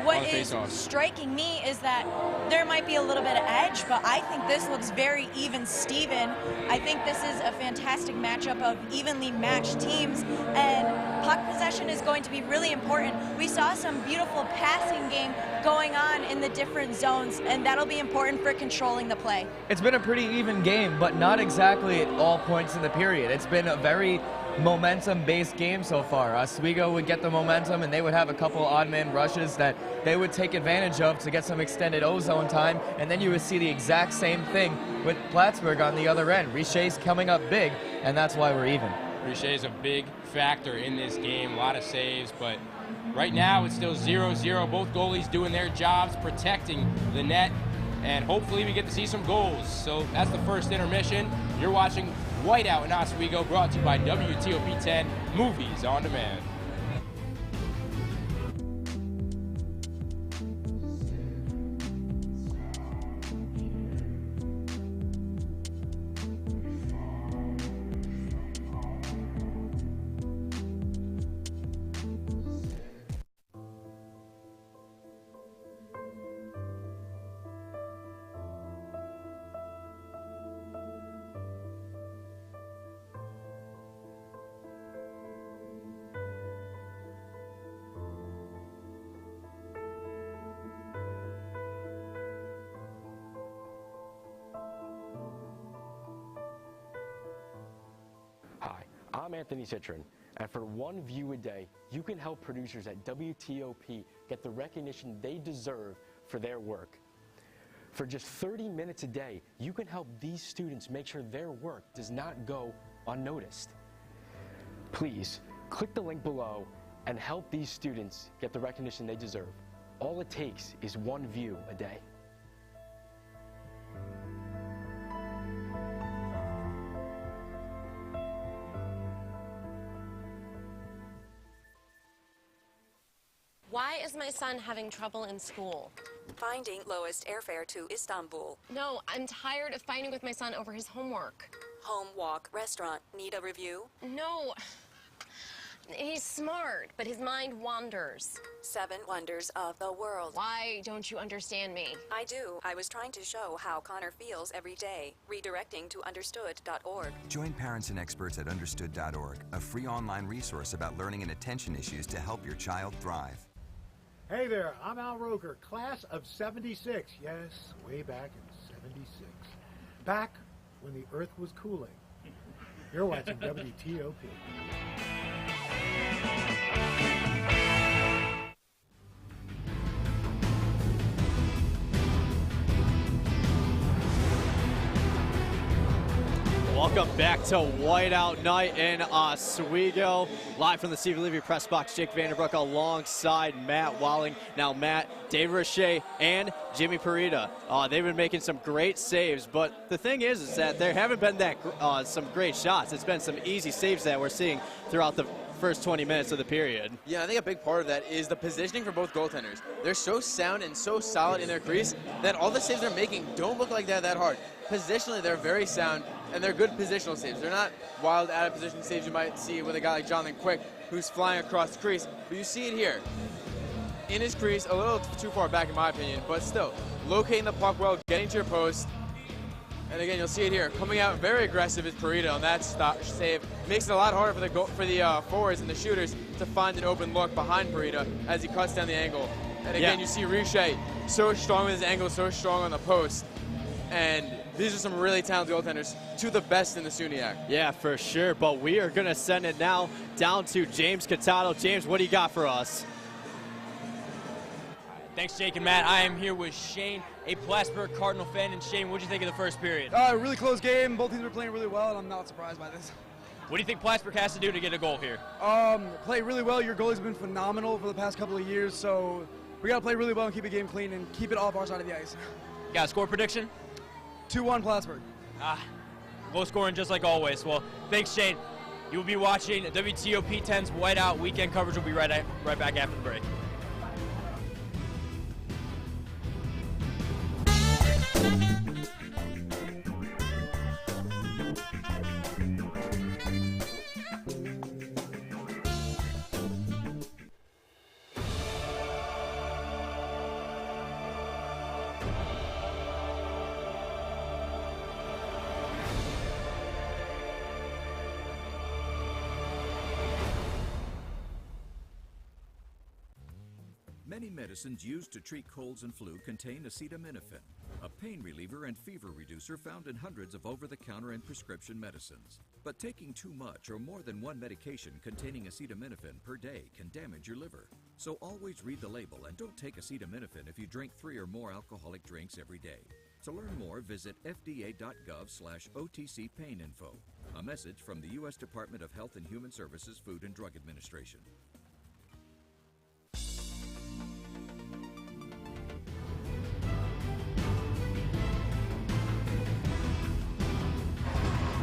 What is striking me is that there might be a little bit of edge, but I think this looks very even-Steven. I think this is a fantastic matchup of evenly matched teams, and puck possession is going to be really important. We saw some beautiful passing game going on in the different zones, and that'll be important for controlling the play. It's been a pretty even game, but not exactly at all points in the period. It's been a very momentum-based game so far. Oswego would get the momentum, and they would have a couple odd-man rushes that they would take advantage of to get some extended O-zone time, and then you would see the exact same thing with Plattsburgh on the other end. Richet's coming up big, and that's why we're even. Richet's a big factor in this game, a lot of saves, but right now it's still 0-0. Both goalies doing their jobs, protecting the net, and hopefully we get to see some goals. So that's the first intermission. You're watching Whiteout in Oswego, brought to you by WTOP 10 Movies on Demand. I'm Anthony Citron, and for one view a day, you can help producers at WTOP get the recognition they deserve for their work. For just 30 minutes a day, you can help these students make sure their work does not go unnoticed. Please, click the link below and help these students get the recognition they deserve. All it takes is one view a day. Why is my son having trouble in school? Finding lowest airfare to Istanbul. No, I'm tired of fighting with my son over his homework. Home, walk, restaurant. Need a review? No. He's smart, but his mind wanders. 7 wonders of the world. Why don't you understand me? I do. I was trying to show how Connor feels every day. Redirecting to understood.org. Join parents and experts at understood.org, a free online resource about learning and attention issues to help your child thrive. Hey there, I'm Al Roker, class of 76. Yes, way back in 76. Back when the earth was cooling. You're watching WTOP. Welcome back to Whiteout Night in Oswego. Live from the Steve Levy press box, Jake Vanderbrook alongside Matt Walling. Now Matt, Dave Roche, and Jimmy Parita. They've been making some great saves, but the thing is that there haven't been that some great shots. It's been some easy saves that we're seeing throughout the first 20 minutes of the period. Yeah, I think a big part of that is the positioning for both goaltenders. They're so sound and so solid in their crease that all the saves they're making don't look like they're that hard. Positionally, they're very sound, and they're good positional saves. They're not wild out-of-position saves you might see with a guy like Jonathan Quick, who's flying across the crease, but you see it here. In his crease, a little too far back in my opinion, but still, locating the puck well, getting to your post, and again, you'll see it here. Coming out very aggressive is Parita on that save. Makes it a lot harder for the forwards and the shooters to find an open look behind Parita as he cuts down the angle. And again, you see Riche so strong with his angle, so strong on the post. And these are some really talented goaltenders, two of the best in the SUNYAC. Yeah, for sure. But we are going to send it now down to James Cataldo. James, what do you got for us? Thanks, Jake and Matt. I am here with Shane, a Plattsburgh Cardinal fan. And Shane, what did you think of the first period? Really close game. Both teams were playing really well, and I'm not surprised by this. What do you think Plattsburgh has to do to get a goal here? Play really well. Your goalie's been phenomenal for the past couple of years, so we got to play really well and keep the game clean and keep it off our side of the ice. You got a score prediction? 2-1 Plattsburgh. Low scoring just like always. Well, thanks, Shane. You will be watching WTOP 10's Whiteout. Weekend coverage will be right back after the break. Many medicines used to treat colds and flu contain acetaminophen, a pain reliever and fever reducer found in hundreds of over-the-counter and prescription medicines. But taking too much or more than one medication containing acetaminophen per day can damage your liver. So always read the label and don't take acetaminophen if you drink 3 or more alcoholic drinks every day. To learn more, visit fda.gov/OTC pain info. A message from the U.S. Department of Health and Human Services Food and Drug Administration.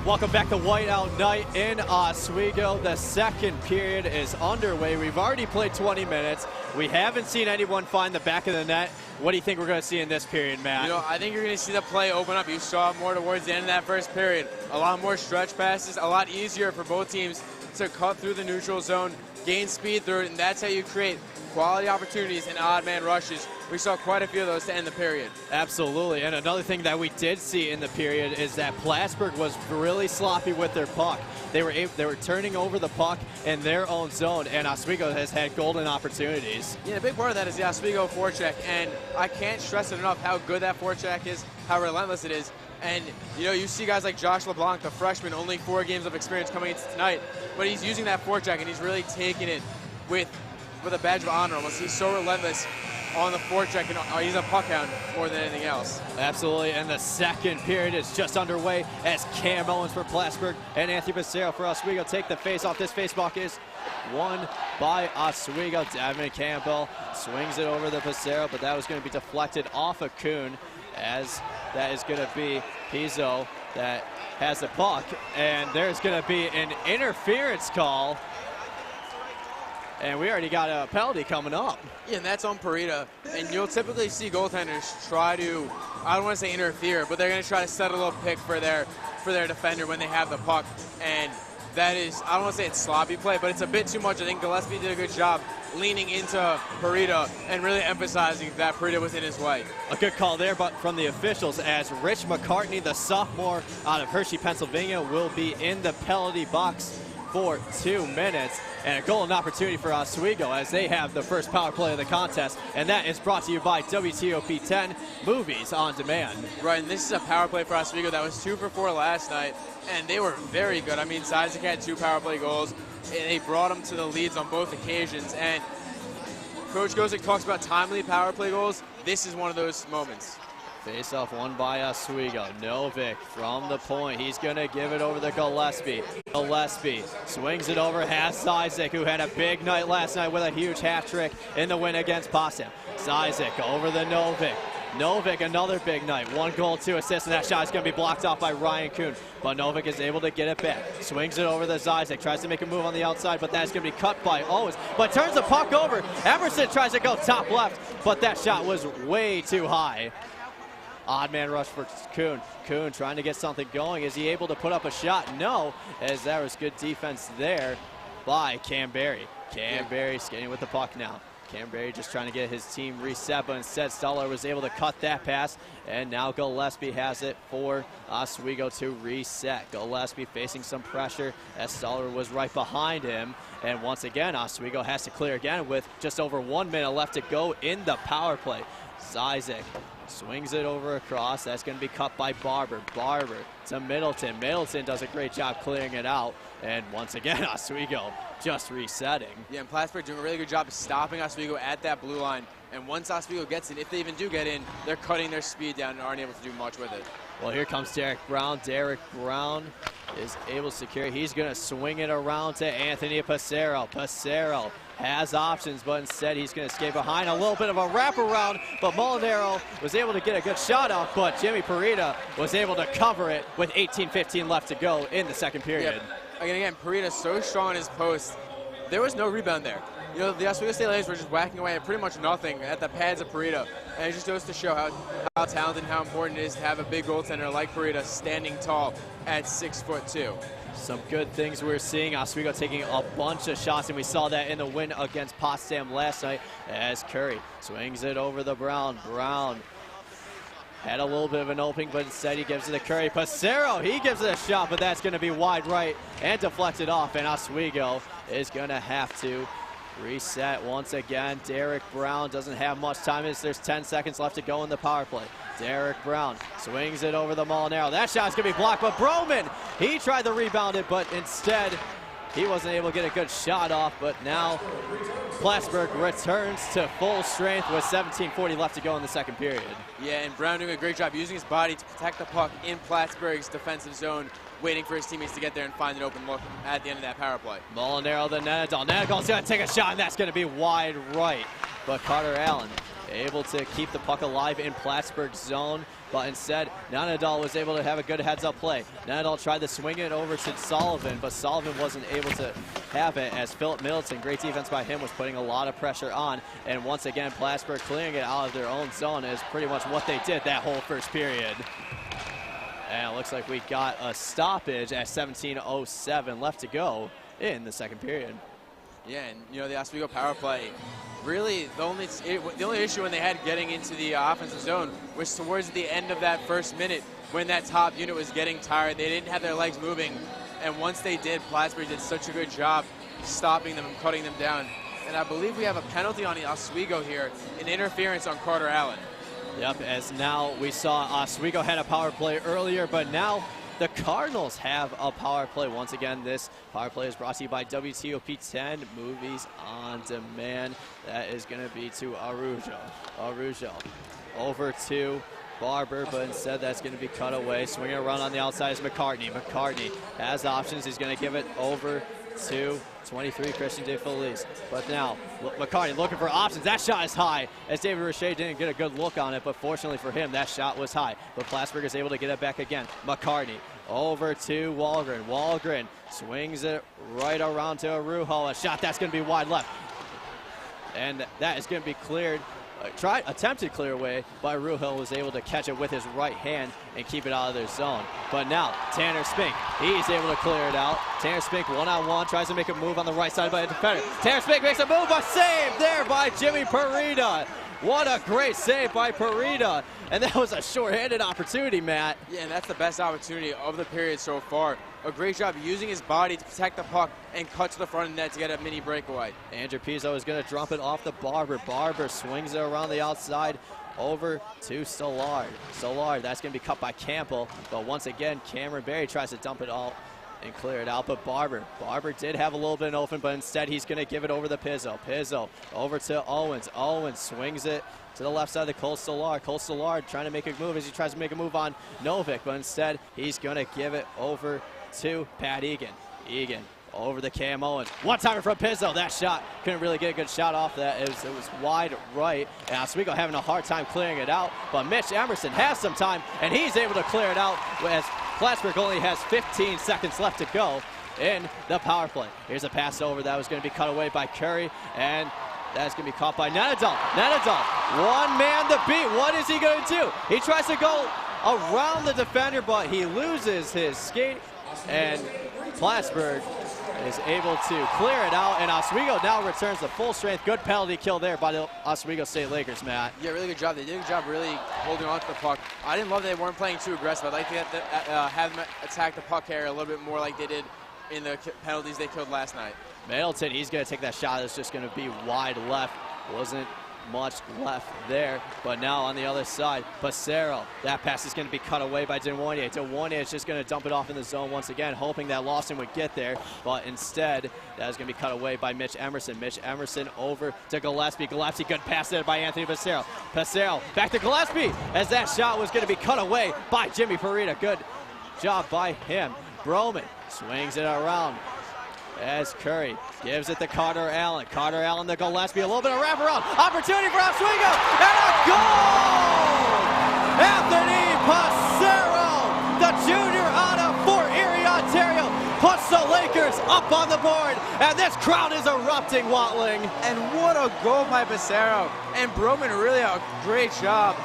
Welcome back to Whiteout Night in Oswego. The second period is underway. We've already played 20 minutes. We haven't seen anyone find the back of the net. What do you think we're going to see in this period, Matt? You know, I think you're going to see the play open up. You saw it more towards the end of that first period. A lot more stretch passes, a lot easier for both teams to cut through the neutral zone, gain speed through it, and that's how you create quality opportunities and odd man rushes. We saw quite a few of those to end the period. Absolutely, and another thing that we did see in the period is that Plattsburgh was really sloppy with their puck. They were turning over the puck in their own zone, and Oswego has had golden opportunities. Yeah, a big part of that is the Oswego forecheck, and I can't stress it enough how good that forecheck is, how relentless it is. And, you know, you see guys like Josh LeBlanc, the freshman, only 4 games of experience coming into tonight, but he's using that forecheck, and he's really taking it with a badge of honor almost. He's so relentless on the forecheck, and he's a puck hound more than anything else. Absolutely, and the second period is just underway as Cam Owens for Plattsburgh and Anthony Passero for Oswego take the face-off. This face-off is won by Oswego. Devin Campbell swings it over the Passero, but that was going to be deflected off of Kuhn, as that is going to be Pizzo that has the puck, and there's going to be an interference call. And we already got a penalty coming up. Yeah, and that's on Parita. And you'll typically see goaltenders try to, I don't want to say interfere, but they're going to try to set a little pick for their defender when they have the puck. And that is, I don't want to say it's sloppy play, but it's a bit too much. I think Gillespie did a good job leaning into Parita and really emphasizing that Parita was in his way. A good call there, but from the officials, as Rich McCartney, the sophomore out of Hershey, Pennsylvania, will be in the penalty box for 2 minutes, and a golden opportunity for Oswego as they have the first power play of the contest, and that is brought to you by WTOP 10 Movies on Demand. Right, and this is a power play for Oswego that was 2 for 4 last night, and they were very good. I mean, Zizek had 2 power play goals, and they brought them to the leads on both occasions, and Coach Gosick talks about timely power play goals. This is one of those moments. Face-off won by Oswego. Novik from the point. He's going to give it over to Gillespie. Gillespie swings it over, has Zizek, who had a big night last night with a huge hat trick in the win against Possum. Zizek over the Novik. Novik, another big night. 1 goal, 2 assists, and that shot is going to be blocked off by Ryan Kuhn. But Novik is able to get it back. Swings it over to Zizek. Tries to make a move on the outside, but that's going to be cut by Owens. But turns the puck over. Emerson tries to go top left, but that shot was way too high. Odd man rush for Kuhn. Kuhn trying to get something going. Is he able to put up a shot? No, as that was good defense there by Cam Berry. Cam Berry skating with the puck now. Cam Berry just trying to get his team reset, but instead Stoller was able to cut that pass, and now Gillespie has it for Oswego to reset. Gillespie facing some pressure as Stoller was right behind him, and once again Oswego has to clear again with just over 1 minute left to go in the power play. Zizek swings it over across. That's going to be cut by Barber. Barber to Middleton. Middleton does a great job clearing it out. And once again, Oswego just resetting. Yeah, and Plattsburgh doing a really good job of stopping Oswego at that blue line. And once Oswego gets in, if they even do get in, they're cutting their speed down and aren't able to do much with it. Well, here comes Derek Brown. Derek Brown is able to secure. He's going to swing it around to Anthony Passero. Passero has options, but instead he's going to skate behind. A little bit of a wraparound, but Molinaro was able to get a good shot off, but Jimmy Parita was able to cover it with 18:15 left to go in the second period. Yeah. Again, Parita so strong in his post. There was no rebound there. You know, the Oswego State Ladies were just whacking away at pretty much nothing at the pads of Parita. And it just goes to show how talented and how important it is to have a big goaltender like Parita standing tall at 6'2". Some good things we're seeing. Oswego taking a bunch of shots, and we saw that in the win against Potsdam last night as Curry swings it over the Brown. Brown had a little bit of an opening, but instead he gives it to Curry. Passero, he gives it a shot, but that's going to be wide right and deflected off, and Oswego is going to have to reset once again. Derek Brown doesn't have much time. There's 10 seconds left to go in the power play. Derek Brown swings it over the Molinaro. That shot's going to be blocked, but Broman, he tried to rebound it, but instead he wasn't able to get a good shot off. But now Plattsburgh returns to full strength with 17:40 left to go in the second period. Yeah, and Brown doing a great job using his body to protect the puck in Plattsburgh's defensive zone, waiting for his teammates to get there and find an open look at the end of that power play. Molinaro, the Nenadal. Nenadal's going to take a shot, and that's going to be wide right. But Carter Allen able to keep the puck alive in Plattsburgh's zone, but instead Nenadal was able to have a good heads-up play. Nenadal tried to swing it over to Sullivan, but Sullivan wasn't able to have it as Philip Middleton, great defense by him, was putting a lot of pressure on. And once again, Plattsburgh clearing it out of their own zone is pretty much what they did that whole first period. And it looks like we got a stoppage at 17:07 left to go in the second period. Yeah, and you know, the Oswego power play, really the only issue when they had getting into the offensive zone was towards the end of that first minute when that top unit was getting tired. They didn't have their legs moving, and once they did, Plattsburgh did such a good job stopping them and cutting them down. And I believe we have a penalty on Oswego here, an interference on Carter Allen. Yep, as now we saw Oswego had a power play earlier, but now the Cardinals have a power play. Once again, this power play is brought to you by WTOP 10 Movies on Demand. That is going to be to Araujo. Over to Barber, but instead that's going to be cut away. Swinging around on the outside is McCartney. McCartney has options. He's going to give it over to 23, Christian DeFelice. But now, McCartney looking for options. That shot is high, as David Richey didn't get a good look on it, but fortunately for him, that shot was high. But Plattsburgh is able to get it back again. McCartney over to Wahlgren. Wahlgren swings it right around to Araujo. A shot that's going to be wide left. And that is going to be cleared. Attempted clear away, but Araujo was able to catch it with his right hand and keep it out of their zone. But now, Tanner Spink, he's able to clear it out. Tanner Spink one-on-one, tries to make a move on the right side by a defender. Tanner Spink makes a move, but saved there by Jimmy Parita. What a great save by Parita. And that was a short-handed opportunity, Matt. Yeah, and that's the best opportunity of the period so far. A great job using his body to protect the puck and cut to the front of the net to get a mini breakaway. Andrew Pizzo is going to drop it off the Barber. Barber swings it around the outside over to Stillard. Stillard, that's going to be cut by Campbell. But once again, Cameron Barry tries to dump it all and clear it out, but Barber did have a little bit open, but instead he's going to give it over to Pizzo. Pizzo over to Owens. Owens swings it to the left side of the Cole Stillard. Cole Stillard trying to make a move as he tries to make a move on Novik, but instead he's going to give it over to Pat Egan. Egan over the Cam Owens. One-timer from Pizzo. That shot, couldn't really get a good shot off that. It was wide right. And Oswego having a hard time clearing it out, but Mitch Emerson has some time, and he's able to clear it out as Plattsburgh only has 15 seconds left to go in the power play. Here's a pass over that was going to be cut away by Curry, and that's going to be caught by Nenadal. Nenadal, one man to beat. What is he going to do? He tries to go around the defender, but he loses his skate, and Plattsburgh is able to clear it out, and Oswego now returns to full strength. Good penalty kill there by the Oswego State Lakers, Matt. Yeah, really good job. They did a good job really holding on to the puck. I didn't love that they weren't playing too aggressive. I'd like to have them attack the puck carrier a little bit more like they did in the penalties they killed last night. Middleton, he's going to take that shot. It's just going to be wide left. Wasn't much left there, but now on the other side, Passero. That pass is going to be cut away by Dewarnier. Dewarnier is just going to dump it off in the zone once again, hoping that Lawson would get there, but instead, that is going to be cut away by Mitch Emerson. Mitch Emerson over to Gillespie. Gillespie, good pass there by Anthony Passero. Passero back to Gillespie, as that shot was going to be cut away by Jimmy Parita. Good job by him. Broman swings it around as Curry gives it to Carter Allen. Carter Allen to Gillespie, a little bit of wraparound. Opportunity for Oswego, and a goal! Anthony Passero, the junior out of Fort Erie, Ontario, puts the Lakers up on the board, and this crowd is erupting, Watling. And what a goal by Passero. And Broman really a great job,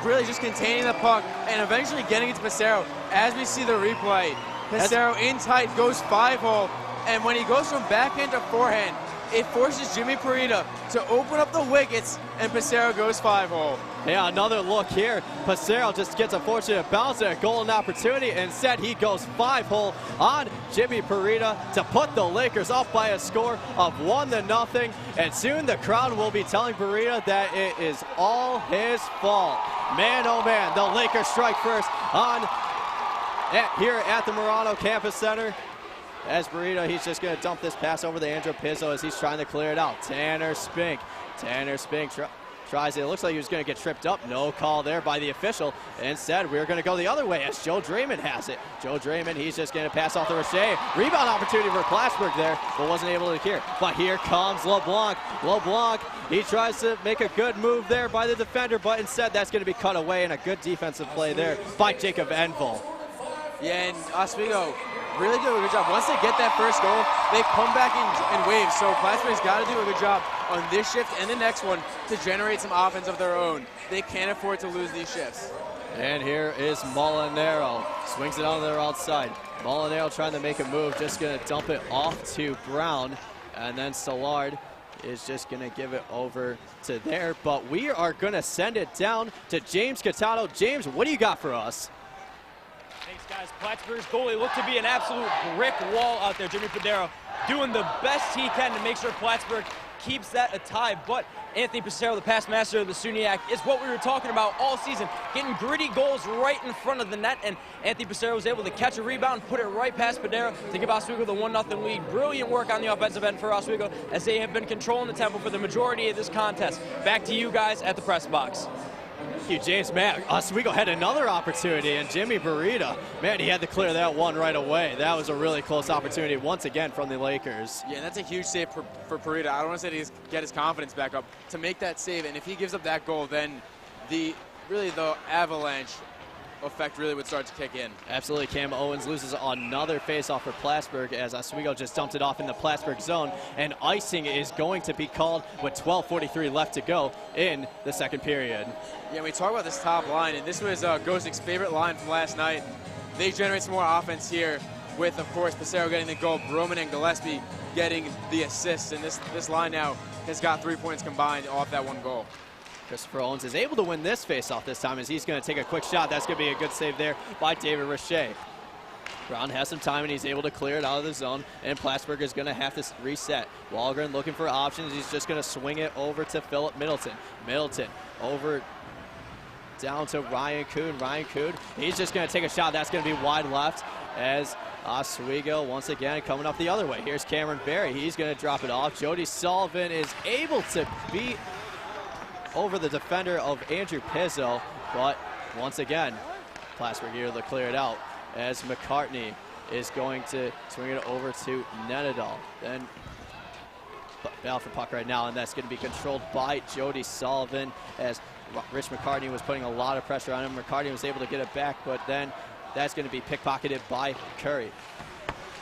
really just containing the puck and eventually getting it to Passero. As we see the replay, Passero in tight, goes 5-hole. And when he goes from backhand to forehand, it forces Jimmy Parita to open up the wickets, and Passero goes 5-hole. Yeah, another look here. Passero just gets a fortunate bounce and a golden opportunity. Instead, he goes 5-hole on Jimmy Parita to put the Lakers up by a score of 1-0. And soon the crowd will be telling Parita that it is all his fault. Man, oh man, the Lakers strike first here at the Murano Campus Center. As Burrito, he's just going to dump this pass over to Andrew Pizzo as he's trying to clear it out. Tanner Spink tries it. It looks like he was going to get tripped up. No call there by the official. Instead, we're going to go the other way as Joe Draymond has it. Joe Draymond, he's just going to pass off the Richey. Rebound opportunity for Plattsburgh there, but wasn't able to clear. But here comes LeBlanc. LeBlanc, he tries to make a good move there by the defender, but instead that's going to be cut away, and a good defensive play there by Jacob Enville. Yeah, and Oswego really do a good job. Once they get that first goal, they come back in waves. So Plattsburgh's got to do a good job on this shift and the next one to generate some offense of their own. They can't afford to lose these shifts. And here is Molinaro. Swings it on their outside. Molinaro trying to make a move, just going to dump it off to Brown. And then Stillard is just going to give it over to there. But we are going to send it down to James Catano. James, what do you got for us? Thanks, guys. Plattsburgh's goalie looked to be an absolute brick wall out there. Jimmy Padero doing the best he can to make sure Plattsburgh keeps that a tie. But Anthony Pissarro, the pass master of the SUNYAC, is what we were talking about all season, getting gritty goals right in front of the net, and Anthony Pissarro was able to catch a rebound, put it right past Padero to give Oswego the 1-0 lead. Brilliant work on the offensive end for Oswego, as they have been controlling the tempo for the majority of this contest. Back to you guys at the press box. Thank you, James. Man, Oswego had another opportunity, and Jimmy Burita, man, he had to clear that one right away. That was a really close opportunity once again from the Lakers. Yeah, and that's a huge save for Burita. I don't want to say to get his confidence back up to make that save, and if he gives up that goal, then the avalanche effect really would start to kick in. Absolutely. Cam Owens loses another faceoff for Plattsburgh as Oswego just dumped it off in the Plattsburgh zone, and icing is going to be called with 12:43 left to go in the second period. Yeah, we talk about this top line, and this was Gozik's favorite line from last night. They generate some more offense here with, of course, Pissarro getting the goal, Broman and Gillespie getting the assists, and this line now has got 3 points combined off that one goal. Christopher Owens is able to win this faceoff this time as he's going to take a quick shot. That's going to be a good save there by David Richey. Brown has some time and he's able to clear it out of the zone, and Plattsburgh is going to have to reset. Wahlgren looking for options. He's just going to swing it over to Philip Middleton. Middleton over down to Ryan Kuhn. Ryan Kuhn, he's just going to take a shot. That's going to be wide left as Oswego once again coming up the other way. Here's Cameron Berry. He's going to drop it off. Jody Sullivan is able to beat over the defender of Andrew Pizzo, but once again, Plattsburgh here to clear it out as McCartney is going to swing it over to Nenadal. Then battle for puck right now, and that's going to be controlled by Jody Sullivan as Rich McCartney was putting a lot of pressure on him. McCartney was able to get it back, but then that's going to be pickpocketed by Curry.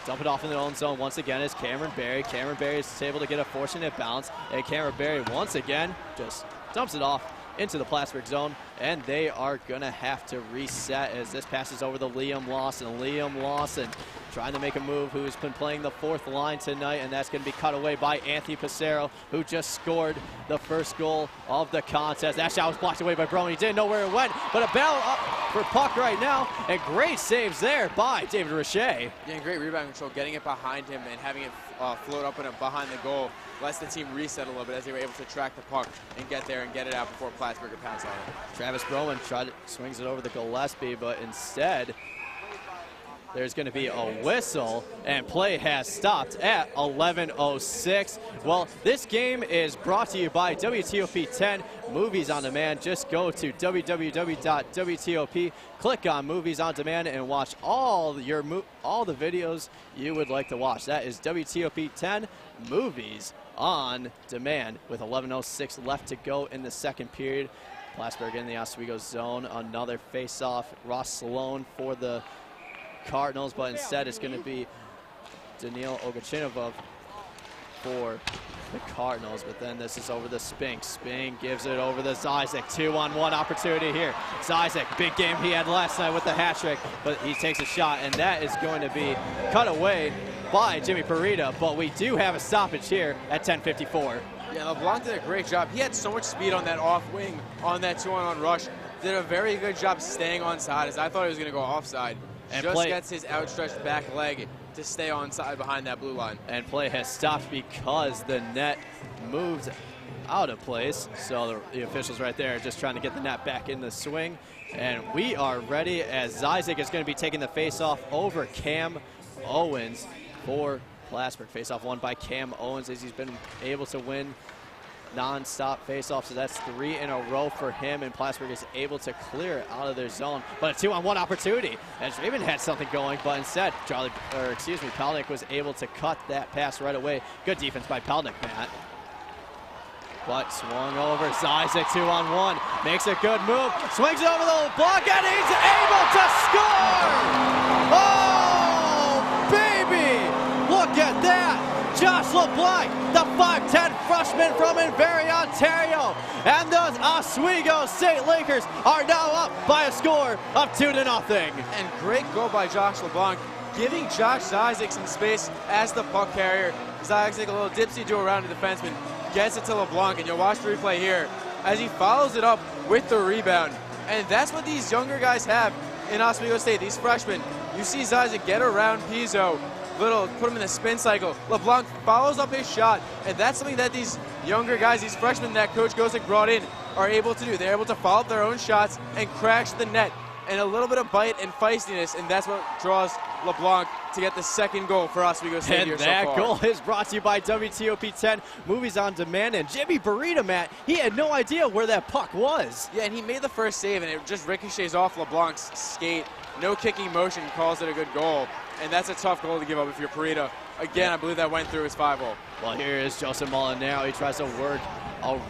Dump it off in their own zone once again is Cameron Berry. Cameron Berry is able to get a fortunate bounce, and Cameron Berry once again just dumps it off into the Plattsburgh zone, and they are going to have to reset as this passes over to Liam Lawson. Liam Lawson trying to make a move, who's been playing the fourth line tonight, and that's going to be cut away by Anthony Pissarro, who just scored the first goal of the contest. That shot was blocked away by Broman. He didn't know where it went, but a battle up for puck right now, and great saves there by David Richey. Yeah, great rebound control, getting it behind him and having it float up and behind the goal. Lets the team reset a little bit as they were able to track the puck and get there and get it out before Plattsburgh could pounce on it. Travis Broman swings it over to Gillespie, but instead there's going to be a whistle, and play has stopped at 11:06. Well, this game is brought to you by WTOP 10 Movies on Demand. Just go to www.wtop, click on Movies on Demand, and watch all the videos you would like to watch. That is WTOP 10 Movies on Demand with 11:06 left to go in the second period. Plattsburgh in the Oswego zone. Another face-off. Ross Sloan for the Cardinals, but instead it's going to be Daniil Ogachinov for the Cardinals. But then this is over to Spink. Spink gives it over to Zizek. 2-on-1 opportunity here. Zizek, big game he had last night with the hat trick, but he takes a shot, and that is going to be cut away by Jimmy Parita. But we do have a stoppage here at 10:54. Yeah, LeBlanc did a great job. He had so much speed on that off wing on that 2-on-1 rush. Did a very good job staying onside, as I thought he was going to go offside. And just gets his outstretched back leg to stay onside behind that blue line. And play has stopped because the net moved out of place. So the officials right there are just trying to get the net back in the swing. And we are ready as Zizek is going to be taking the face-off over Cam Owens for Plattsburgh. Face-off won by Cam Owens as he's been able to win non-stop face-off, so that's 3 in a row for him, and Plattsburgh is able to clear it out of their zone. But a 2-on-1 opportunity as Raven had something going, but instead Palnick was able to cut that pass right away. Good defense by Palnick, Matt. But swung over, Zizek 2-on-1, makes a good move, swings it over the block, and he's able to score! Oh, baby! Look at that! Josh LeBlanc, the 5'10 freshman from Inverry, Ontario. And the Oswego State Lakers are now up by a score of 2-0. And great goal by Josh LeBlanc, giving Josh Zizek some space as the puck carrier. Zizek, a little dipsy-do around the defenseman, gets it to LeBlanc, and you'll watch the replay here as he follows it up with the rebound. And that's what these younger guys have in Oswego State, these freshmen. You see Zizek get around Pizzo, put him in the spin cycle. LeBlanc follows up his shot, and that's something that these younger guys, these freshmen that Coach Gosek brought in, are able to do. They're able to follow up their own shots and crash the net, and a little bit of bite and feistiness, and that's what draws LeBlanc to get the second goal for Oswego State here so far. And that goal is brought to you by WTOP 10 Movies on Demand. And Jimmy Burita, Matt, he had no idea where that puck was. Yeah, and he made the first save, and it just ricochets off LeBlanc's skate. No kicking motion, calls it a good goal. And that's a tough goal to give up if you're Burita. Again, I believe that went through his 5-0. Well, here is Joseph Molinaro. He tries to work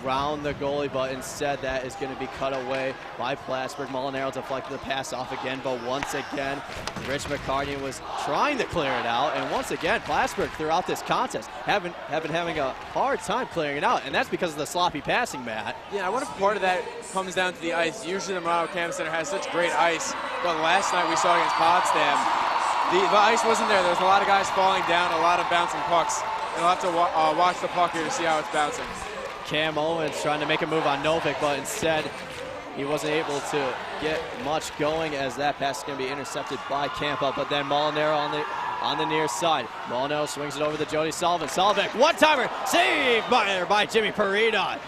around the goalie, but instead that is going to be cut away by Plattsburgh. Molinaro deflected the pass off again, but once again, Rich McCartney was trying to clear it out, and once again, Plattsburgh throughout this contest have been having a hard time clearing it out, and that's because of the sloppy passing, Matt. Yeah, I wonder if part of that comes down to the ice. Usually the Morado Campus Center has such great ice, but last night we saw against Potsdam, the ice wasn't there. There was a lot of guys falling down, a lot of bouncing pucks, and we'll have to watch the puck here to see how it's bouncing. Cam Owens trying to make a move on Novik, but instead he wasn't able to get much going as that pass is going to be intercepted by Campbell. But then Molinaro on the near side. Molinaro swings it over to Jody Sullivan. Sullivan, one-timer, saved by Jimmy Burita.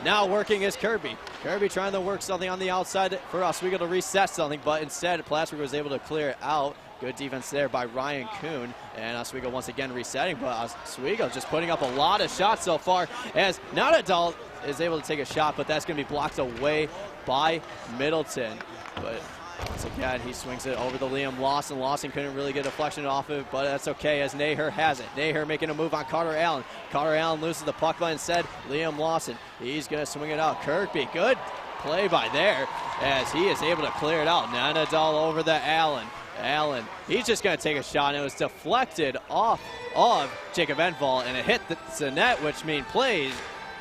Now working is Kirby. Kirby trying to work something on the outside for Oswego to reset something, but instead Plattsburgh was able to clear it out. Good defense there by Ryan Kuhn, and Oswego once again resetting, but Oswego just putting up a lot of shots so far as Nadal is able to take a shot, but that's going to be blocked away by Middleton. But once again, he swings it over to Liam Lawson. Lawson couldn't really get a deflection off of it, but that's okay as Naher has it. Naher making a move on Carter Allen. Carter Allen loses the puck, but instead Liam Lawson, he's going to swing it out. Kirby, good play by there as he is able to clear it out. Nadal over to Allen. Allen, he's just going to take a shot, and it was deflected off of Jacob Enval, and it hit the net, which means plays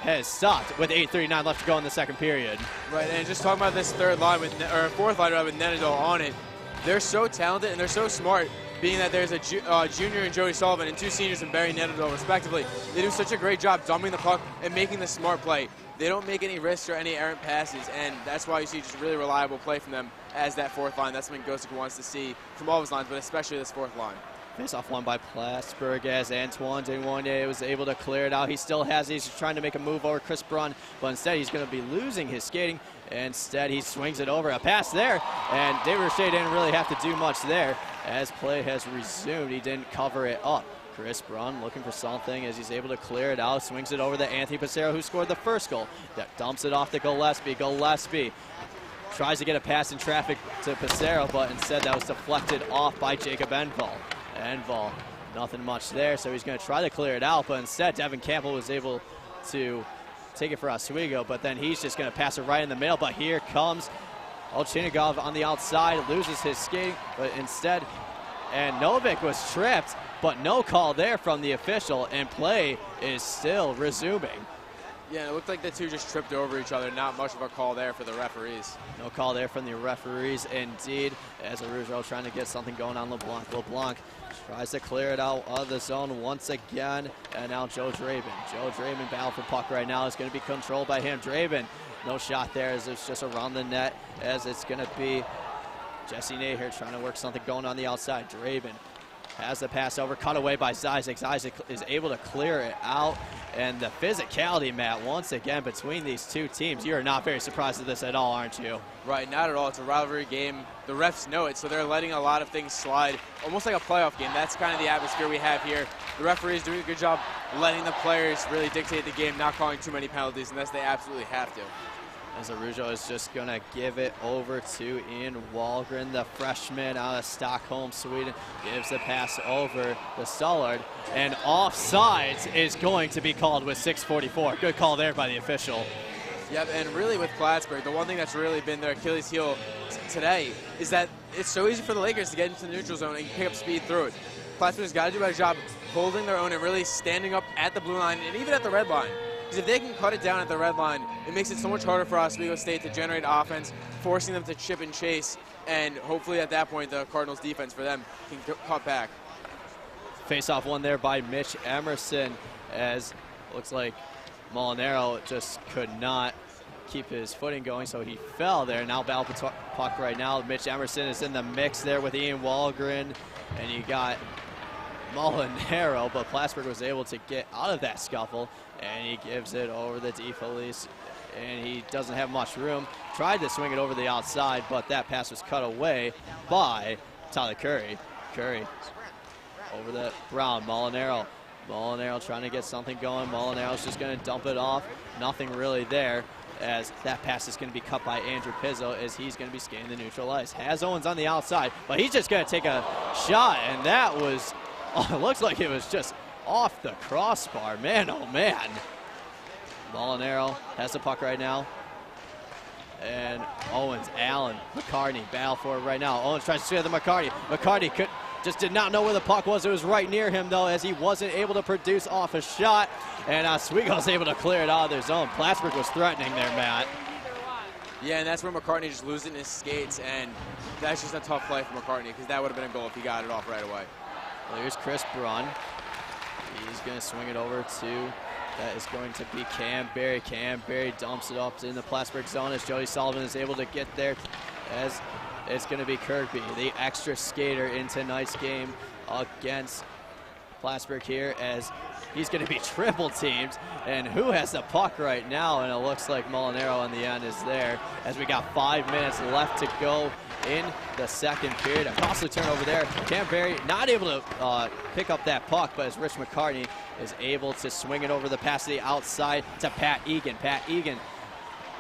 has stopped with 8:39 left to go in the second period. Right, and just talking about this fourth line with Nenadol on it, they're so talented and they're so smart, being that there's a junior in Jody Sullivan and two seniors in Barry Nenadol respectively. They do such a great job dumping the puck and making the smart play. They don't make any risks or any errant passes, and that's why you see just really reliable play from them as that fourth line. That's something Gosek wants to see from all his lines, but especially this fourth line. Face-off won by Plattsburgh as Antoine Desnoyers was able to clear it out. He still has it. He's trying to make a move over Chris Brunn, but instead he's going to be losing his skating. Instead, he swings it over. A pass there, and David Roche didn't really have to do much there as play has resumed. He didn't cover it up. Chris Brunn looking for something as he's able to clear it out. Swings it over to Anthony Pissarro, who scored the first goal. That dumps it off to Gillespie. Gillespie tries to get a pass in traffic to Pissarro, but instead that was deflected off by Jacob Enval. Enval, nothing much there, so he's going to try to clear it out, but instead Devin Campbell was able to take it for Oswego, but then he's just going to pass it right in the middle. But here comes Olchinnikov on the outside, loses his skate, but instead, and Novik was tripped, but no call there from the official, and play is still resuming. Yeah, it looked like the two just tripped over each other. Not much of a call there for the referees. No call there from the referees, indeed, as Araujo trying to get something going on LeBlanc. LeBlanc tries to clear it out of the zone once again, and now Joe Draven. Joe Draven battle for puck right now is going to be controlled by him. Draven, no shot there as it's just around the net, as it's going to be Jesse Naher trying to work something going on the outside. Draven has the pass over, cut away by Zizek. Zizek is able to clear it out. And the physicality, Matt, once again between these two teams, you're not very surprised at this at all, aren't you? Right, not at all. It's a rivalry game. The refs know it, so they're letting a lot of things slide, almost like a playoff game. That's kind of the atmosphere we have here. The referees doing a good job letting the players really dictate the game, not calling too many penalties unless they absolutely have to. As Araujo is just going to give it over to Ian Wahlgren, the freshman out of Stockholm, Sweden. Gives the pass over to Stullard, and offsides is going to be called with 6:44. Good call there by the official. Yep, and really with Plattsburgh, the one thing that's really been their Achilles heel today is that it's so easy for the Lakers to get into the neutral zone and pick up speed through it. Plattsburgh's got to do a better job holding their own and really standing up at the blue line and even at the red line. Because if they can cut it down at the red line, it makes it so much harder for Oswego State to generate offense, forcing them to chip and chase, and hopefully at that point the Cardinals defense for them can cut back. Face-off one there by Mitch Emerson, as looks like Molinaro just could not keep his footing going, so he fell there. Now battle for puck right now. Mitch Emerson is in the mix there with Ian Wahlgren, and you got Molinaro, but Plattsburgh was able to get out of that scuffle, and he gives it over the DeFelice, and he doesn't have much room. Tried to swing it over the outside, but that pass was cut away by Tyler Curry. Curry over the Brown. Molinaro trying to get something going. Molinaro's just going to dump it off. Nothing really there, as that pass is going to be cut by Andrew Pizzo as he's going to be scanning the neutral ice. Has Owens on the outside, but he's just going to take a shot, and that was, it looks like it was just off the crossbar. Man, oh man. Molinaro has the puck right now. And Owens, Allen, McCartney battle for it right now. Owens tries to steer the McCartney. McCartney just did not know where the puck was. It was right near him, though, as he wasn't able to produce off a shot. And Oswego's able to clear it out of their zone. Plattsburgh was threatening there, Matt. Yeah, and that's where McCartney just losing his skates, and that's just a tough play for McCartney, because that would have been a goal if he got it off right away. Well, here's Chris Brunn. He's going to swing it over to, that is going to be Cam Berry. Cam Berry dumps it up in the Plattsburgh zone as Jody Sullivan is able to get there, as it's going to be Kirkby, the extra skater in tonight's game against Plattsburgh here, as he's going to be triple teamed. And who has the puck right now? And it looks like Molinaro on the end is there, as we got 5 minutes left to go in the second period. A costly turnover there. Cam Berry not able to pick up that puck, but as Rich McCartney is able to swing it over the pass to the outside to Pat Egan. Pat Egan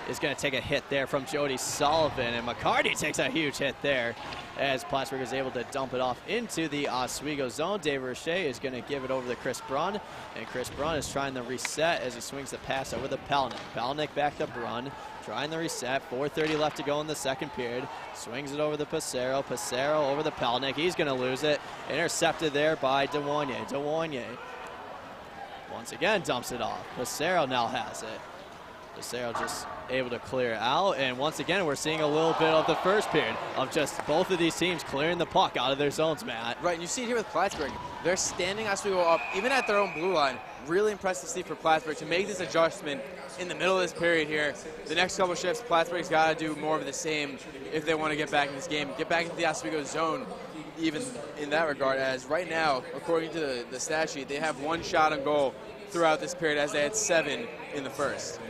is going to take a hit there from Jody Sullivan, and McCartney takes a huge hit there as Plattsburgh is able to dump it off into the Oswego zone. Dave Roche is going to give it over to Chris Brunn, and Chris Brunn is trying to reset as he swings the pass over to Palnick. Palnick back to Brunn, trying the reset. 4:30 left to go in the second period. Swings it over to Passero. Passero over to Palnick. He's going to lose it. Intercepted there by DeWanye. DeWanye once again dumps it off. Passero now has it. Passero just able to clear out, and once again we're seeing a little bit of the first period of just both of these teams clearing the puck out of their zones, Matt. Right, and you see it here with Plattsburgh. They're standing Oswego up, even at their own blue line. Really impressive to see for Plattsburgh to make this adjustment in the middle of this period here. The next couple shifts, Plattsburgh's got to do more of the same if they want to get back in this game, get back into the Oswego zone, even in that regard, as right now, according to the stat sheet, they have 1 shot on goal throughout this period, as they had 7 in the first.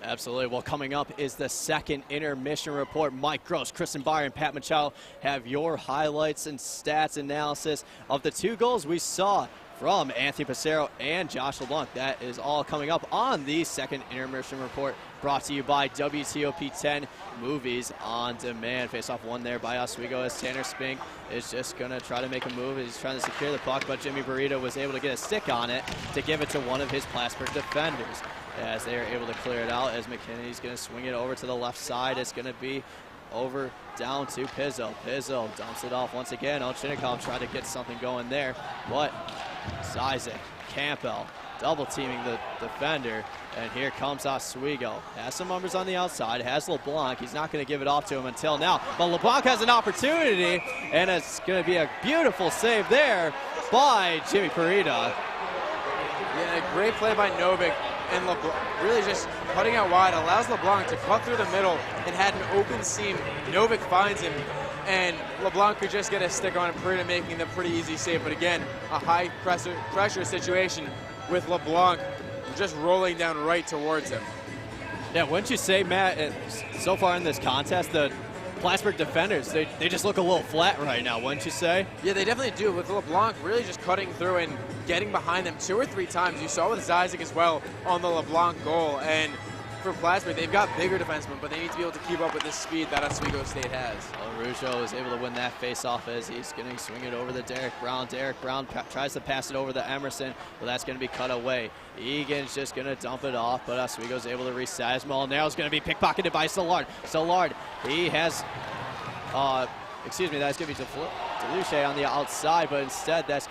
Absolutely. Well, coming up is the second intermission report. Mike Gross, Kristen Byer, and Pat Machado have your highlights and stats analysis of the 2 goals we saw from Anthony Passero and Josh LeBlanc. That is all coming up on the second intermission report, brought to you by WTOP 10 Movies on Demand. Face-off won there by Oswego, as Tanner Spink is just going to try to make a move. He's trying to secure the puck, but Jimmy Burrito was able to get a stick on it to give it to one of his Plattsburgh defenders, as they are able to clear it out, as McKinney's going to swing it over to the left side. It's going to be over down to Pizzo. Pizzo dumps it off once again. Olchinikov tried to get something going there, but Zizek, Campbell double teaming the defender, and here comes Oswego. Has some numbers on the outside, has LeBlanc. He's not going to give it off to him until now, but LeBlanc has an opportunity, and it's going to be a beautiful save there by Jimmy Parita. Yeah, a great play by Novik, and LeBlanc really just cutting out wide allows LeBlanc to cut through the middle and had an open seam. Novik finds him, and LeBlanc could just get a stick on it, Parita making the pretty easy save. But again, a high pressure situation with LeBlanc just rolling down right towards him. Yeah, wouldn't you say, Matt, so far in this contest, the Plattsburgh defenders, they just look a little flat right now, wouldn't you say? Yeah, they definitely do, with LeBlanc really just cutting through and getting behind them 2 or 3 times. You saw with Zizek as well on the LeBlanc goal. And for Plattsburgh, they've got bigger defensemen, but they need to be able to keep up with this speed that Oswego State has. Well, Rougeau is able to win that face-off as he's going to swing it over to Derek Brown. Derek Brown tries to pass it over to Emerson, but that's going to be cut away. Egan's just going to dump it off, but Oswego's able to reset as Molinaro's going to be pickpocketed by Soulard. Soulard, he has, that's going to be DeLuche on the outside, but instead he's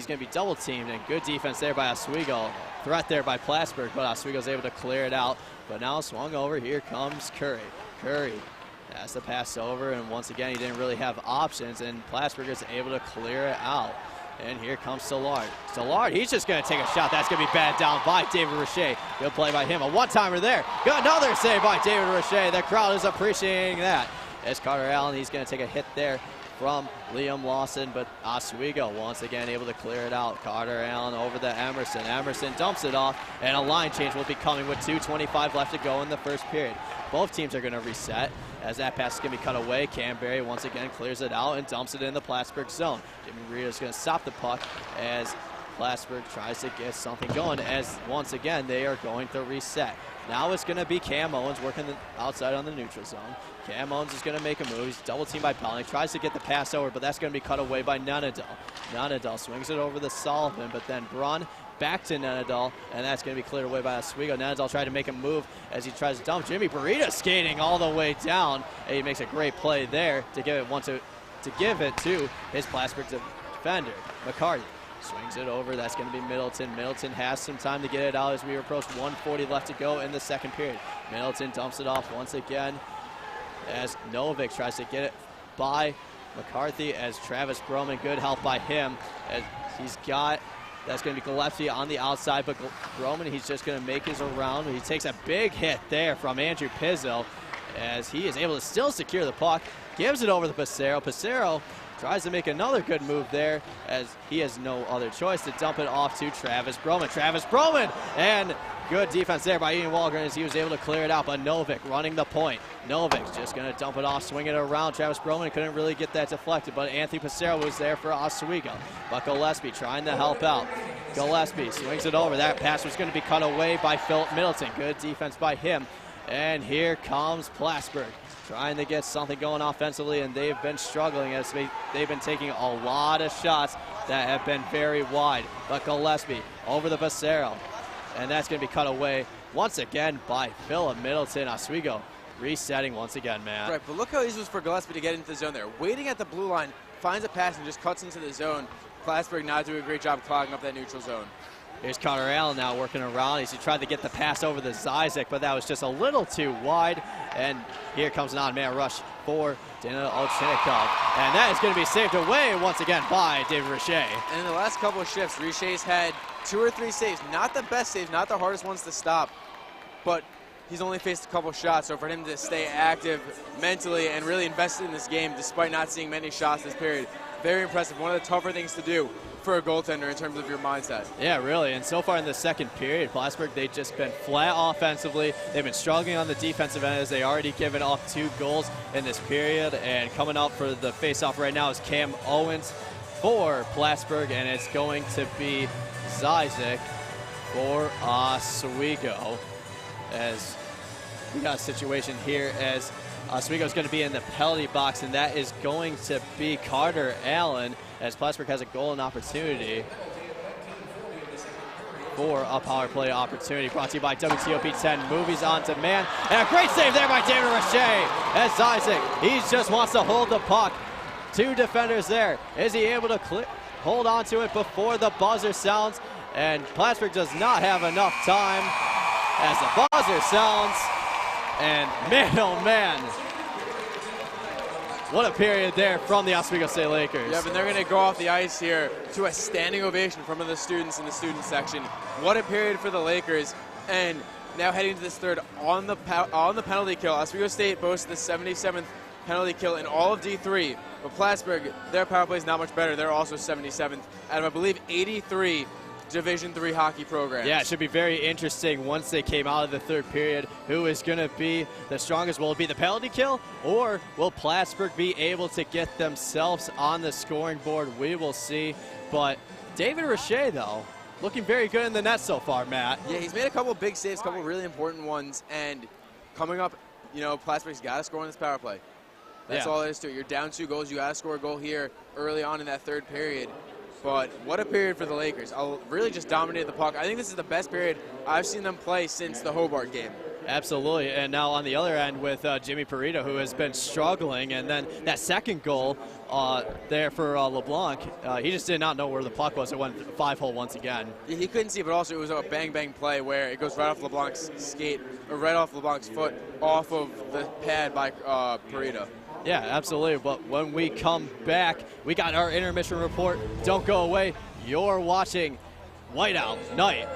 going to be double teamed, and good defense there by Oswego. Threat there by Plattsburgh, but Oswego's able to clear it out. But now swung over, here comes Curry. Curry has the pass over, and once again, he didn't really have options, and Plattsburgh is able to clear it out. And here comes Soulard. Soulard, he's just going to take a shot. That's going to be batted down by David Roche. Good play by him. A one-timer there. Got another save by David Roche. The crowd is appreciating that. As Carter Allen, he's going to take a hit there from Liam Lawson, but Oswego once again able to clear it out. Carter Allen over to Emerson. Emerson dumps it off, and a line change will be coming with 2:25 left to go in the first period. Both teams are going to reset as that pass is going to be cut away. Canberry once again clears it out and dumps it in the Plattsburgh zone. Jimmy Burrito is going to stop the puck as Plattsburgh tries to get something going, as once again they are going to reset. Now it's going to be Cam Owens working the outside on the neutral zone. Cam Owens is going to make a move. He's double teamed by Pelling. Tries to get the pass over, but that's going to be cut away by Nenadal. Nenadal swings it over to Sullivan, but then Brunn back to Nenadal, and that's going to be cleared away by Oswego. Nenadal tried to make a move as he tries to dump. Jimmy Burrito skating all the way down, and he makes a great play there to give it to his Plattsburgh defender, McCarty. Swings it over. That's going to be Middleton. Middleton has some time to get it out as we approach 1:40 left to go in the second period. Middleton dumps it off once again as Novik tries to get it by McCarthy, as Travis Broman, good help by him, as he's got, that's going to be Gillespie on the outside, but Broman, he's just going to make his around. He takes a big hit there from Andrew Pizzo as he is able to still secure the puck, gives it over to Passero. Passero tries to make another good move there as he has no other choice to dump it off to Travis Broman. Travis Broman, and good defense there by Ian Wahlgren as he was able to clear it out, but Novik running the point. Novik's just going to dump it off, swing it around. Travis Broman couldn't really get that deflected, but Anthony Passero was there for Oswego. But Gillespie trying to help out. Gillespie swings it over. That pass was going to be cut away by Philip Middleton. Good defense by him. And here comes Plattsburgh, trying to get something going offensively, and they've been struggling as they've been taking a lot of shots that have been very wide. But Gillespie over the Passero, and that's going to be cut away once again by Philip Middleton. Oswego resetting once again, man. Right, but look how easy it was for Gillespie to get into the zone there. Waiting at the blue line, finds a pass and just cuts into the zone. Plattsburgh not doing a great job clogging up that neutral zone. Here's Carter Allen now working around. He tried to get the pass over to Zizek, but that was just a little too wide. And here comes an on-man rush for Dana Olchenikov. And that is going to be saved away once again by David Richey. And in the last couple of shifts, Richey's had 2 or 3 saves. Not the best saves, not the hardest ones to stop, but he's only faced a couple shots. So for him to stay active mentally and really invested in this game despite not seeing many shots this period, very impressive. One of the tougher things to do for a goaltender in terms of your mindset. Yeah, really. And so far in the second period, Plattsburgh, they've just been flat offensively. They've been struggling on the defensive end as they already given up 2 goals in this period. And coming out for the face-off right now is Cam Owens for Plattsburgh, and it's going to be Zizek for Oswego, as we got a situation here as Oswego is going to be in the penalty box, and that is going to be Carter Allen, as Plattsburgh has a goal and opportunity for a power play opportunity. Brought to you by WTOP 10 Movies on Demand. And a great save there by David Richey as Zizek, he just wants to hold the puck. 2 defenders there. Is he able to hold on to it before the buzzer sounds? And Plattsburgh does not have enough time as the buzzer sounds. And man, oh man, what a period there from the Oswego State Lakers. Yeah, but they're going to go off the ice here to a standing ovation from the students in the student section. What a period for the Lakers. And now heading to this third on the penalty kill. Oswego State boasts the 77th penalty kill in all of D3. But Plattsburgh, their power play is not much better. They're also 77th out of, I believe, 83 Division III hockey programs. Yeah, it should be very interesting once they came out of the third period. Who is going to be the strongest? Will it be the penalty kill, or will Plattsburgh be able to get themselves on the scoring board? We will see. But David Richey, though, looking very good in the net so far, Matt. Yeah, he's made a couple big saves, a couple really important ones, and coming up, you know, Plattsburgh's got to score on this power play. That's all there is to it. You're down 2 goals. You got to score a goal here early on in that third period. But what a period for the Lakers. Really just dominated the puck. I think this is the best period I've seen them play since the Hobart game. Absolutely. And now on the other end with Jimmy Burrito, who has been struggling. And then that second goal there for LeBlanc, he just did not know where the puck was. It went 5-hole once again. Yeah, he couldn't see, but also it was a bang-bang play where it goes right off LeBlanc's skate, or right off LeBlanc's foot, off of the pad by Burrito. Yeah, absolutely. But when we come back, we got our intermission report. Don't go away. You're watching Whiteout Night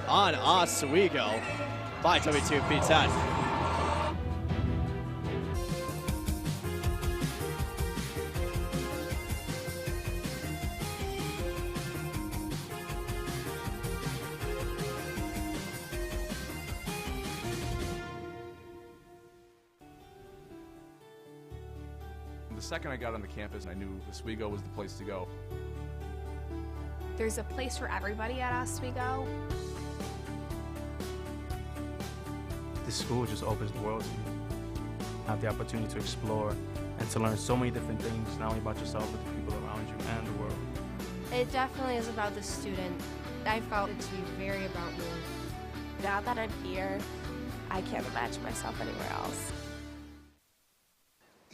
on Oswego by WTOP 10. second I got on the campus, I knew Oswego was the place to go. There's a place for everybody at Oswego. This school just opens the world to you. Have the opportunity to explore and to learn so many different things, not only about yourself, but the people around you and the world. It definitely is about the student. I felt it to be very about me. Now that I'm here, I can't imagine myself anywhere else.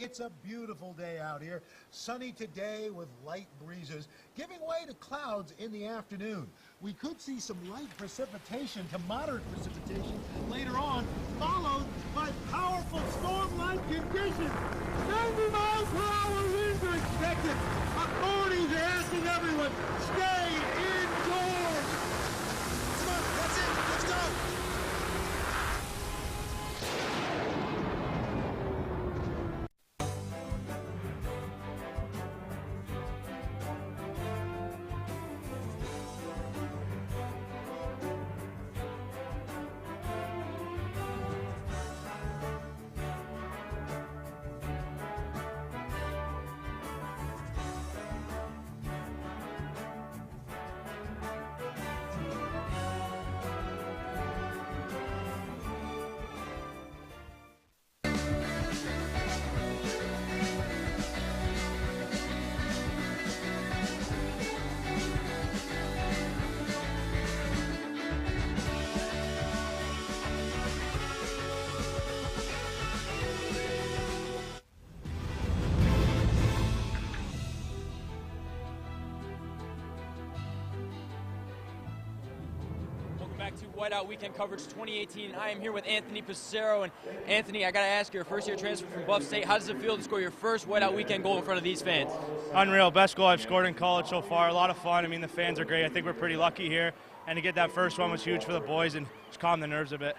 It's a beautiful day out here. Sunny today with light breezes, giving way to clouds in the afternoon. We could see some light precipitation to moderate precipitation later on, followed by powerful storm-like conditions. 90 miles per hour winds are expected. Authorities are asking everyone, stay indoors. Come on, that's it. Let's go. Back to Whiteout Weekend Coverage 2018. I am here with Anthony Pissarro. And Anthony, I got to ask, you're a first-year transfer from Buff State. How does it feel to score your first Whiteout Weekend goal in front of these fans? Unreal. Best goal I've scored in college so far. A lot of fun. I mean, the fans are great. I think we're pretty lucky here. And to get that first one was huge for the boys and just calm the nerves a bit.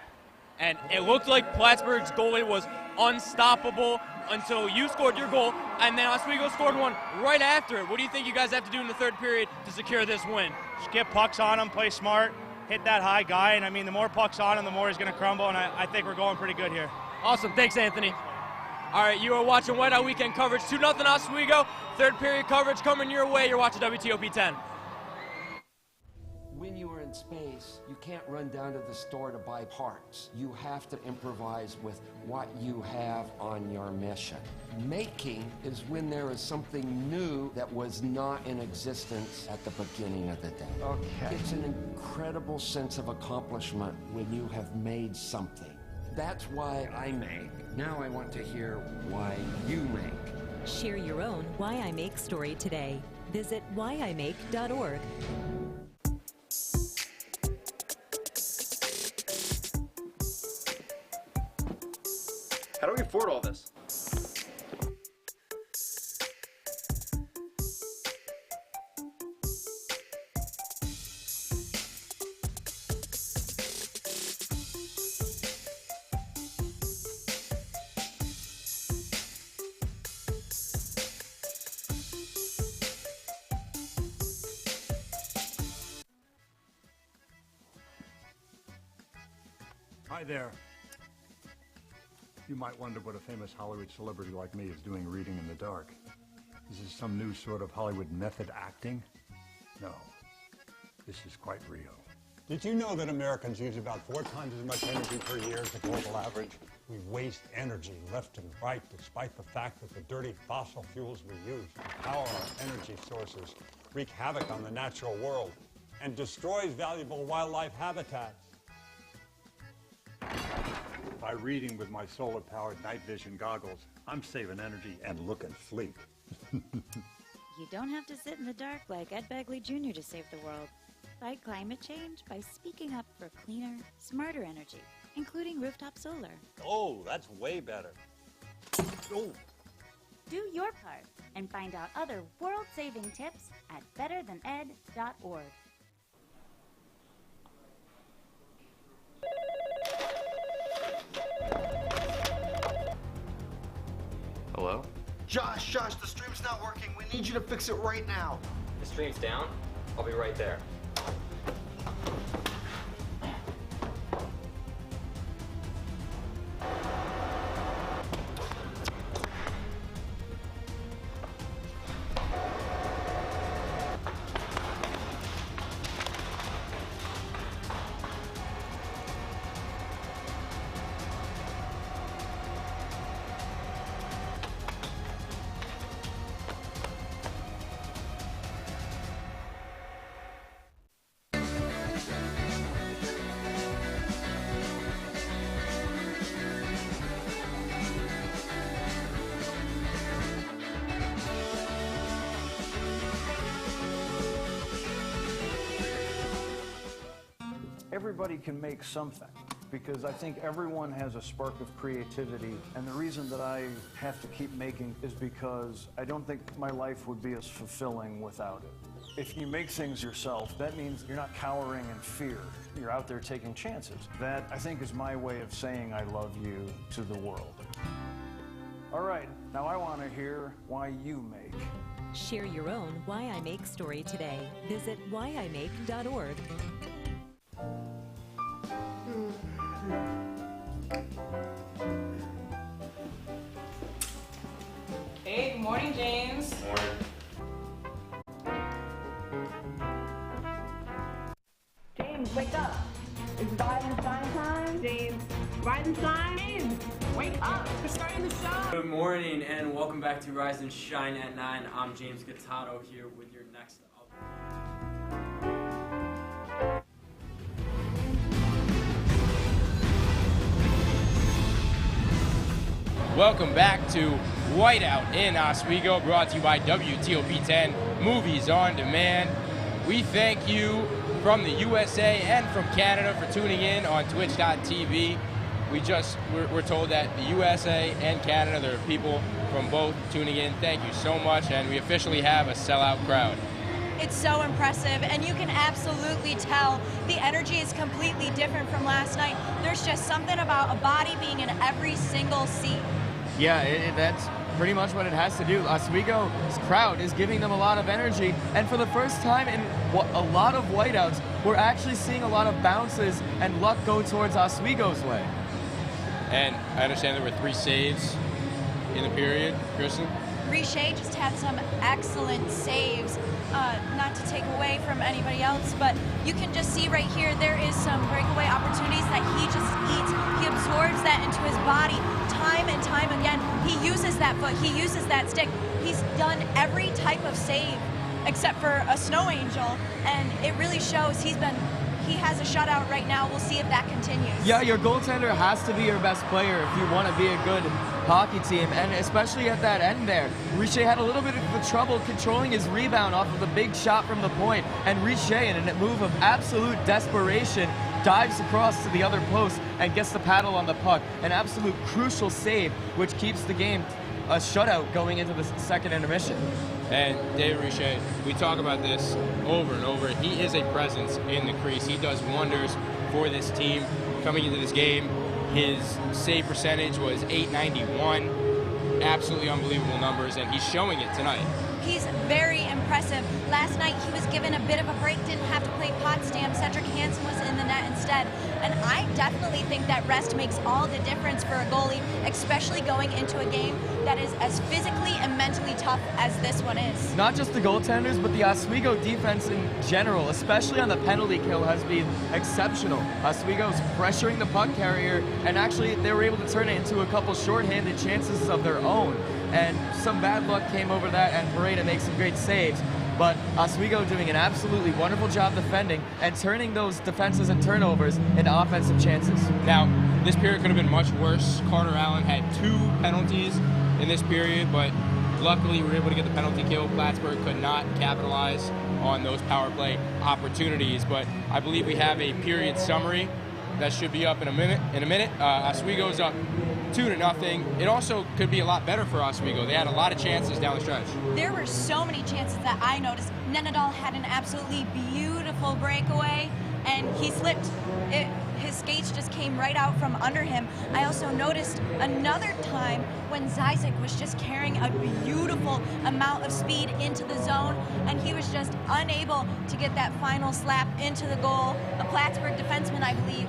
And it looked like Plattsburgh's goalie was unstoppable until you scored your goal, and then Oswego scored one right after it. What do you think you guys have to do in the third period to secure this win? Just get pucks on them, play smart, hit that high guy, and I mean, the more pucks on him, the more he's going to crumble, and I think we're going pretty good here. Awesome. Thanks, Anthony. All right, you are watching Whiteout Weekend Coverage. 2-0 Oswego. Third period coverage coming your way. You're watching WTOP 10. When you are in space, you can't run down to the store to buy parts. You have to improvise with what you have on your mission. Making is when there is something new that was not in existence at the beginning of the day. Okay. It's an incredible sense of accomplishment when you have made something. That's why I make. Now I want to hear why you make. Share your own Why I Make story today. Visit whyimake.org. How do we afford all this? Hi there. You might wonder what a famous Hollywood celebrity like me is doing reading in the dark. Is this some new sort of Hollywood method acting? No. This is quite real. Did you know that Americans use about 4 times as much energy per year as the global average? We waste energy left and right despite the fact that the dirty fossil fuels we use to power our energy sources wreak havoc on the natural world and destroys valuable wildlife habitats. By reading with my solar-powered night vision goggles, I'm saving energy and looking sleek. You don't have to sit in the dark like Ed Begley Jr. to save the world. Fight climate change by speaking up for cleaner, smarter energy, including rooftop solar. Oh, that's way better. Oh. Do your part and find out other world-saving tips at betterthaned.org. Hello? Josh, the stream's not working. We need you to fix it right now. The stream's down? I'll be right there. everybody can make something, because I think everyone has a spark of creativity, and the reason that I have to keep making is because I don't think my life would be as fulfilling without it. If you make things yourself, that means you're not cowering in fear. You're out there taking chances. That, I think, is my way of saying I love you to the world. All right, now I want to hear why you make. Share your own Why I Make story today. Visit whyimake.org. Hey, good morning, James. Morning. James, wake up. It's Rise and Shine time. James, Rise and Shine. James, wake up. We're starting the show. Good morning and welcome back to Rise and Shine at 9. I'm James Gattato here with your next update. Welcome back to Whiteout in Oswego, brought to you by WTOP 10 Movies on Demand. We thank you from the USA and from Canada for tuning in on twitch.tv. We're told that the USA and Canada, there are people from both tuning in. Thank you so much, and we officially have a sellout crowd. It's so impressive, and you can absolutely tell the energy is completely different from last night. There's just something about a body being in every single seat. Yeah, that's pretty much what it has to do. Oswego's crowd is giving them a lot of energy, and for the first time in a lot of whiteouts, we're actually seeing a lot of bounces and luck go towards Oswego's way. And I understand there were 3 saves in the period. Kristen? Richer just had some excellent saves, not to take away from anybody else, but you can just see right here there is some breakaway opportunities that he just eats. He absorbs that into his body time and time again. He uses that foot, he uses that stick. He's done every type of save except for a snow angel, and it really shows he has a shutout right now. We'll see if that continues. Yeah, your goaltender has to be your best player if you want to be a good hockey team, and especially at that end there. Richer had a little bit of trouble controlling his rebound off of the big shot from the point, and Richer, in a move of absolute desperation, dives across to the other post and gets the paddle on the puck. An absolute crucial save, which keeps the game a shutout going into the second intermission. And David Richer, we talk about this over and over. He is a presence in the crease. He does wonders for this team. Coming into this game, his save percentage was .891. Absolutely unbelievable numbers, and he's showing it tonight. He's very impressive. Last night he was given a bit of a break, didn't have to play Potsdam. Cedric Hansen was in the net instead. And I definitely think that rest makes all the difference for a goalie, especially going into a game that is as physically and mentally tough as this one is. Not just the goaltenders, but the Oswego defense in general, especially on the penalty kill, has been exceptional. Oswego's pressuring the puck carrier, and actually they were able to turn it into a couple shorthanded chances of their own. And some bad luck came over that, and Pareda makes some great saves. But Oswego doing an absolutely wonderful job defending and turning those defenses and turnovers into offensive chances. Now, this period could have been much worse. Carter Allen had 2 penalties in this period, but luckily we were able to get the penalty kill. Plattsburgh could not capitalize on those power play opportunities. But I believe we have a period summary that should be up in a minute. Oswego's up 2-0. It also could be a lot better for Oswego. They had a lot of chances down the stretch. There were so many chances that I noticed. Nenadal had an absolutely beautiful breakaway, and he slipped. His skates just came right out from under him. I also noticed another time when Zizek was just carrying a beautiful amount of speed into the zone, and he was just unable to get that final slap into the goal. A Plattsburgh defenseman, I believe,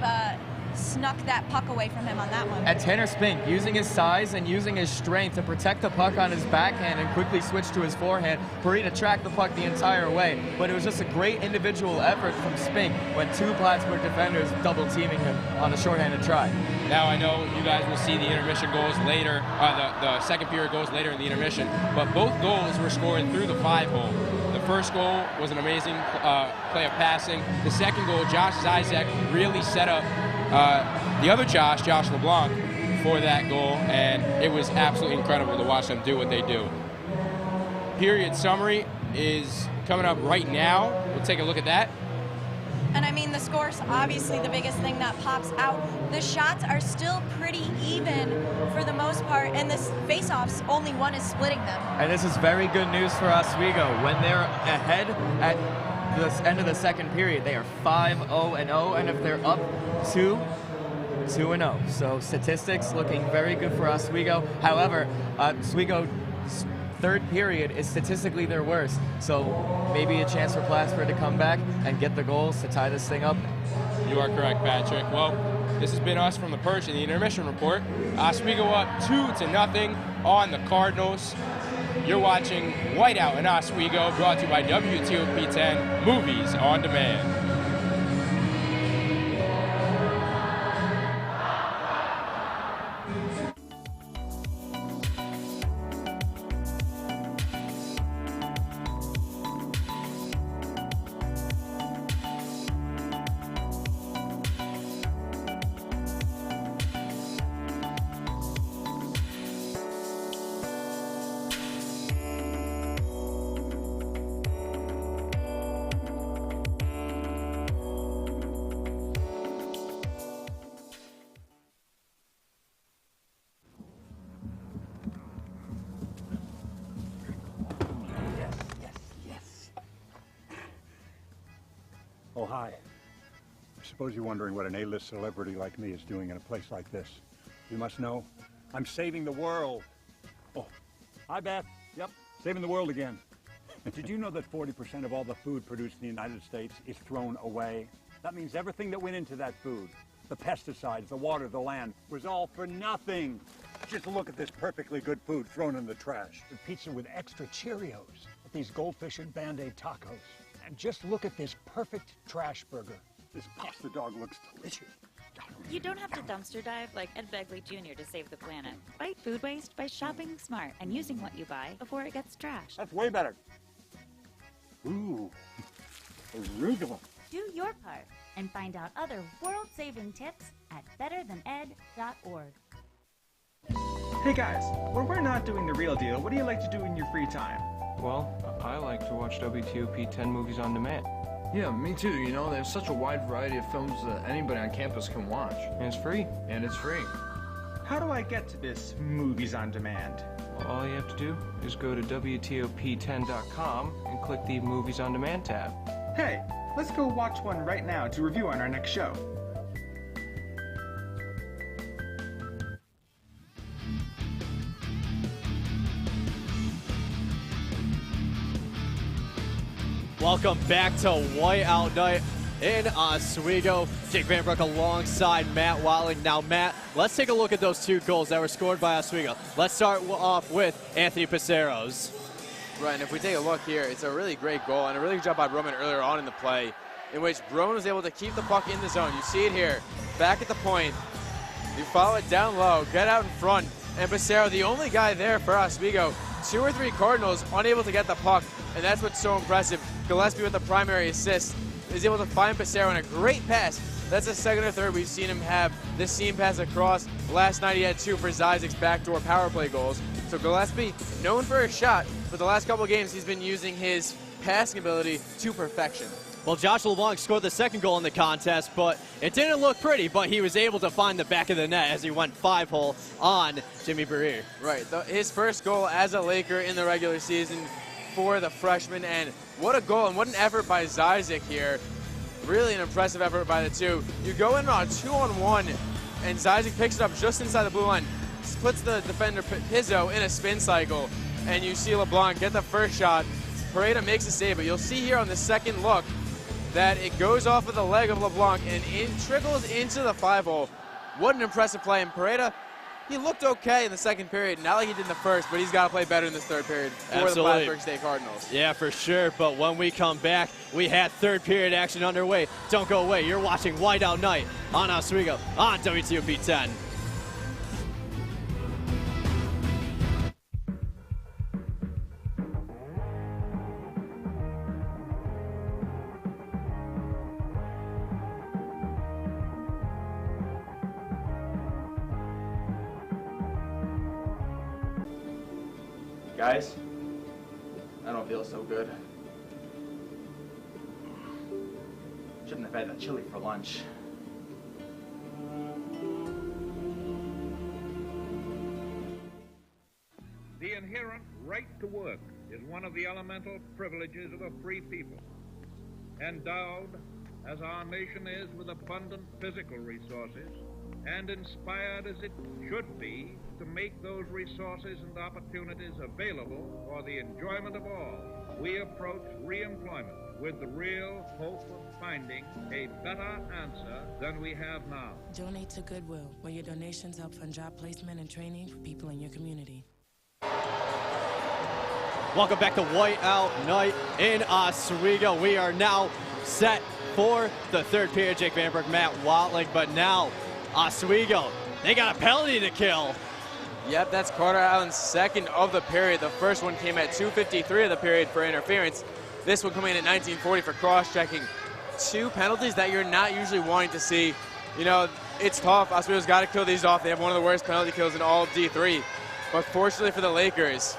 snuck that puck away from him on that one. At Tanner Spink, using his size and using his strength to protect the puck on his backhand and quickly switch to his forehand, Pareda tracked the puck the entire way. But it was just a great individual effort from Spink when 2 Plattsburgh defenders double teaming him on a shorthanded try. Now I know you guys will see the intermission goals later, the second period goals later in the intermission, but both goals were scored through the 5-hole. The first goal was an amazing play of passing. The second goal, Josh Zizek really set up the other Josh LeBlanc, for that goal, and it was absolutely incredible to watch them do what they do. Period summary is coming up right now. We'll take a look at that. And I mean, the score's obviously the biggest thing that pops out. The shots are still pretty even for the most part, and this face-offs, only one is splitting them. And this is very good news for Oswego. When they're ahead at the end of the second period, they are 5-0-0, and if they're up 2-0. So statistics looking very good for Oswego. However, Oswego's third period is statistically their worst. So maybe a chance for Plattsburgh to come back and get the goals to tie this thing up. You are correct, Patrick. Well, this has been us from the Perch in the Intermission Report. Oswego up 2-0 on the Cardinals. You're watching Whiteout in Oswego, brought to you by WTOP 10 Movies on Demand. Oh, hi. I suppose you're wondering what an A-list celebrity like me is doing in a place like this. You must know, I'm saving the world. Oh, hi, Beth. Yep, saving the world again. Did you know that 40% of all the food produced in the United States is thrown away? That means everything that went into that food, the pesticides, the water, the land, was all for nothing. Just look at this perfectly good food thrown in the trash. The pizza with extra Cheerios, these goldfish and Band-Aid tacos. And just look at this perfect trash burger. This pasta dog looks delicious. You don't have to dumpster dive like Ed Begley Jr. to save the planet. Fight food waste by shopping smart and using what you buy before it gets trashed. That's way better. Ooh, arugula. Do your part and find out other world-saving tips at betterthaned.org. Hey guys, when we're not doing the real deal, what do you like to do in your free time? Well, I like to watch WTOP 10 Movies on Demand. Yeah, me too. You know, there's such a wide variety of films that anybody on campus can watch. And it's free. And it's free. How do I get to this Movies on Demand? Well, all you have to do is go to WTOP10.com and click the Movies on Demand tab. Hey, let's go watch one right now to review on our next show. Welcome back to Whiteout Night in Oswego. Jake Van Broek alongside Matt Watling. Now, Matt, let's take a look at those two goals that were scored by Oswego. Let's start off with Anthony Pizarro's. Right, and if we take a look here, it's a really great goal and a really good job by Broman earlier on in the play, in which Broman was able to keep the puck in the zone. You see it here, back at the point. You follow it down low, get out in front, and Pizarro, the only guy there for Oswego, 2 or 3 Cardinals unable to get the puck, and that's what's so impressive. Gillespie with the primary assist is able to find Pizarro in a great pass. That's the second or third we've seen him have this seam pass across. Last night he had 2 for Zizek's backdoor power play goals. So Gillespie, known for his shot, but the last couple games he's been using his passing ability to perfection. Well, Josh LeBlanc scored the second goal in the contest, but it didn't look pretty, but he was able to find the back of the net as he went 5-hole on Jimmy Barrier. Right, his first goal as a Laker in the regular season for the freshman, and what a goal and what an effort by Zizek here. Really an impressive effort by the two. You go in on a 2-on-1, and Zizek picks it up just inside the blue line, puts the defender Pizzo in a spin cycle, and you see LeBlanc get the first shot. Pareda makes a save, but you'll see here on the second look that it goes off of the leg of LeBlanc and trickles into the 5-hole. What an impressive play. And Pareda, he looked okay in the second period, not like he did in the first, but he's got to play better in this third period for the Plattsburgh State Cardinals. Yeah, for sure. But when we come back, we had third period action underway. Don't go away. You're watching Whiteout Night on Oswego on WTOP 10. Guys, I don't feel so good. Shouldn't I've had a chili for lunch. The inherent right to work is one of the elemental privileges of a free people. Endowed, as our nation is, with abundant physical resources, and inspired as it should be to make those resources and opportunities available for the enjoyment of all, we approach re-employment with the real hope of finding a better answer than we have now. Donate to Goodwill, where your donations help fund job placement and training for people in your community. Welcome back to Whiteout Night in Oswego. We are now set for the third period. Jake Vandenberg, Matt Watling, but now Oswego, they got a penalty to kill. Yep, that's Carter Allen's second of the period. The first one came at 2:53 of the period for interference. This one coming in at 19:40 for cross-checking. Two penalties that you're not usually wanting to see. You know, it's tough. Oswego's got to kill these off. They have one of the worst penalty kills in all of D3. But fortunately for the Lakers,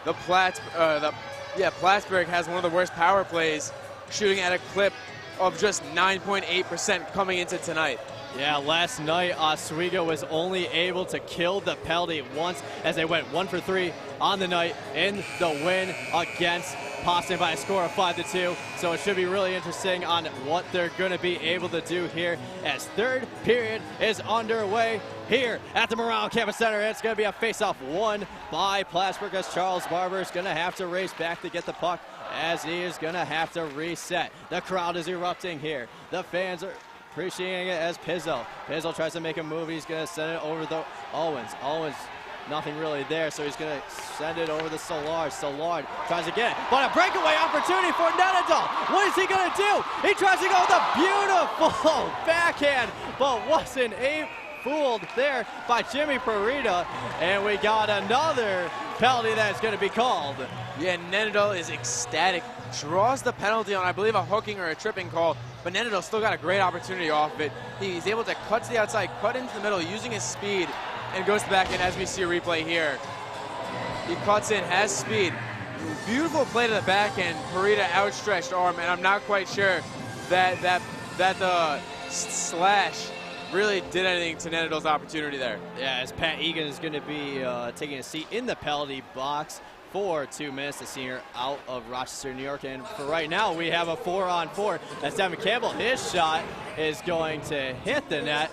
Plattsburgh has one of the worst power plays, shooting at a clip of just 9.8% coming into tonight. Yeah, last night Oswego was only able to kill the penalty once as they went 1 for 3 on the night in the win against Boston by a score of 5-2. So it should be really interesting on what they're going to be able to do here as third period is underway here at the Morale Campus Center. It's going to be a face-off won by Plattsburgh as Charles Barber is going to have to race back to get the puck as he is going to have to reset. The crowd is erupting here. The fans are appreciating it as Pizzo tries to make a move. He's going to send it over the Owens. Nothing really there, so he's going to send it over to Soulard. Soulard tries again, but a breakaway opportunity for Nenadal. What is he going to do? He tries to go with a beautiful backhand, but wasn't fooled there by Jimmy Parita, and we got another penalty that's going to be called. Yeah, Nenadal is ecstatic, draws the penalty on, I believe, a hooking or a tripping call, but Nenadal still got a great opportunity off of it. He's able to cut to the outside, cut into the middle using his speed, and goes back in as we see a replay here. He cuts in, has speed. Beautiful play to the backhand, Parita outstretched arm, and I'm not quite sure that the slash really did anything to Nenadal's opportunity there. Yeah, as Pat Egan is going to be taking a seat in the penalty box for 2 minutes, the senior out of Rochester, New York. And for right now, we have a 4-on-4. As Devin Campbell, his shot is going to hit the net,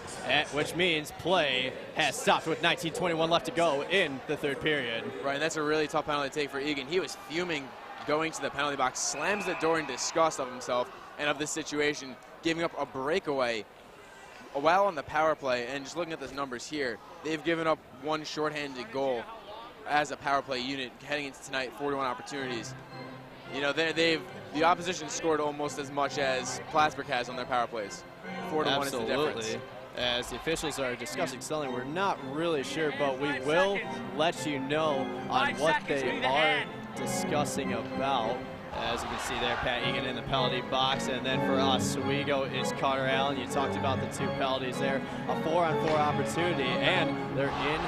which means play has stopped with 19:21 left to go in the third period. Right, and that's a really tough penalty to take for Egan. He was fuming going to the penalty box, slams the door in disgust of himself and of this situation, giving up a breakaway while on the power play. And just looking at the numbers here, they've given up one shorthanded goal as a power play unit heading into tonight, 41 opportunities. You know, the opposition scored almost as much as Plattsburgh has on their power plays. 4-1 is the difference. As the officials are discussing something, we're not really sure, but we will let you know on what they are discussing about. As you can see there, Pat Egan in the penalty box, and then for Oswego is Carter Allen. You talked about the 2 penalties there, a 4-on-4 opportunity, and they're in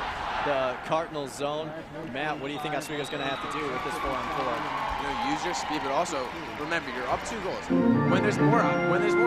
the Cardinals zone. Matt, what do you think Oswego's going to have to do with this 4-on-4? You know, use your speed, but also remember you're up 2 goals. When there's more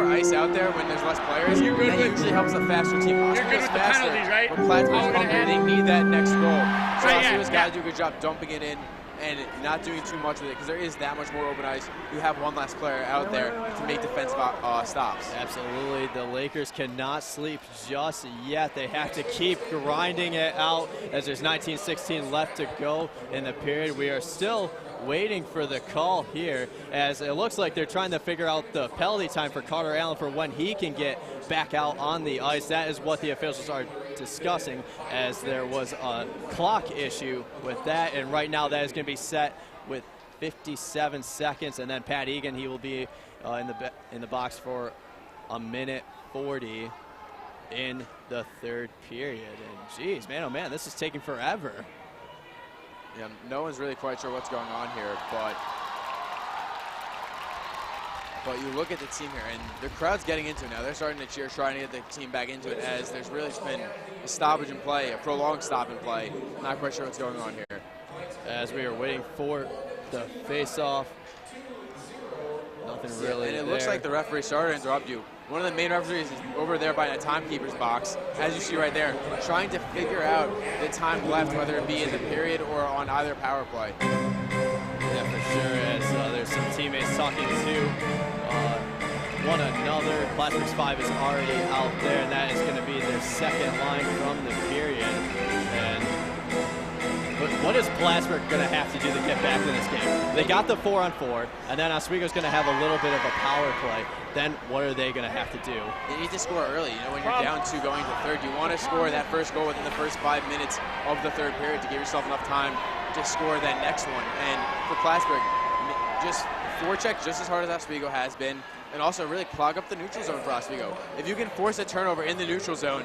ice out there, when there's less players, that usually helps a faster team. You're good with the penalties, right? When Plattsburgh's hungry, they need that next goal. So Oswego's got to do a good job dumping it in and not doing too much with it, because there is that much more open ice. You have one less player out there to make defensive stops. Absolutely. The Lakers cannot sleep just yet. They have to keep grinding it out as there's 19:16 left to go in the period. We are still waiting for the call here, as it looks like they're trying to figure out the penalty time for Carter Allen for when he can get back out on the ice. That is what the officials are discussing, as there was a clock issue with that, and right now that is going to be set with 57 seconds, and then Pat Egan, he will be in the box for 1:40 in the third period. And geez, man, oh man, this is taking forever. Yeah, no one's really quite sure what's going on here, but you look at the team here, and the crowd's getting into it now. They're starting to cheer, trying to get the team back into it, as there's really just been a stoppage in play, a prolonged stop in play. Not quite sure what's going on here. As we are waiting for the face-off, Nothing really And it there. looks like the referee started to interrupt you. One of the main referees is over there by the timekeeper's box, as you see right there, trying to figure out the time left, whether it be in the period or on either power play. Yeah, for sure, as there's some teammates talking to one another. Plattsburgh's 5 is already out there, and that is going to be their second line from the period. And what is Plattsburgh going to have to do to get back in this game? They got the 4-on-4, and then Oswego's going to have a little bit of a power play. Then what are they going to have to do? They need to score early. You know, when you're down 2 going to third, you want to score that first goal within the first 5 minutes of the third period to give yourself enough time to score that next one. And for Plattsburgh, just forecheck just as hard as Oswego has been, and also really clog up the neutral zone for Oswego. If you can force a turnover in the neutral zone,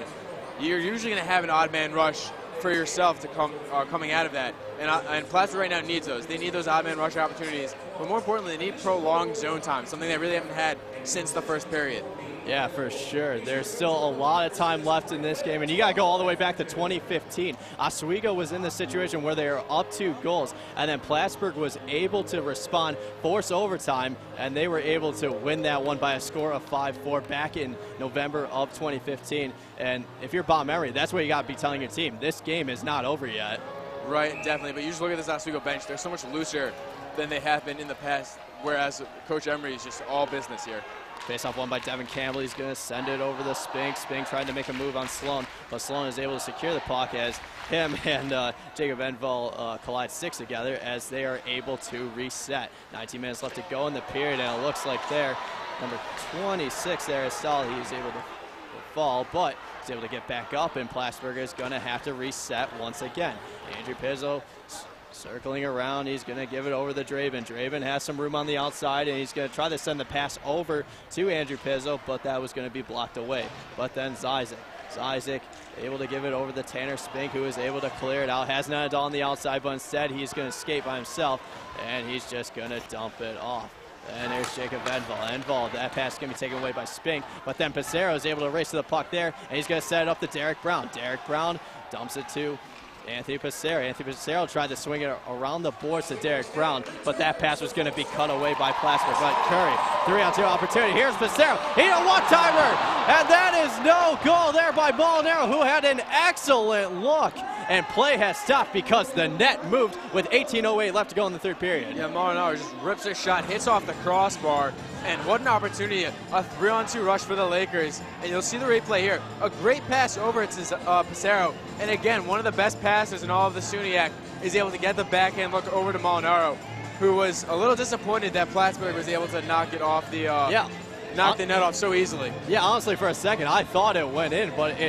you're usually going to have an odd man rush for yourself to coming out of that. And Plattsburgh right now needs those. They need those odd man rush opportunities. But more importantly, they need prolonged zone time, something they really haven't had since the first period. Yeah, for sure. There's still a lot of time left in this game, and you got to go all the way back to 2015. Oswego was in the situation where they were up 2 goals, and then Plattsburgh was able to respond, force overtime, and they were able to win that one by a score of 5-4 back in November of 2015. And if you're Bob Emery, that's what you got to be telling your team. This game is not over yet. Right, definitely. But you just look at this Oswego bench. They're so much looser than they have been in the past, whereas Coach Emery is just all business here. Face-off won by Devin Campbell. He's going to send it over to Spink. Spink trying to make a move on Sloan, but Sloan is able to secure the puck as him and Jacob Enval collide 6 together as they are able to reset. 19 minutes left to go in the period, and it looks like there, number 26 there, Estelle, he's able to fall, but he's able to get back up, and Plattsburgh is going to have to reset once again. Andrew Pizzo circling around, he's going to give it over to Draven. Draven has some room on the outside, and he's going to try to send the pass over to Andrew Pizzo, but that was going to be blocked away. But then Zyzek able to give it over to Tanner Spink, who is able to clear it out. Has Nenadal on the outside, but instead he's going to skate by himself, and he's just going to dump it off. And there's Jacob Enval. That pass is going to be taken away by Spink, but then Pissarro is able to race to the puck there, and he's going to set it up to Derek Brown. Derek Brown dumps it to Anthony Pissarro. Anthony Pissarro tried to swing it around the boards to Derek Brown, but that pass was going to be cut away by Plattsburgh. But Curry, 3-on-2 opportunity. Here's Pissarro. He a one-timer, and that is no goal there by Molinaro, who had an excellent look. And play has stopped because the net moved with 18:08 left to go in the third period. Yeah, Molinaro just rips a shot, hits off the crossbar, and what an opportunity. A 3-on-2 rush for the Lakers. And you'll see the replay here. A great pass over to Pissarro. And again, one of the best passes in all of the SUNYAC is able to get the backhand look over to Molinaro, who was a little disappointed that Plattsburgh was able to knock it off the knock the net off so easily. Yeah, honestly, for a second, I thought it went in, but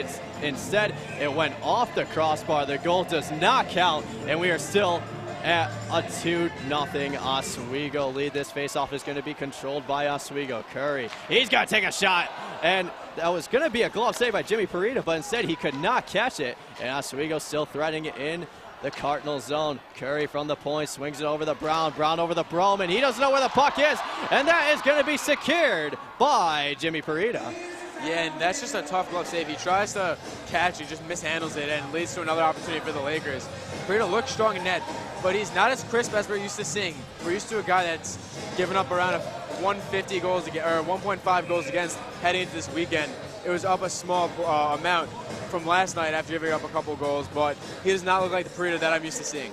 instead it went off the crossbar. The goal does not count, and we are still at a 2-0 Oswego lead. This faceoff is going to be controlled by Oswego. Curry, he's got to take a shot, and that was going to be a glove save by Jimmy Parita, but instead he could not catch it, and Oswego still threatening it in the Cardinals zone. Curry from the point swings it over the Brown. Brown over the Brome, and he doesn't know where the puck is, and that is going to be secured by Jimmy Parita. Yeah, and that's just a tough glove save. He tries to catch it, just mishandles it, and leads to another opportunity for the Lakers. Parita looks strong in net, but he's not as crisp as we're used to seeing. We're used to a guy that's given up around 150 goals or 1.5 goals against heading into this weekend. It was up a small amount from last night after giving up a couple goals, but he does not look like the Parita that I'm used to seeing.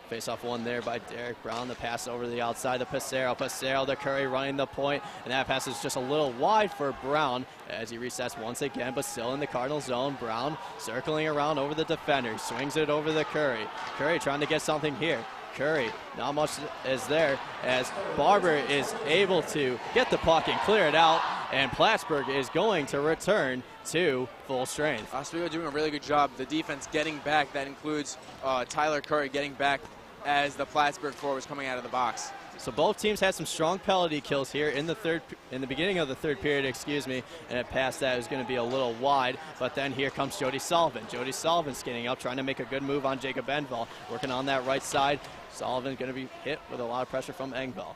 Face-off one there by Derek Brown. The pass over to the outside to Pissarro. Pissarro to Curry running the point, and that pass is just a little wide for Brown as he resets once again, but still in the Cardinal zone. Brown circling around over the defender. Swings it over to Curry. Curry trying to get something here. Curry, not much is there as Barber is able to get the puck and clear it out, and Plattsburgh is going to return to full strength. Oswego doing a really good job. The defense getting back. That includes Tyler Curry getting back as the Plattsburgh forward was coming out of the box. So both teams had some strong penalty kills here in the beginning of the third period, and it passed that. It was going to be a little wide, but then here comes Jody Sullivan. Jody Sullivan skating up, trying to make a good move on Jacob Enval, working on that right side. Sullivan going to be hit with a lot of pressure from Engvall.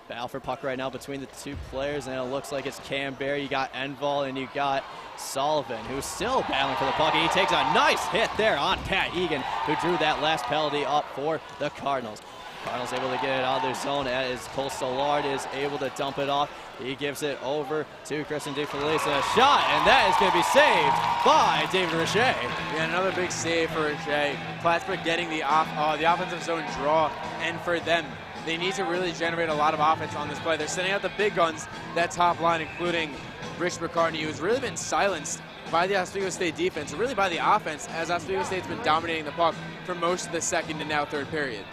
Battle for puck right now between the two players, and it looks like it's Cam Berry. You got Enval and you got Sullivan, who's still battling for the puck. And he takes a nice hit there on Pat Egan, who drew that last penalty up for the Cardinals. Cardinals able to get it out of their zone as Cole Soulard is able to dump it off. He gives it over to Christian DeFelice, and a shot, and that is going to be saved by David Richey. Yeah, another big save for Richey. Plattsburgh getting the offensive zone draw, and for them, they need to really generate a lot of offense on this play. They're sending out the big guns, that top line, including Rich McCartney, who's really been silenced by the Oswego State defense, really by the offense, as Oswego State's been dominating the puck for most of the second and now third period.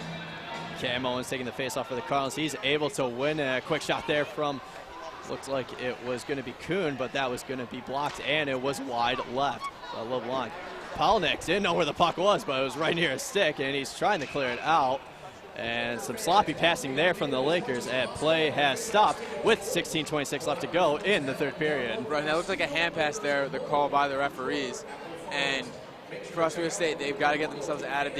Cam Owens taking the face-off for the Cardinals. He's able to win a quick shot there from, looked like it was going to be Kuhn, but that was going to be blocked, and it was wide left. So LeBlanc. Palnick didn't know where the puck was, but it was right near his stick, and he's trying to clear it out. And some sloppy passing there from the Lakers, and play has stopped with 16:26 left to go in the third period. Right, that looks like a hand pass there, the call by the referees. And for Oswego State, they've got to get themselves out of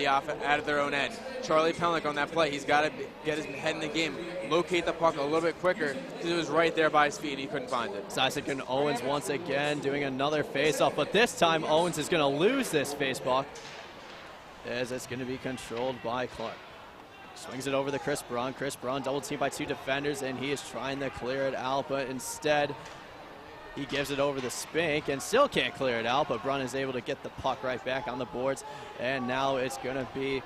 their own end. Charlie Pelnick on that play, he's got to get his head in the game, locate the puck a little bit quicker, because it was right there by his feet and he couldn't find it. Isaac and Owens once again doing another face-off, but this time Owens is going to lose this face-off as it's going to be controlled by Clark. Swings it over to Chris Braun. Chris Braun double teamed by two defenders, and he is trying to clear it out, but instead he gives it over to Spink and still can't clear it out, but Braun is able to get the puck right back on the boards, and now it's going to be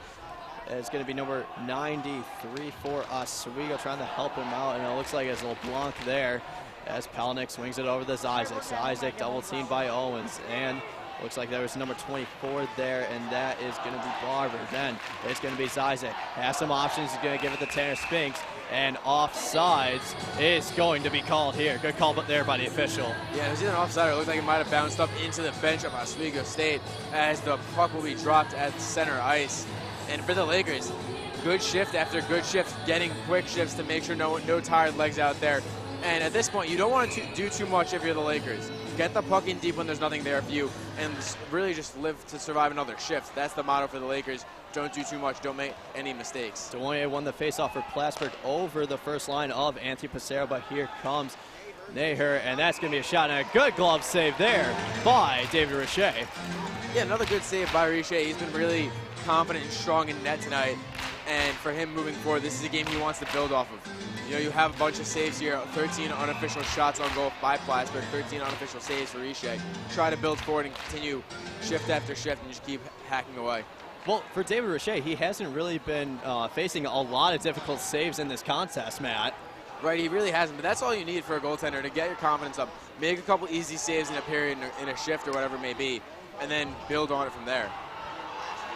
number 93 for Oswego trying to help him out, and it looks like it's LeBlanc there as Palnick swings it over to Zizek. Zizek double teamed by Owens, and looks like there was number 24 there, and that is going to be Barber. Then it's going to be Zizek. Has some options. He's going to give it to Tanner Spinks, and offsides is going to be called here. Good call there by the official. Yeah, it was either an offside or it looked like it might have bounced up into the bench of Oswego State as the puck will be dropped at center ice. And for the Lakers, good shift after good shift, getting quick shifts to make sure no tired legs out there. And at this point, you don't want to do too much if you're the Lakers. Get the puck in deep when there's nothing there for you, and really just live to survive another shift. That's the motto for the Lakers. Don't do too much. Don't make any mistakes. Dewanier won the faceoff for Plattsburgh over the first line of Anthony Passero, but here comes Naher, and that's going to be a shot, and a good glove save there by David Richey. Yeah, another good save by Richey. He's been really confident and strong in net tonight, and for him moving forward, this is a game he wants to build off of. You know, you have a bunch of saves here, 13 unofficial shots on goal by Plattsburgh, 13 unofficial saves for Richey. Try to build forward and continue shift after shift and just keep hacking away. Well, for David Richey, he hasn't really been facing a lot of difficult saves in this contest, Matt. Right, he really hasn't, but that's all you need for a goaltender to get your confidence up. Make a couple easy saves in a period, in a shift or whatever it may be, and then build on it from there.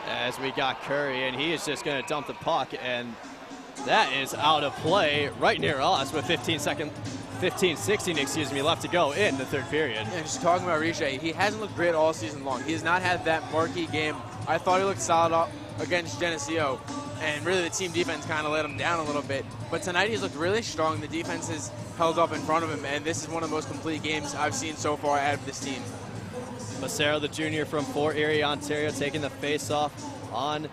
As we got Curry, and he is just going to dump the puck, and that is out of play right near us with 16 left to go in the third period. Yeah, just talking about Richey, he hasn't looked great all season long. He has not had that marquee game. I thought he looked solid against Geneseo, and really the team defense kind of let him down a little bit. But tonight he's looked really strong. The defense has held up in front of him, and this is one of the most complete games I've seen so far out of this team. Passero, the junior from Fort Erie, Ontario, taking the face-off on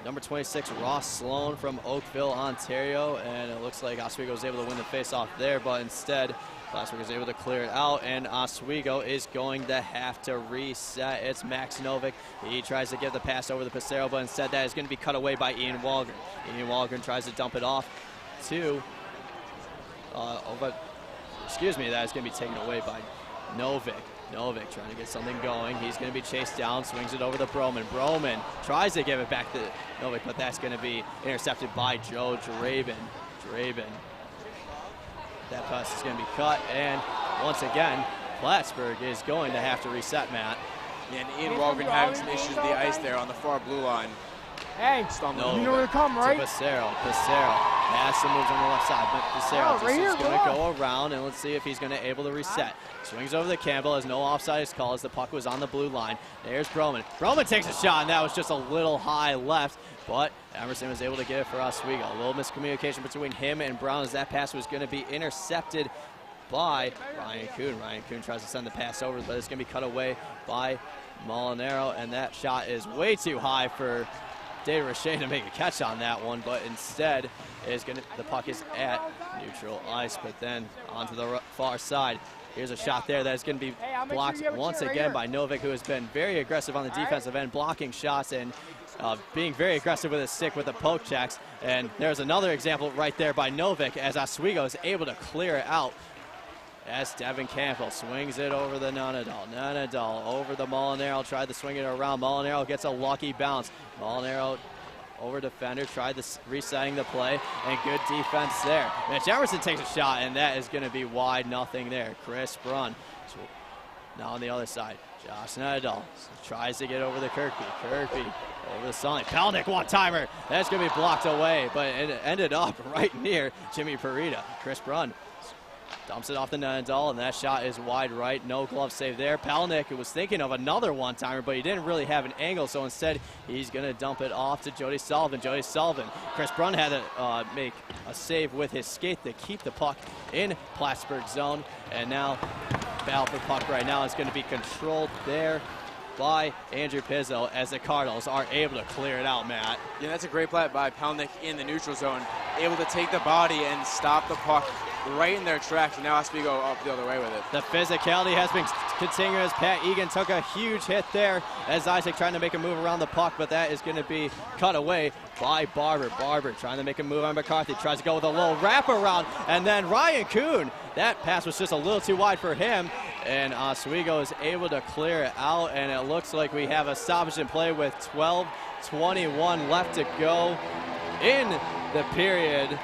number 26, Ross Sloan from Oakville, Ontario, and it looks like Oswego was able to win the face-off there, but instead Plattsburgh is able to clear it out, and Oswego is going to have to reset. It's Max Novick. He tries to give the pass over to Passero, but instead that is going to be cut away by Ian Walgren. Ian Walgren tries to dump it off to, that is going to be taken away by Novick. Novick trying to get something going. He's going to be chased down, swings it over to Broman. Broman tries to give it back to Novick, but that's going to be intercepted by Joe Draven. That pass is going to be cut, and once again, Plattsburgh is going to have to reset, Matt. Yeah, and Ian Walgren having some issues with the ice there on the far blue line. Hey, you know where to come, right? Passero has some moves on the left side, but Passero is going to go around, and let's see if he's going to able to reset. Swings over to Campbell as no offside is called as the puck was on the blue line. There's Broman. Broman takes a shot, and that was just a little high left, but Emerson was able to get it for Oswego. A little miscommunication between him and Brown as that pass was going to be intercepted by Ryan Kuhn. Ryan Kuhn tries to send the pass over, but it's going to be cut away by Molinaro, and that shot is way too high for David Richey to make a catch on that one, but instead the puck is at neutral ice, but then onto the far side. Here's a shot there that is going to be blocked once again by Novik, who has been very aggressive on the defensive end, blocking shots and being very aggressive with his stick with the poke checks. And there's another example right there by Novik as Oswego is able to clear it out. As Devin Campbell swings it over the Nanadal. Nanadal over the Molinaro, tried to swing it around. Molinaro gets a lucky bounce. Molinaro over defender, tried to resetting the play, and good defense there. Mitch Emerson takes a shot, and that is going to be wide, nothing there. Chris Brunn now on the other side. Josh Nanadal tries to get over the Kirkby. Kirkby over the Sonny. Palnick one-timer. That's going to be blocked away, but it ended up right near Jimmy Parita. Chris Brunn dumps it off the Nanadal, and that shot is wide right. No glove save there. Palnick was thinking of another one-timer, but he didn't really have an angle, so instead he's going to dump it off to Jody Sullivan. Jody Sullivan. Chris Brunn had to make a save with his skate to keep the puck in Plattsburgh zone, and now battle for puck right now is going to be controlled there by Andrew Pizzo as the Cardinals are able to clear it out, Matt. Yeah, that's a great play by Palnick in the neutral zone, able to take the body and stop the puck right in their tracks, and now Oswego up the other way with it. The physicality has been continuous. Pat Egan took a huge hit there as Isaac trying to make a move around the puck, but that is going to be cut away by Barber. Barber trying to make a move on McCarthy, tries to go with a little wraparound, and then Ryan Kuhn. That pass was just a little too wide for him, and Oswego is able to clear it out, and it looks like we have a stoppage in play with 12:21 left to go in the period.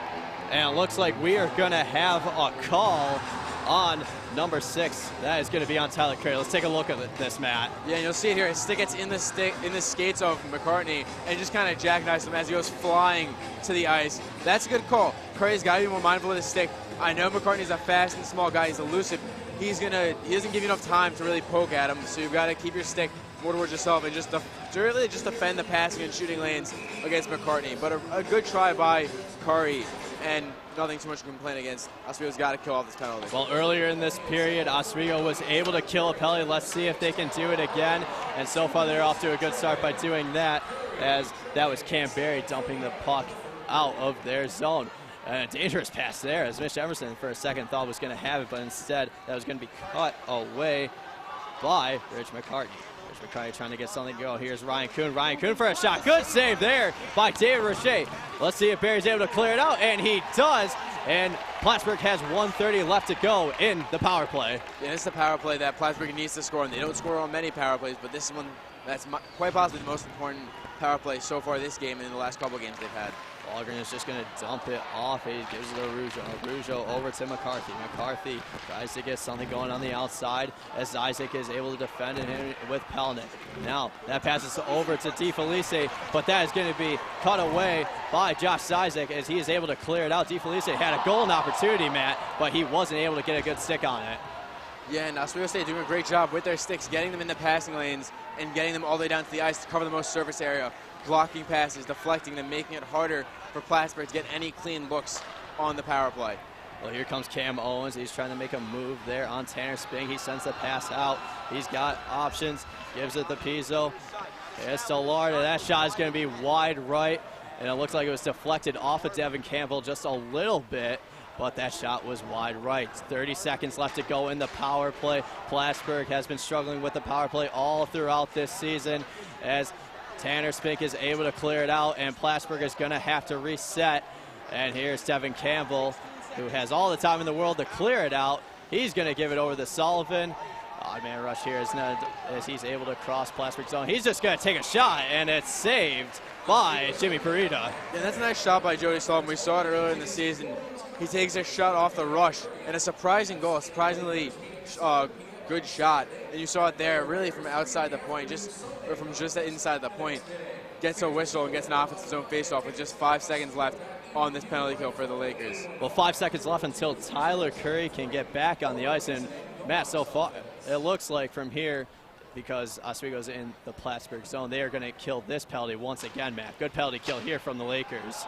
And it looks like we are going to have a call on number 6. That is going to be on Tyler Curry. Let's take a look at this, Matt. Yeah, you'll see it here. His stick gets in the skates of McCartney and just kind of jackknifes him as he goes flying to the ice. That's a good call. Curry's got to be more mindful of his stick. I know McCartney's a fast and small guy. He's elusive. He doesn't give you enough time to really poke at him, so you've got to keep your stick more towards yourself and just really just defend the passing and shooting lanes against McCartney. But a good try by Curry, and nothing too much to complain against. Oswego's got to kill off this penalty. Well, earlier in this period, Oswego was able to kill a penalty. Let's see if they can do it again. And so far, they're off to a good start by doing that, as that was Cam Berry dumping the puck out of their zone. And a dangerous pass there, as Mitch Emerson for a second thought was going to have it, but instead that was going to be cut away by Rich McCartney. Rich McCartney trying to get something to go. Here's Ryan Kuhn. Ryan Kuhn for a shot. Good save there by David Roche. Let's see if Barry's able to clear it out, and he does. And Plattsburgh has 1:30 left to go in the power play. Yeah, this is the power play that Plattsburgh needs to score, and they don't score on many power plays, but this is one that's quite possibly the most important power play so far this game and in the last couple games they've had. Wahlgren is just going to dump it off. He gives it to Rougeau. Rougeau over to McCarthy. McCarthy tries to get something going on the outside as Isaac is able to defend him with Palnick. Now that passes over to DeFelice, but that is going to be cut away by Josh Isaac as he is able to clear it out. DeFelice had a golden opportunity, Matt, but he wasn't able to get a good stick on it. Yeah, and Oswego State doing a great job with their sticks, getting them in the passing lanes and getting them all the way down to the ice to cover the most surface area, blocking passes, deflecting them, making it harder for Plattsburgh to get any clean looks on the power play. Well, here comes Cam Owens. He's trying to make a move there on Tanner Spink. He sends the pass out. He's got options, gives it to Pizzo. It's to Lard, and that shot is going to be wide right, and it looks like it was deflected off of Devin Campbell just a little bit, but that shot was wide right. 30 seconds left to go in the power play. Plattsburgh has been struggling with the power play all throughout this season as Tanner Spink is able to clear it out, and Plattsburgh is going to have to reset. And here's Devin Campbell, who has all the time in the world to clear it out. He's going to give it over to Sullivan. Odd man rush here as he's able to cross Plattsburgh zone. He's just going to take a shot, and it's saved by Jimmy Parita. Yeah, that's a nice shot by Jody Sullivan. We saw it earlier in the season. He takes a shot off the rush, and a surprising goal, surprisingly good shot. And you saw it there really from outside the point, from just inside the point. Gets a whistle and gets an offensive zone faceoff with just 5 seconds left on this penalty kill for the Lakers. Well, 5 seconds left until Tyler Curry can get back on the ice. And Matt, so far, it looks like from here, because Oswego's in the Plattsburgh zone, they are going to kill this penalty once again, Matt. Good penalty kill here from the Lakers.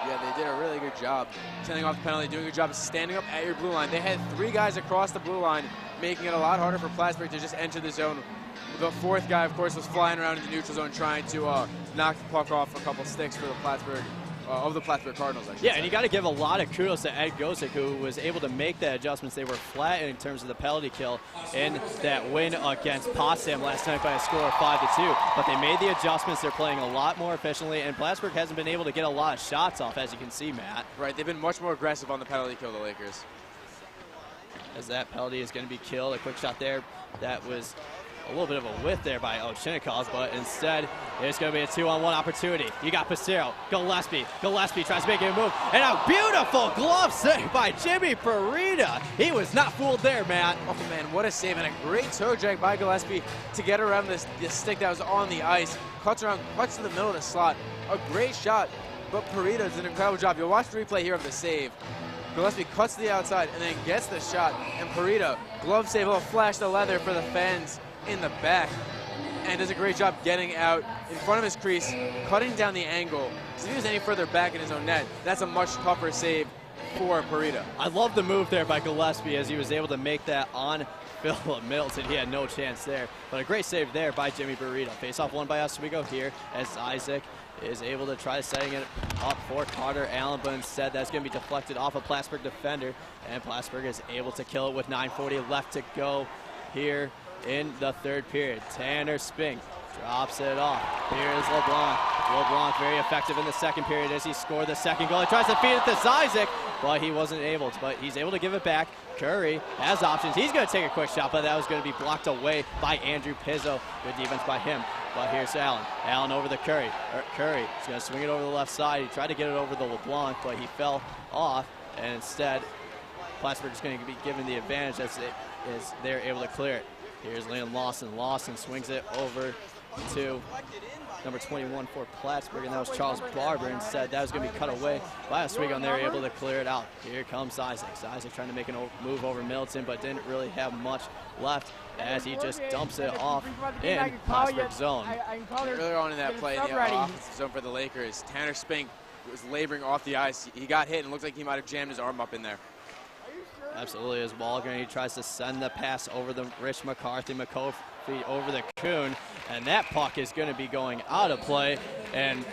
Yeah, they did a really good job sending off the penalty, doing a good job of standing up at your blue line. They had 3 guys across the blue line, making it a lot harder for Plattsburgh to just enter the zone. The 4th guy, of course, was flying around in the neutral zone trying to knock the puck off a couple sticks for the Plattsburgh of the Plattsburgh Cardinals. I should Yeah, say. and you got to give a lot of kudos to Ed Gosick, who was able to make the adjustments. They were flat in terms of the penalty kill in that win against Potsdam last night by a score of 5-2. But they made the adjustments. They're playing a lot more efficiently, and Plattsburgh hasn't been able to get a lot of shots off, as you can see, Matt. Right, they've been much more aggressive on the penalty kill, the Lakers. As that penalty is going to be killed. A quick shot there. That was a little bit of a whiff there by Ovchinnikov, but instead it's going to be a 2-on-1 opportunity. You got Pacero, Gillespie. Gillespie tries to make a move, and a beautiful glove save by Jimmy Parita. He was not fooled there, Matt. Oh man, what a save, and a great toe drag by Gillespie to get around this stick that was on the ice. Cuts around, cuts to the middle of the slot. A great shot, but Parita does an incredible job. You'll watch the replay here of the save. Gillespie cuts to the outside and then gets the shot, and Parita, glove save, a little flash to leather for the fans in the back, and does a great job getting out in front of his crease, cutting down the angle. Because if he was any further back in his own net, that's a much tougher save for Parita. I love the move there by Gillespie as he was able to make that on Philip Middleton. He had no chance there, but a great save there by Jimmy Parita. Face-off won by Oswego here as Isaac is able to try setting it up for Carter Allen, but instead that's going to be deflected off a Plattsburgh defender, and Plattsburgh is able to kill it with 9:40 left to go here in the third period. Tanner Spink drops it off. Here is LeBlanc. LeBlanc very effective in the second period as he scored the second goal. He tries to feed it to Isaac, but he wasn't able to. But he's able to give it back. Curry has options. He's going to take a quick shot, but that was going to be blocked away by Andrew Pizzo. Good defense by him. But here's Allen. Allen over the Curry. Curry is going to swing it over the left side. He tried to get it over the LeBlanc, but he fell off. And instead, Plattsburgh is going to be given the advantage as they're able to clear it. Here's Landon Lawson. Lawson swings it over to number 21 for Plattsburgh, and that was Charles Barber. Instead, that was going to be cut away by Oswego, and they were able to clear it out. Here comes Isaac. Isaac trying to make a move over Middleton, but didn't really have much left as he just dumps it off in Plattsburgh zone. Earlier on in that play, in the offensive zone for the Lakers, Tanner Spink was laboring off the ice. He got hit and looked like he might have jammed his arm up in there. Absolutely, as Walgren, he tries to send the pass over the Rich McCarthy. McCarthy over the Kuhn, and that puck is going to be going out of play, and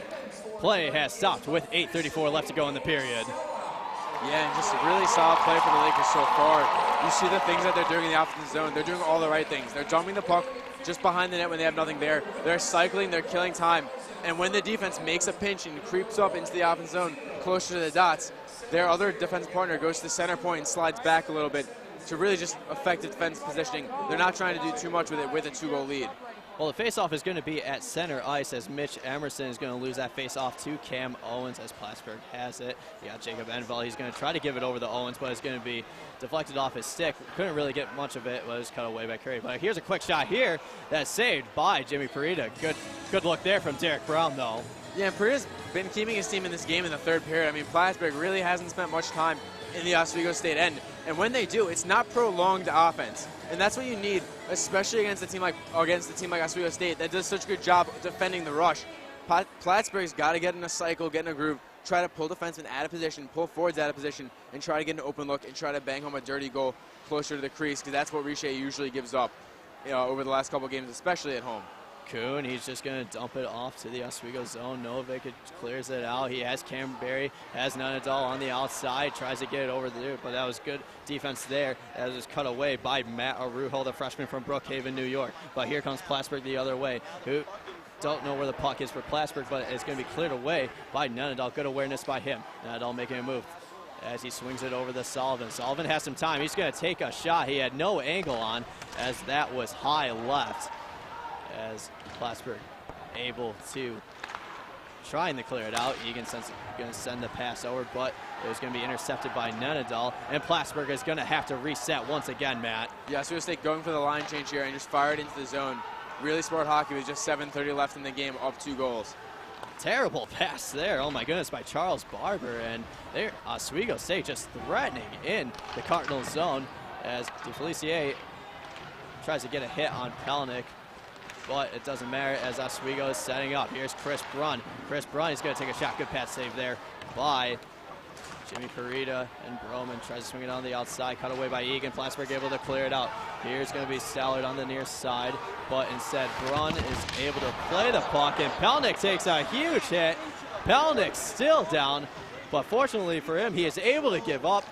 play has stopped with 8:34 left to go in the period. Yeah, and just a really solid play for the Lakers so far. You see the things that they're doing in the offensive zone. They're doing all the right things. They're dumping the puck just behind the net when they have nothing there. They're cycling, they're killing time, and when the defense makes a pinch and creeps up into the offensive zone closer to the dots, their other defense partner goes to the center point and slides back a little bit to really just affect the defense positioning. They're not trying to do too much with it with a 2-goal lead. Well, the faceoff is going to be at center ice as Mitch Emerson is going to lose that faceoff to Cam Owens as Plattsburgh has it. You got Jacob Envell. He's going to try to give it over to Owens, but it's going to be deflected off his stick. Couldn't really get much of it. Was cut away by Curry. But here's a quick shot here that's saved by Jimmy Parita. Good look there from Derek Brown, though. Yeah, and Parita's been keeping his team in this game in the third period. I mean, Plattsburgh really hasn't spent much time in the Oswego State end. And when they do, it's not prolonged offense. And that's what you need, especially against a team like Oswego State that does such a good job defending the rush. Plattsburgh's got to get in a cycle, get in a groove, try to pull defensemen out of position, pull forwards out of position, and try to get an open look and try to bang home a dirty goal closer to the crease, because that's what Richer usually gives up, over the last couple of games, especially at home. Kuhn, he's just going to dump it off to the Oswego zone. Novik clears it out. He has Camberry, has Nanadal on the outside, tries to get it over there, but that was good defense there. That was cut away by Matt Arujo, the freshman from Brookhaven, New York. But here comes Plattsburgh the other way, who don't know where the puck is for Plattsburgh, but it's going to be cleared away by Nanadal. Good awareness by him. Nanadal making a move as he swings it over to Sullivan. Sullivan has some time. He's going to take a shot. He had no angle on as that was high left. As Plattsburgh able to trying to clear it out. Egan's going to send the pass over, but it was going to be intercepted by Nanadal, and Plattsburgh is going to have to reset once again, Matt. Yeah, Oswego State going for the line change here and just fired into the zone. Really smart hockey with just 7:30 left in the game, up 2 goals. Terrible pass there, oh my goodness, by Charles Barber, and there Oswego State just threatening in the Cardinals zone as DeFelicia tries to get a hit on Pelnick. But it doesn't matter as Oswego is setting up. Here's Chris Brunn. Chris Brunn is going to take a shot. Good pass save there by Jimmy Parita, and Broman tries to swing it on the outside. Cut away by Egan. Plattsburgh able to clear it out. Here's going to be Stallard on the near side, but instead Brunn is able to play the puck, and Pelnick takes a huge hit. Pelnick still down, but fortunately for him, he is able to give up.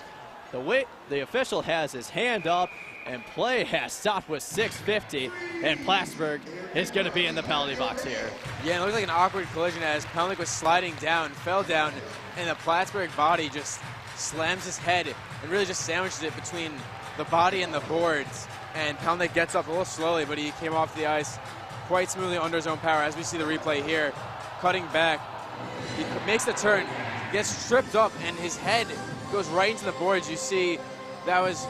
The official has his hand up, and play has stopped with 6:50, and Plattsburgh is going to be in the penalty box here. Yeah, it looks like an awkward collision as Pelnick was sliding down, fell down, and the Plattsburgh body just slams his head and really just sandwiches it between the body and the boards. And Pelnick gets up a little slowly, but he came off the ice quite smoothly under his own power. As we see the replay here, cutting back, he makes the turn, gets tripped up, and his head goes right into the boards. You see that was,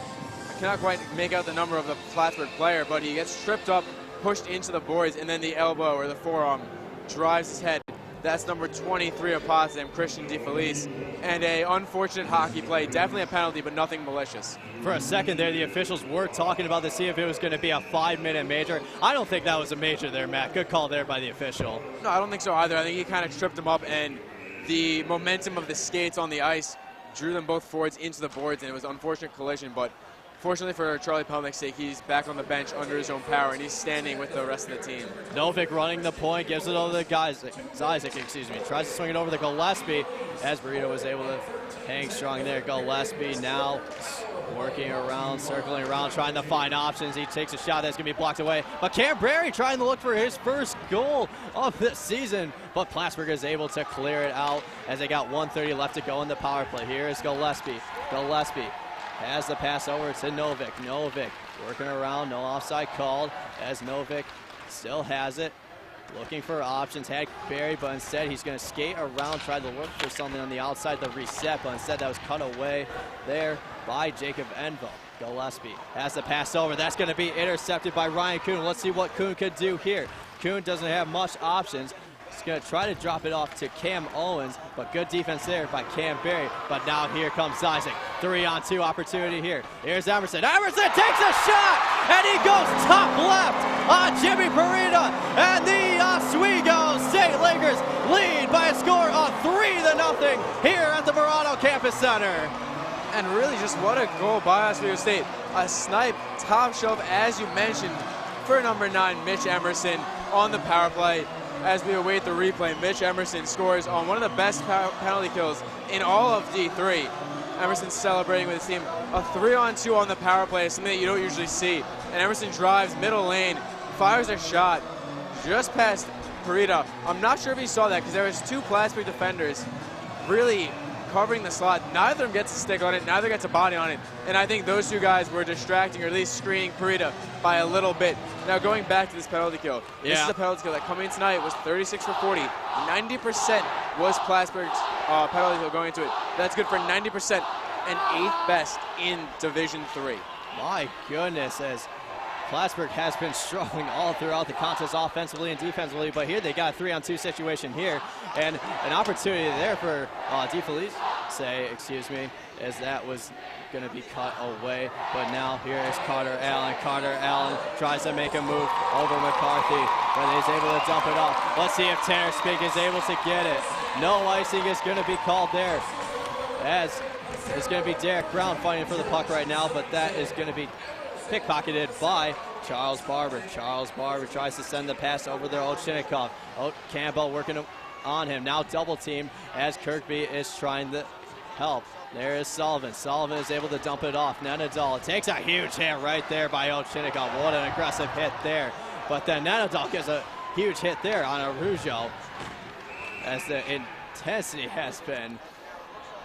I cannot quite make out the number of the Plattsburgh player, but he gets tripped up, pushed into the boards, and then the elbow or the forearm drives his head. That's number 23 of Potsdam, Christian DeFelice. And a unfortunate hockey play, definitely a penalty, but nothing malicious. For a second there, the officials were talking about to see if it was going to be a 5-minute major. I don't think that was a major there, Matt. Good call there by the official. No, I don't think so either. I think he kind of tripped him up, and the momentum of the skates on the ice drew them both forwards into the boards, and it was an unfortunate collision, but fortunately for Charlie Pelnick's sake, he's back on the bench under his own power, and he's standing with the rest of the team. Novik running the point, gives it over to Isaac, tries to swing it over to Gillespie, as Burrito was able to hang strong there. Gillespie now working around, circling around, trying to find options. He takes a shot that's going to be blocked away, but Cam Brary trying to look for his first goal of the season, but Plattsburgh is able to clear it out as they got 1:30 left to go in the power play. Here is Gillespie. Gillespie has the pass over to Novik. Novik working around, no offside called, as Novik still has it. Looking for options, had Barry, but instead he's going to skate around, try to look for something on the outside, the reset, but instead that was cut away there by Jacob Enville. Gillespie has the pass over. That's going to be intercepted by Ryan Kuhn. Let's see what Kuhn could do here. Kuhn doesn't have much options. He's going to try to drop it off to Cam Owens, but good defense there by Cam Berry. But now here comes Isaac. 3-on-2 opportunity here. Here's Emerson. Emerson takes a shot, and he goes top left on Jimmy Parita. And the Oswego State Lakers lead by a score of 3-0 here at the Verano Campus Center. And really just what a goal by Oswego State. A snipe, top shelf, as you mentioned, for number 9, Mitch Emerson on the power play. As we await the replay, Mitch Emerson scores on one of the best penalty kills in all of D3. Emerson celebrating with his team. A 3-on-2 on the power play is something that you don't usually see. And Emerson drives middle lane, fires a shot just past Parita. I'm not sure if he saw that because there was 2 Plattsburgh defenders really covering the slot. Neither of them gets a stick on it, neither gets a body on it. And I think those 2 guys were distracting or at least screening Parita by a little bit. Now going back to this penalty kill. This is a penalty kill that coming in tonight was 36 for 40. 90% was Plattsburgh's penalty kill going into it. That's good for 90% and 8th best in Division 3. My goodness, as Plattsburgh has been struggling all throughout the contest offensively and defensively, but here they got a 3-on-2 situation here, and an opportunity there for DeFelice, as that was going to be cut away. But now here is Carter Allen. Carter Allen tries to make a move over McCarthy, but he's able to dump it off. Let's see if Tanner Spink is able to get it. No icing is going to be called there, as it's going to be Derek Brown fighting for the puck right now, but that is going to be pickpocketed by Charles Barber. Charles Barber tries to send the pass over there. Ovchinnikov. Campbell working on him. Now double team as Kirkby is trying to help. There is Sullivan. Sullivan is able to dump it off. Nenadal takes a huge hit right there by Ovchinnikov. What an aggressive hit there. But then Nenadal gets a huge hit there on Araujo, as the intensity has been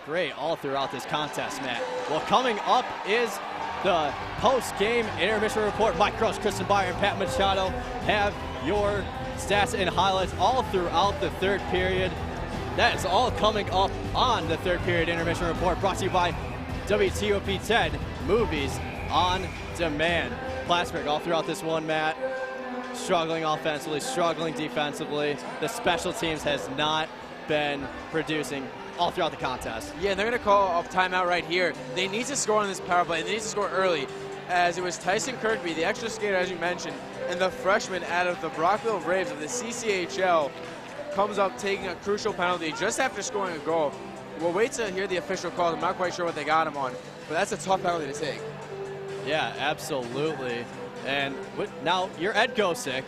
great all throughout this contest, Matt. Well, coming up is the post-game intermission report. Mike Gross, Kristen Byer, and Pat Machado have your stats and highlights all throughout the 3rd period. That is all coming up on the 3rd period intermission report, brought to you by WTOP 10 Movies on Demand. Plattsburgh all throughout this one, Matt, struggling offensively, struggling defensively. The special teams has not been producing all throughout the contest. Yeah, and they're going to call a timeout right here. They need to score on this power play, and they need to score early, as it was Tyson Kirkby, the extra skater, as you mentioned, and the freshman out of the Brockville Braves of the CCHL, comes up taking a crucial penalty just after scoring a goal. We'll wait to hear the official call. I'm not quite sure what they got him on, but that's a tough penalty to take. Yeah, absolutely. And now you're Ed Gosick.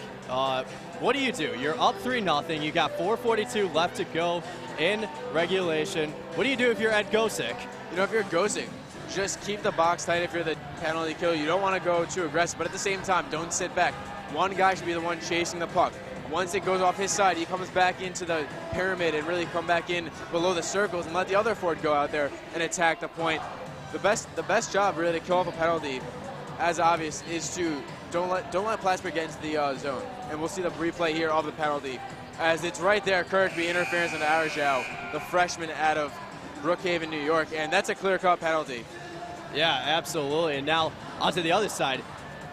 What do? You're up 3-0. You got 4:42 left to go in regulation. What do you do if you're Ed Gosick? You know, if you're Gosick, just keep the box tight if you're the penalty kill. You don't want to go too aggressive, but at the same time, don't sit back. One guy should be the one chasing the puck. Once it goes off his side, he comes back into the pyramid and really come back in below the circles and let the other forward go out there and attack the point. The best job really to kill off a penalty, as obvious, is to don't let Plattsburgh get into the zone. And we'll see the replay here of the penalty, as it's right there. Kirkby interference on Arajau, the freshman out of Brookhaven, New York, and that's a clear-cut penalty. Yeah, absolutely. And now onto the other side.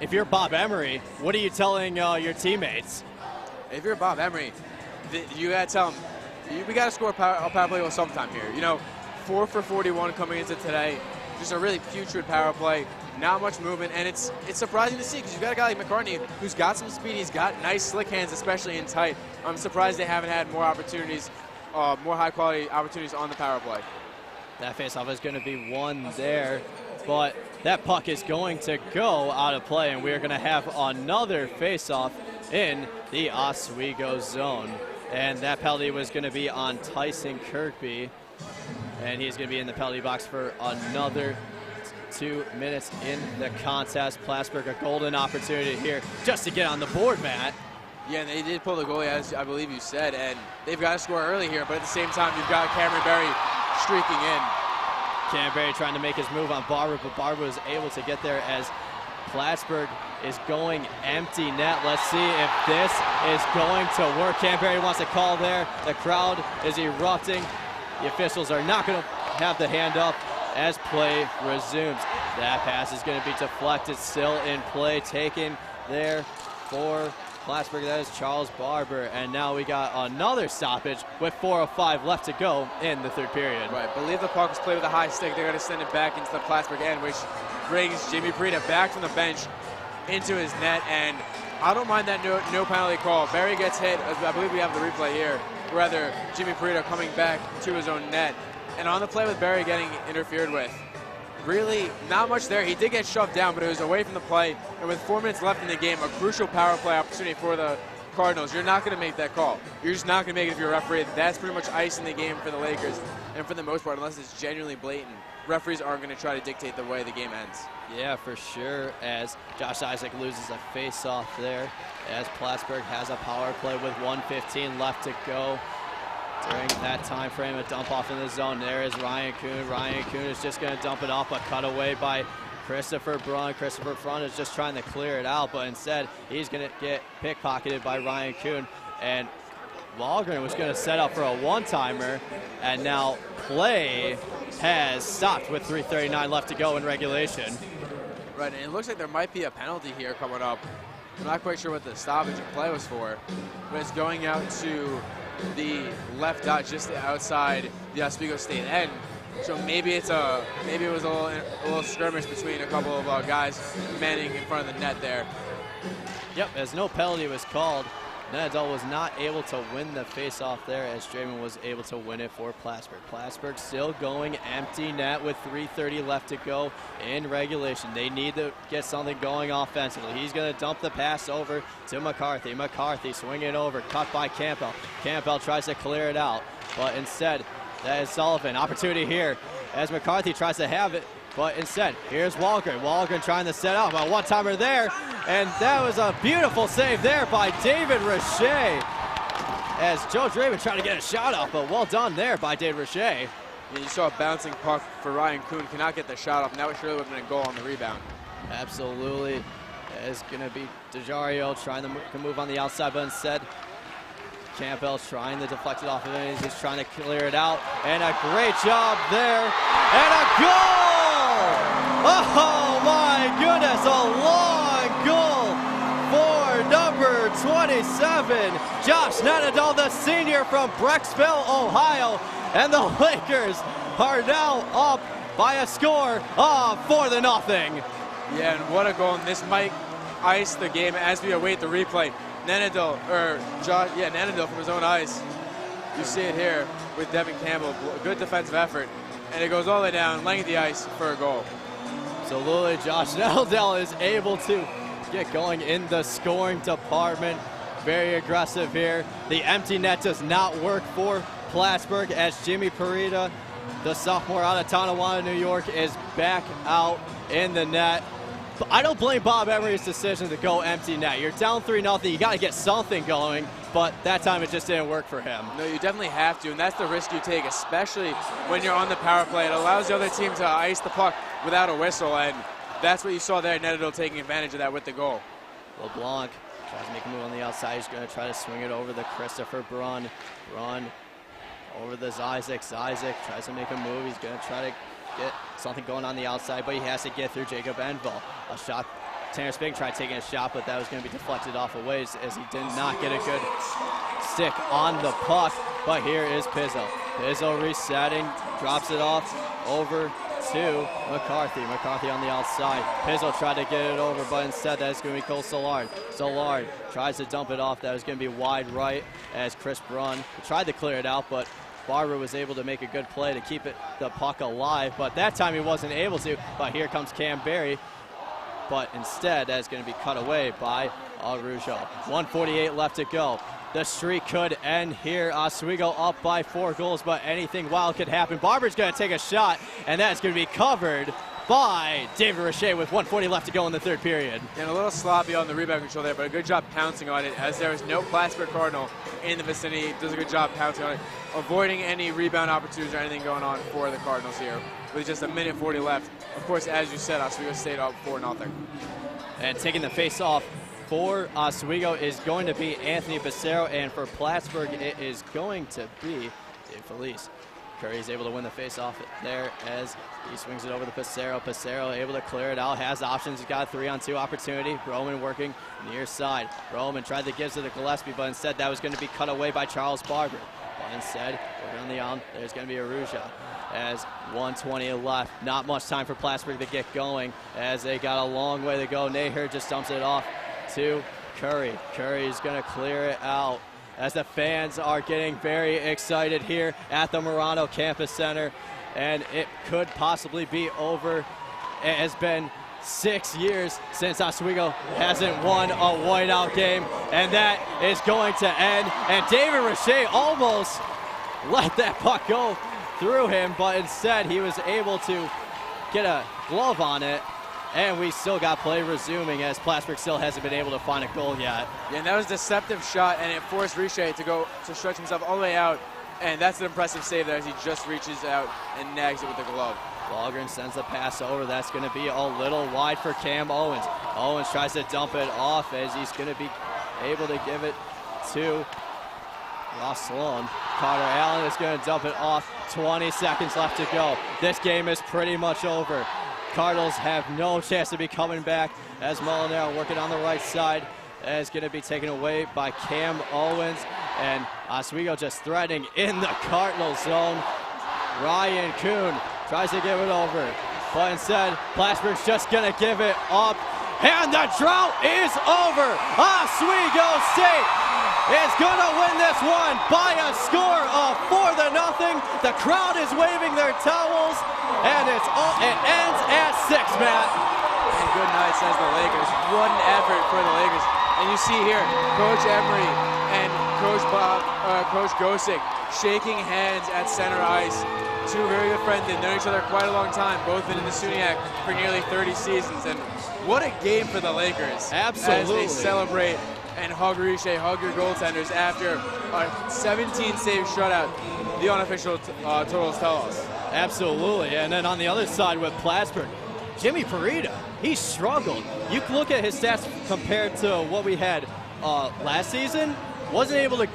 If you're Bob Emery, what are you telling your teammates? If you're Bob Emery, you got to tell them, we got to score a power play goal sometime here. You know, 4 for 41 coming into today. Just a really putrid power play. Not much movement, and it's surprising to see because you've got a guy like McCartney who's got some speed. He's got nice slick hands, especially in tight. I'm surprised they haven't had more opportunities, more high-quality opportunities on the power play. That faceoff is going to be won there, but that puck is going to go out of play, and we're going to have another faceoff in the Oswego zone. And that penalty was going to be on Tyson Kirkby, and he's going to be in the penalty box for another 2 minutes in the contest. Plattsburgh, a golden opportunity here just to get on the board, Matt. Yeah, and they did pull the goalie, as I believe you said, and they've got to score early here, but at the same time, you've got Cameron Berry streaking in. Cameron Berry trying to make his move on Barber, but Barber was able to get there as Plattsburgh is going empty net. Let's see if this is going to work. Cameron Berry wants to call there. The crowd is erupting. The officials are not going to have the hand up as play resumes. That pass is going to be deflected, still in play, taken there for Plattsburgh. That is Charles Barber, and now we got another stoppage with 4:05 left to go in the third period. Right, believe the puck was played with a high stick. They're going to send it back into the Plattsburgh end, which brings Jimmy Prida back from the bench into his net, and I don't mind that no penalty call. Barry gets hit, I believe we have the replay here, rather Jimmy Prida coming back to his own net. And on the play with Barry getting interfered with, really not much there. He did get shoved down, but it was away from the play. And with 4 minutes left in the game, a crucial power play opportunity for the Cardinals. You're not going to make that call. You're just not going to make it if you're a referee. That's pretty much ice in the game for the Lakers. And for the most part, unless it's genuinely blatant, referees aren't going to try to dictate the way the game ends. Yeah, for sure, as Josh Isaac loses a face-off there, as Plattsburgh has a power play with 1:15 left to go. During that time frame, a dump off in the zone. There is Ryan Kuhn. Ryan Kuhn is just going to dump it off, but cut away by Christopher Brun. Christopher Brun is just trying to clear it out, but instead he's going to get pickpocketed by Ryan Kuhn. And Wahlgren was going to set up for a one-timer, and now play has stopped with 3:39 left to go in regulation. Right, and it looks like there might be a penalty here coming up. I'm not quite sure what the stoppage of play was for, but it's going out to the left dot just outside the Oswego State end. So maybe it was a little skirmish between a couple of guys manning in front of the net there. Yep, as no penalty was called, Nenadol was not able to win the face-off there, as Draymond was able to win it for Plattsburgh. Plattsburgh still going empty net with 3:30 left to go in regulation. They need to get something going offensively. He's going to dump the pass over to McCarthy. McCarthy swinging it over, cut by Campbell. Campbell tries to clear it out, but instead, that is Sullivan. Opportunity here as McCarthy tries to have it, but instead, here's Wahlgren. Wahlgren trying to set up a one-timer there, and that was a beautiful save there by David Richey, as Joe Draymond trying to get a shot off, but well done there by David Richey. Yeah, you saw a bouncing puck for Ryan Kuhn, cannot get the shot off, and that would surely would have been a goal on the rebound. Absolutely. It's going to be DeJario trying to move on the outside, but instead, Campbell's trying to deflect it off of him. He's just trying to clear it out, and a great job there, and a goal! Oh my goodness, a long goal for number 27, Josh Nenadol, the senior from Brecksville, Ohio, and the Lakers are now up by a score of 4-0. Yeah, and what a goal, and this might ice the game as we await the replay. Nenadol from his own ice. You see it here with Devin Campbell, good defensive effort, and it goes all the way down, laying the ice for a goal. So Josh Nenadol is able to get going in the scoring department. Very aggressive here. The empty net does not work for Plattsburgh as Jimmy Parita, the sophomore out of Tonawanda, New York, is back out in the net. I don't blame Bob Emery's decision to go empty net. You're down 3-0. You got to get something going, but that time it just didn't work for him. No, you definitely have to, and that's the risk you take, especially when you're on the power play. It allows the other team to ice the puck without a whistle, and that's what you saw there. Nettedo taking advantage of that with the goal. LeBlanc tries to make a move on the outside. He's going to try to swing it over to Christopher Brunn. Brunn over to Zizek. Zizek tries to make a move. He's going to try to get something going on the outside, but he has to get through Jacob Enville. A shot. Tanner Spink tried taking a shot, but that was going to be deflected off a ways as he did not get a good stick on the puck. But here is Pizzo. Pizzo resetting, drops it off over to McCarthy. McCarthy on the outside. Pizzo tried to get it over, but instead that's going to be Cole Soulard. Soulard tries to dump it off. That was going to be wide right as Chris Brunn tried to clear it out, but Barber was able to make a good play to keep the puck alive, but that time he wasn't able to. But here comes Cam Berry, but instead that's going to be cut away by Arujo. 1:48 left to go. The streak could end here. Oswego up by 4 goals, but anything wild could happen. Barber's going to take a shot, and that's going to be covered by David Richey with 1:40 left to go in the third period. And a little sloppy on the rebound control there, but a good job pouncing on it as there was no Plattsburgh Cardinal in the vicinity. Does a good job pouncing on it, avoiding any rebound opportunities or anything going on for the Cardinals here with just 1:40 left. Of course, as you said, Oswego stayed up 4-0. And taking the face off for Oswego is going to be Anthony Becerro, and for Plattsburgh it is going to be Dave Felice. Curry's able to win the face-off there as he swings it over to Pissarro. Pissarro able to clear it out, has options. He's got a 3-on-2 opportunity. Roman working near side. Roman tried to give it to Gillespie, but instead that was going to be cut away by Charles Barber. But instead, working on the arm, there's going to be Aruja as 1:20 left. Not much time for Plattsburgh to get going as they got a long way to go. Naher just dumps it off to Curry. Curry's going to clear it out as the fans are getting very excited here at the Murano Campus Center, and it could possibly be over. It has been 6 years since Oswego hasn't won a whiteout game, and that is going to end. And David Richey almost let that puck go through him, but instead he was able to get a glove on it. And we still got play resuming as Plattsburgh still hasn't been able to find a goal yet. Yeah, and that was a deceptive shot, and it forced Richey to go to stretch himself all the way out. And that's an impressive save there as he just reaches out and nags it with the glove. Wahlgren sends the pass over. That's going to be a little wide for Cam Owens. Owens tries to dump it off as he's going to be able to give it to Ross Sloan. Carter Allen is going to dump it off. 20 seconds left to go. This game is pretty much over. Cardinals have no chance to be coming back as Molinaro working on the right side is going to be taken away by Cam Owens, and Oswego just threatening in the Cardinal zone. Ryan Kuhn tries to give it over, but instead Plattsburgh's just going to give it up, and the drought is over. Oswego State is going to win this one by a score of 4-0. The crowd is waving their towels, and it ends at 6, Matt. And good night, says the Lakers. What an effort for the Lakers. And you see here, Coach Emery and Coach Gosick shaking hands at center ice. Two very good friends. They've known each other quite a long time. Both been in the SUNYAC for nearly 30 seasons. And what a game for the Lakers. Absolutely. As they celebrate and hug Richey, hug your goaltenders after a 17-save shutout. The unofficial totals tell us. Absolutely. And then on the other side with Plattsburgh, Jimmy Parita, he struggled. You can look at his stats compared to what we had last season. Wasn't able to,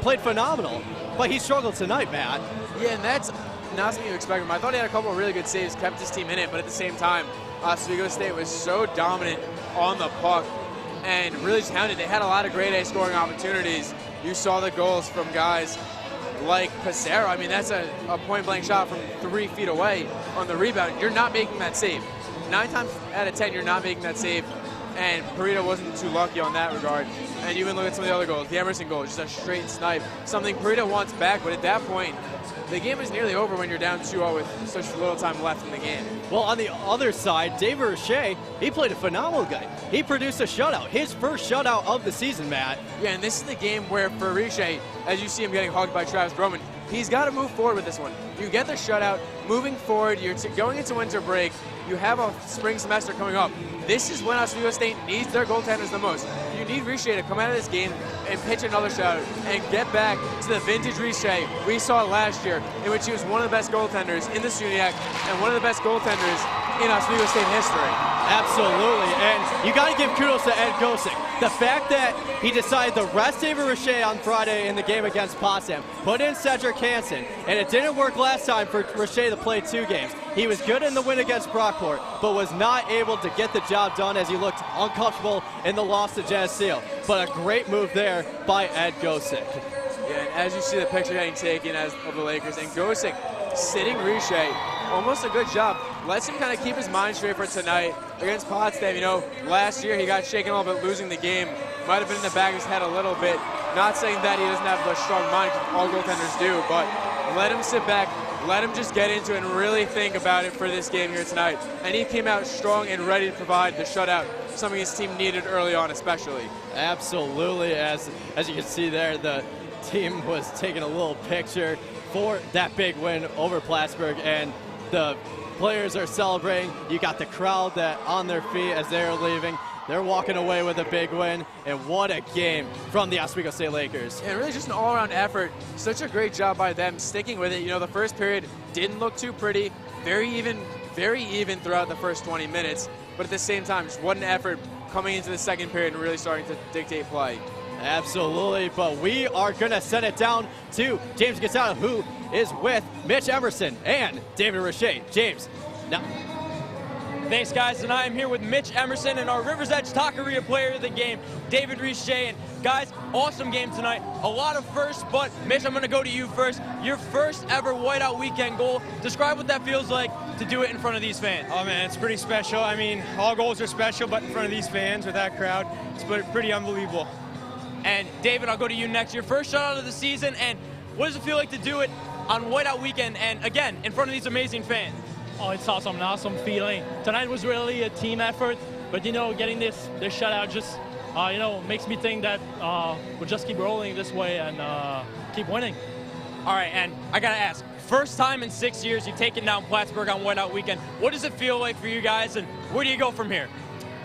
played phenomenal, but he struggled tonight, Matt. Yeah, and that's not something you expect from him. I thought he had a couple of really good saves, kept his team in it, but at the same time, Oswego State was so dominant on the puck and really just hounded. They had a lot of grade A scoring opportunities. You saw the goals from guys like Pissarro. I mean, that's a point-blank shot from 3 feet away on the rebound. You're not making that save. 9 times out of 10, you're not making that save. and Parita wasn't too lucky on that regard. And even look at some of the other goals. The Emerson goal, just a straight snipe, something Parita wants back, but at that point, the game is nearly over when you're down 2-0 with such little time left in the game. Well, on the other side, David Roche, he played a phenomenal game. He produced a shutout, his first shutout of the season, Matt. Yeah, and this is the game where for Riche, as you see him getting hugged by Travis Broman, he's got to move forward with this one. You get the shutout, moving forward, you're going into winter break, you have a spring semester coming up. This is when Oswego State needs their goaltenders the most. You need Riche to come out of this game and pitch another shutout and get back to the vintage Riche we saw last year, in which he was one of the best goaltenders in the SUNYAC and one of the best goaltenders in Oswego State history. Absolutely, and you got to give kudos to Ed Gosick. The fact that he decided to rest David Roche on Friday in the game against Potsdam, put in Cedric Hansen, and it didn't work last time for Roche to play 2 games. He was good in the win against Brockport, but was not able to get the job done as he looked uncomfortable in the loss to Geneseo. But a great move there by Ed Gosick. Yeah, and as you see the picture getting taken of the Lakers, and Gosick sitting Riche, almost a good job. Lets him kind of keep his mind straight for tonight against Potsdam. You know, last year he got shaken a little bit losing the game. Might have been in the back of his head a little bit. Not saying that he doesn't have a strong mind, because all goaltenders do, but let him sit back, let him just get into it and really think about it for this game here tonight. And he came out strong and ready to provide the shutout, something his team needed early on especially. Absolutely, as you can see there, the team was taking a little picture for that big win over Plattsburgh, and the players are celebrating. You got the crowd that on their feet as they're leaving. They're walking away with a big win, and what a game from the Oswego State Lakers. Yeah, really just an all-around effort. Such a great job by them sticking with it. You know, the first period didn't look too pretty. Very even throughout the first 20 minutes, but at the same time, just what an effort coming into the second period and really starting to dictate play. Absolutely, but we are going to send it down to James Gazzetta, who is with Mitch Emerson and David Roche. James, now. Thanks, guys, and I am here with Mitch Emerson and our Rivers Edge Taqueria player of the game, David Roche. And guys, awesome game tonight. A lot of firsts, but Mitch, I'm going to go to you first. Your first ever whiteout weekend goal. Describe what that feels like to do it in front of these fans. Oh man, it's pretty special. I mean, all goals are special, but in front of these fans with that crowd, it's pretty unbelievable. And David, I'll go to you next. Your first shutout of the season, and what does it feel like to do it on whiteout weekend and again in front of these amazing fans? Oh, it's awesome, an awesome feeling. Tonight was really a team effort, but you know, getting this shutout just you know, makes me think that we'll just keep rolling this way and keep winning. All right, and I gotta ask, first time in 6 years you've taken down Plattsburgh on whiteout weekend. What does it feel like for you guys, and where do you go from here?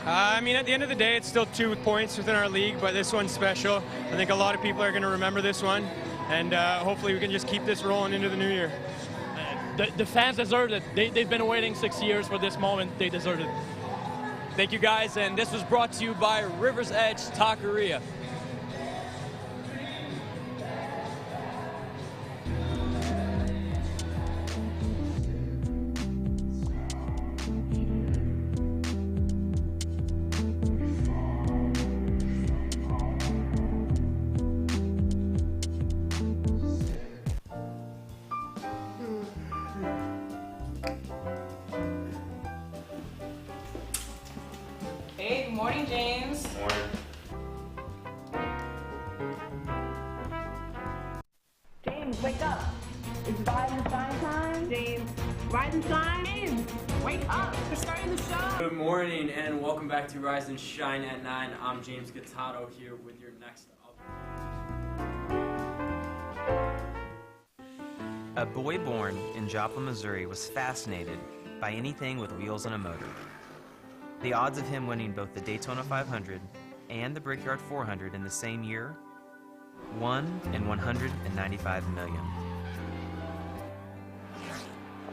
I mean, at the end of the day, it's still 2 points within our league, but this one's special. I think a lot of people are going to remember this one, and hopefully we can just keep this rolling into the new year. The fans deserved it. They've been waiting 6 years for this moment. They deserved it. Thank you, guys, and this was brought to you by Rivers Edge Taqueria. Hey, good morning, James. Morning. James, wake up. It's Rise and Shine time. James, Rise and Shine. James, wake up. We're starting the show. Good morning and welcome back to Rise and Shine at 9. I'm James Gattado here with your next update. A boy born in Joplin, Missouri was fascinated by anything with wheels and a motor. The odds of him winning both the Daytona 500 and the Brickyard 400 in the same year, 1 in 195 million.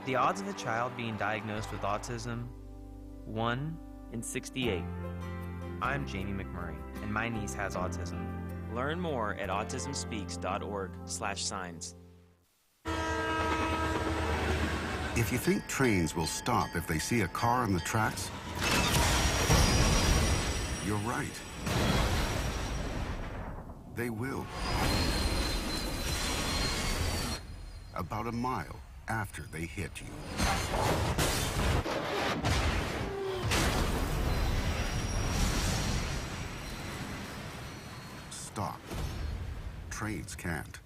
The odds of a child being diagnosed with autism, 1 in 68. I'm Jamie McMurray, and my niece has autism. Learn more at autismspeaks.org/signs. If you think trains will stop if they see a car on the tracks, you're right. They will. About a mile after they hit you. trains can't.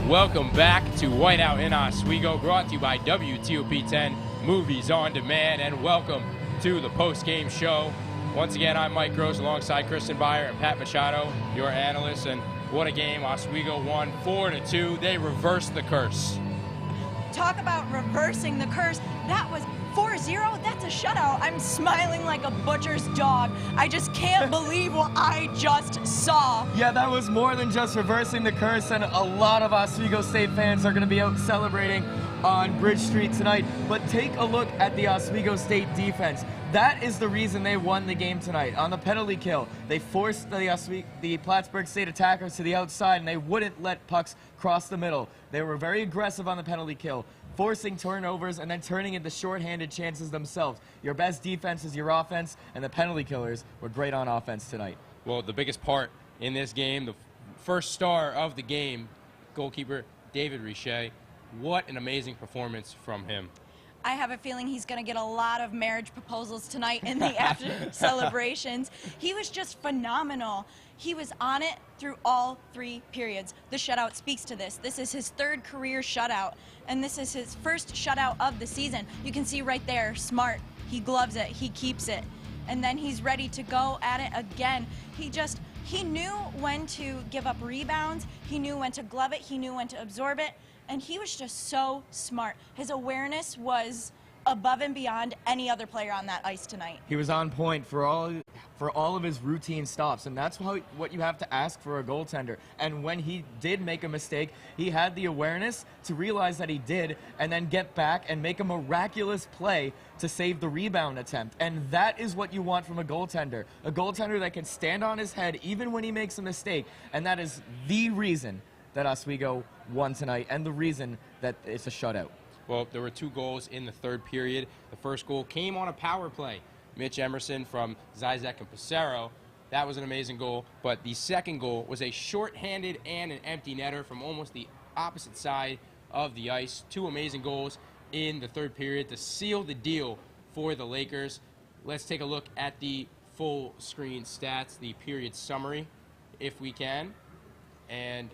Welcome back to Whiteout in Oswego, brought to you by WTOP 10 Movies on Demand, and welcome to the post-game show. Once again, I'm Mike Gross alongside Kristen Byer and Pat Machado, your analysts, and what a game. Oswego won 4-2. They reversed the curse. Talk about reversing the curse. That was 4-0. That's a shutout. I'm smiling like a butcher's dog. I just can't believe what I just saw. Yeah, that was more than just reversing the curse, and a lot of Oswego State fans are going to be out celebrating on Bridge Street tonight. But take a look at the Oswego State defense. That is the reason they won the game tonight. On the penalty kill, they forced the Plattsburgh State attackers to the outside, and they wouldn't let pucks cross the middle. They were very aggressive on the penalty kill, forcing turnovers and then turning into shorthanded chances themselves. Your best defense is your offense, and the penalty killers were great on offense tonight. Well, the biggest part in this game, the first star of the game, goalkeeper David Richet. What an amazing performance from him. I have a feeling he's going to get a lot of marriage proposals tonight in the after celebrations. He was just phenomenal. He was on it through all 3 periods. The shutout speaks to this. This is his 3rd career shutout, and this is his first shutout of the season. You can see right there, smart. He gloves it. He keeps it. And then he's ready to go at it again. He knew when to give up rebounds. He knew when to glove it. He knew when to absorb it. And he was just so smart. His awareness was above and beyond any other player on that ice tonight. He was on point for all of his routine stops, and that's what you have to ask for a goaltender. And when he did make a mistake, he had the awareness to realize that he did and then get back and make a miraculous play to save the rebound attempt. And that is what you want from a goaltender that can stand on his head even when he makes a mistake. And that is the reason that Oswego won tonight and the reason that it's a shutout. Well, there were 2 goals in the 3rd period. The first goal came on a power play. Mitch Emerson from Zizek and Passero. That was an amazing goal. But the second goal was a shorthanded and an empty netter from almost the opposite side of the ice. 2 amazing goals in the 3rd period to seal the deal for the Lakers. Let's take a look at the full screen stats, the period summary, if we can. And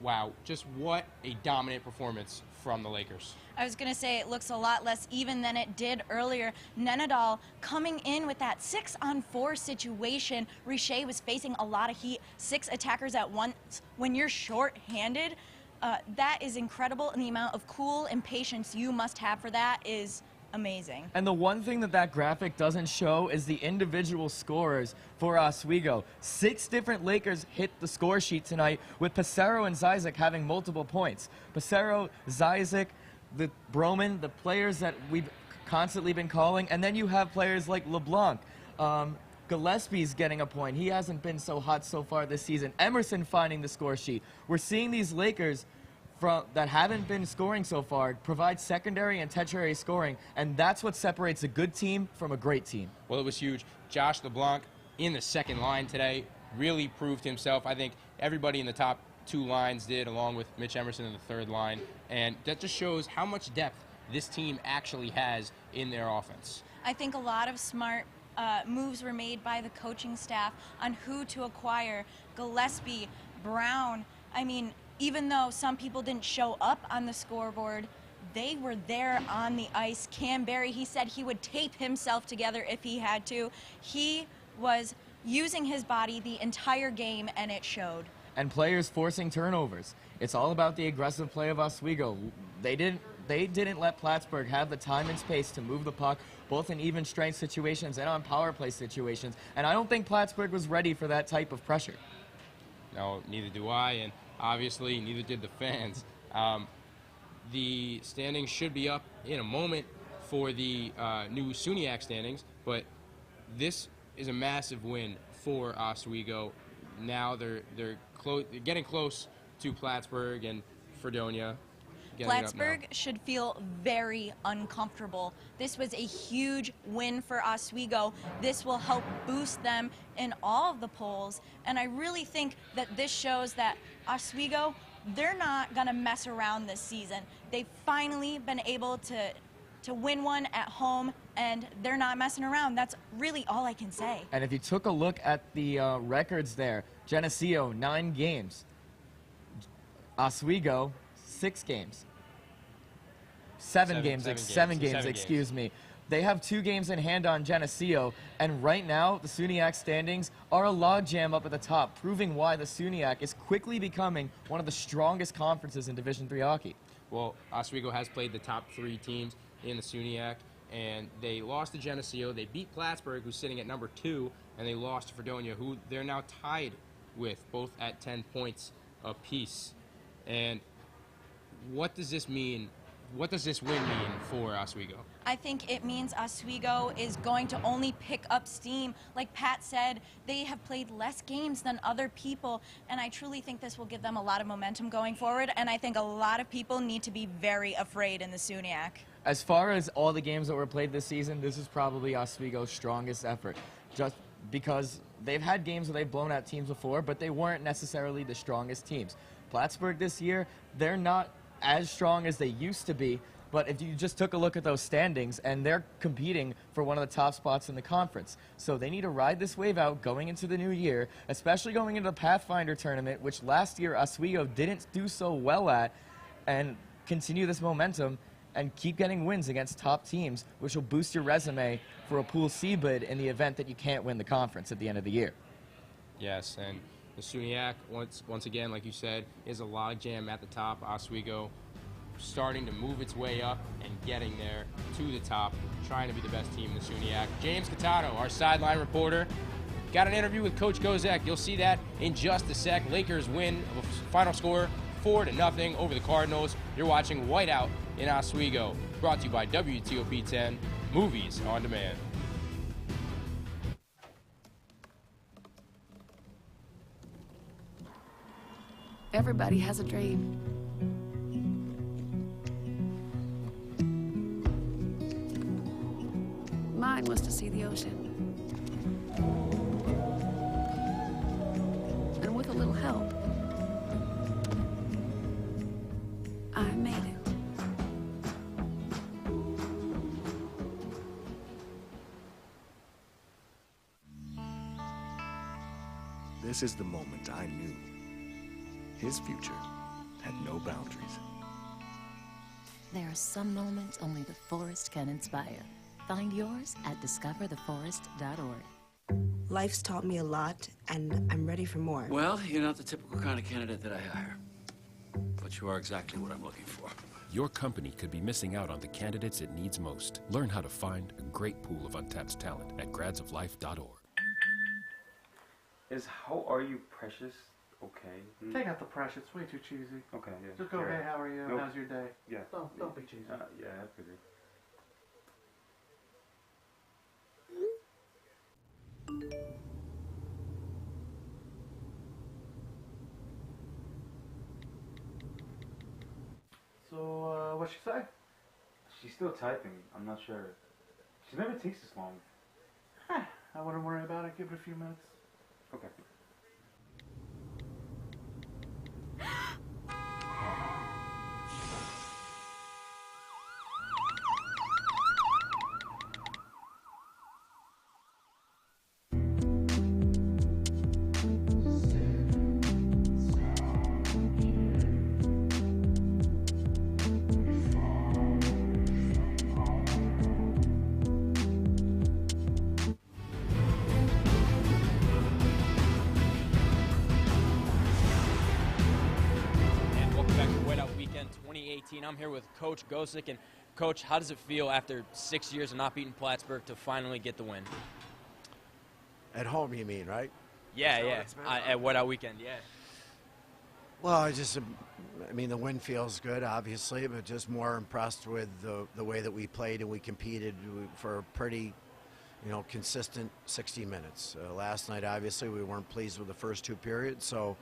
wow, just what a dominant performance from the Lakers. I was going to say it looks a lot less even than it did earlier. Nenadal coming in with that 6-on-4 situation. Richet was facing a lot of heat, 6 attackers at once. When you're short-handed, that is incredible, and the amount of cool and patience you must have for that is amazing. And the one thing that graphic doesn't show is the individual scorers for Oswego. 6 different Lakers hit the score sheet tonight, with Passero and Zizek having multiple points. Passero, Zizek, the Broman, the players that we've constantly been calling, and then you have players like LeBlanc. Gillespie's getting a point. He hasn't been so hot so far this season. Emerson finding the score sheet. We're seeing these Lakers that haven't been scoring so far provide secondary and tertiary scoring, and that's what separates a good team from a great team. Well, it was huge. Josh LeBlanc in the second line today really proved himself. I think everybody in the top 2 lines did, along with Mitch Emerson in the 3rd line, and that just shows how much depth this team actually has in their offense. I think a lot of smart moves were made by the coaching staff on who to acquire. Gillespie, Brown, I mean, even though some people didn't show up on the scoreboard, they were there on the ice. Cam Berry, he said he would tape himself together if he had to. He was using his body the entire game, and it showed. And players forcing turnovers. It's all about the aggressive play of Oswego. They didn't let Plattsburgh have the time and space to move the puck, both in even strength situations and on power play situations. And I don't think Plattsburgh was ready for that type of pressure. No, neither do I, and obviously neither did the fans. The standings should be up in a moment for the new SUNYAC standings, but this is a massive win for Oswego. Now they're getting close to Plattsburgh and Fredonia. Plattsburgh should feel very uncomfortable. This was a huge win for Oswego. This will help boost them in all of the polls, and I really think that this shows that Oswego, they're not going to mess around this season. They've finally been able to win one at home, and they're not messing around. That's really all I can say. And if you took a look at the records there, Geneseo, 9 games. Oswego, 6 games. Seven games, excuse me. They have 2 games in hand on Geneseo, and right now, the SUNYAC standings are a logjam up at the top, proving why the SUNYAC is quickly becoming one of the strongest conferences in Division III hockey. Well, Oswego has played the top 3 teams in the SUNYAC, and they lost to Geneseo. They beat Plattsburgh, who's sitting at number 2, and they lost to Fredonia, who they're now tied with, both at 10 points apiece. And what does this mean? What does this win mean for Oswego? I think it means Oswego is going to only pick up steam. Like Pat said, they have played less games than other people, and I truly think this will give them a lot of momentum going forward, and I think a lot of people need to be very afraid in the SUNYAC. As far as all the games that were played this season, this is probably Oswego's strongest effort, just because they've had games where they've blown out teams before, but they weren't necessarily the strongest teams. Plattsburgh this year, they're not as strong as they used to be, but if you just took a look at those standings, and they're competing for one of the top spots in the conference. So they need to ride this wave out going into the new year, especially going into the Pathfinder tournament, which last year Oswego didn't do so well at, and continue this momentum and keep getting wins against top teams, which will boost your resume for a Pool C bid in the event that you can't win the conference at the end of the year. Yes, and the SUNYAC, once again, like you said, is a logjam at the top. Oswego starting to move its way up and getting there to the top, trying to be the best team in the SUNYAC. James Catato, our sideline reporter, got an interview with Coach Gozek. You'll see that in just a sec. Lakers win, final score 4-0 over the Cardinals. You're watching Whiteout in Oswego, brought to you by WTOP 10, Movies on Demand. Everybody has a dream. Mine was to see the ocean. And with a little help, I made it. This is the moment I knew his future had no boundaries. There are some moments only the forest can inspire. Find yours at discovertheforest.org. Life's taught me a lot, and I'm ready for more. Well, you're not the typical kind of candidate that I hire. But you are exactly what I'm looking for. Your company could be missing out on the candidates it needs most. Learn how to find a great pool of untapped talent at gradsoflife.org. Is How Are You Precious okay? Take out the precious. It's way too cheesy. Okay, yeah. Just go, hey, how are you? Nope. How's your day? Yeah. Don't be cheesy. Yeah, I figured. So, what'd she say? She's still typing. I'm not sure. She never takes this long. I wouldn't worry about it. Give it a few minutes. Okay. I'm here with Coach Gosick. And Coach, how does it feel after 6 years of not beating Plattsburgh to finally get the win? At home, you mean, right? Yeah. At Whiteout weekend, yeah. Well, I mean, the win feels good, obviously, but just more impressed with the way that we played and we competed for a pretty, consistent 60 minutes. Last night, obviously, we weren't pleased with the first 2 periods, so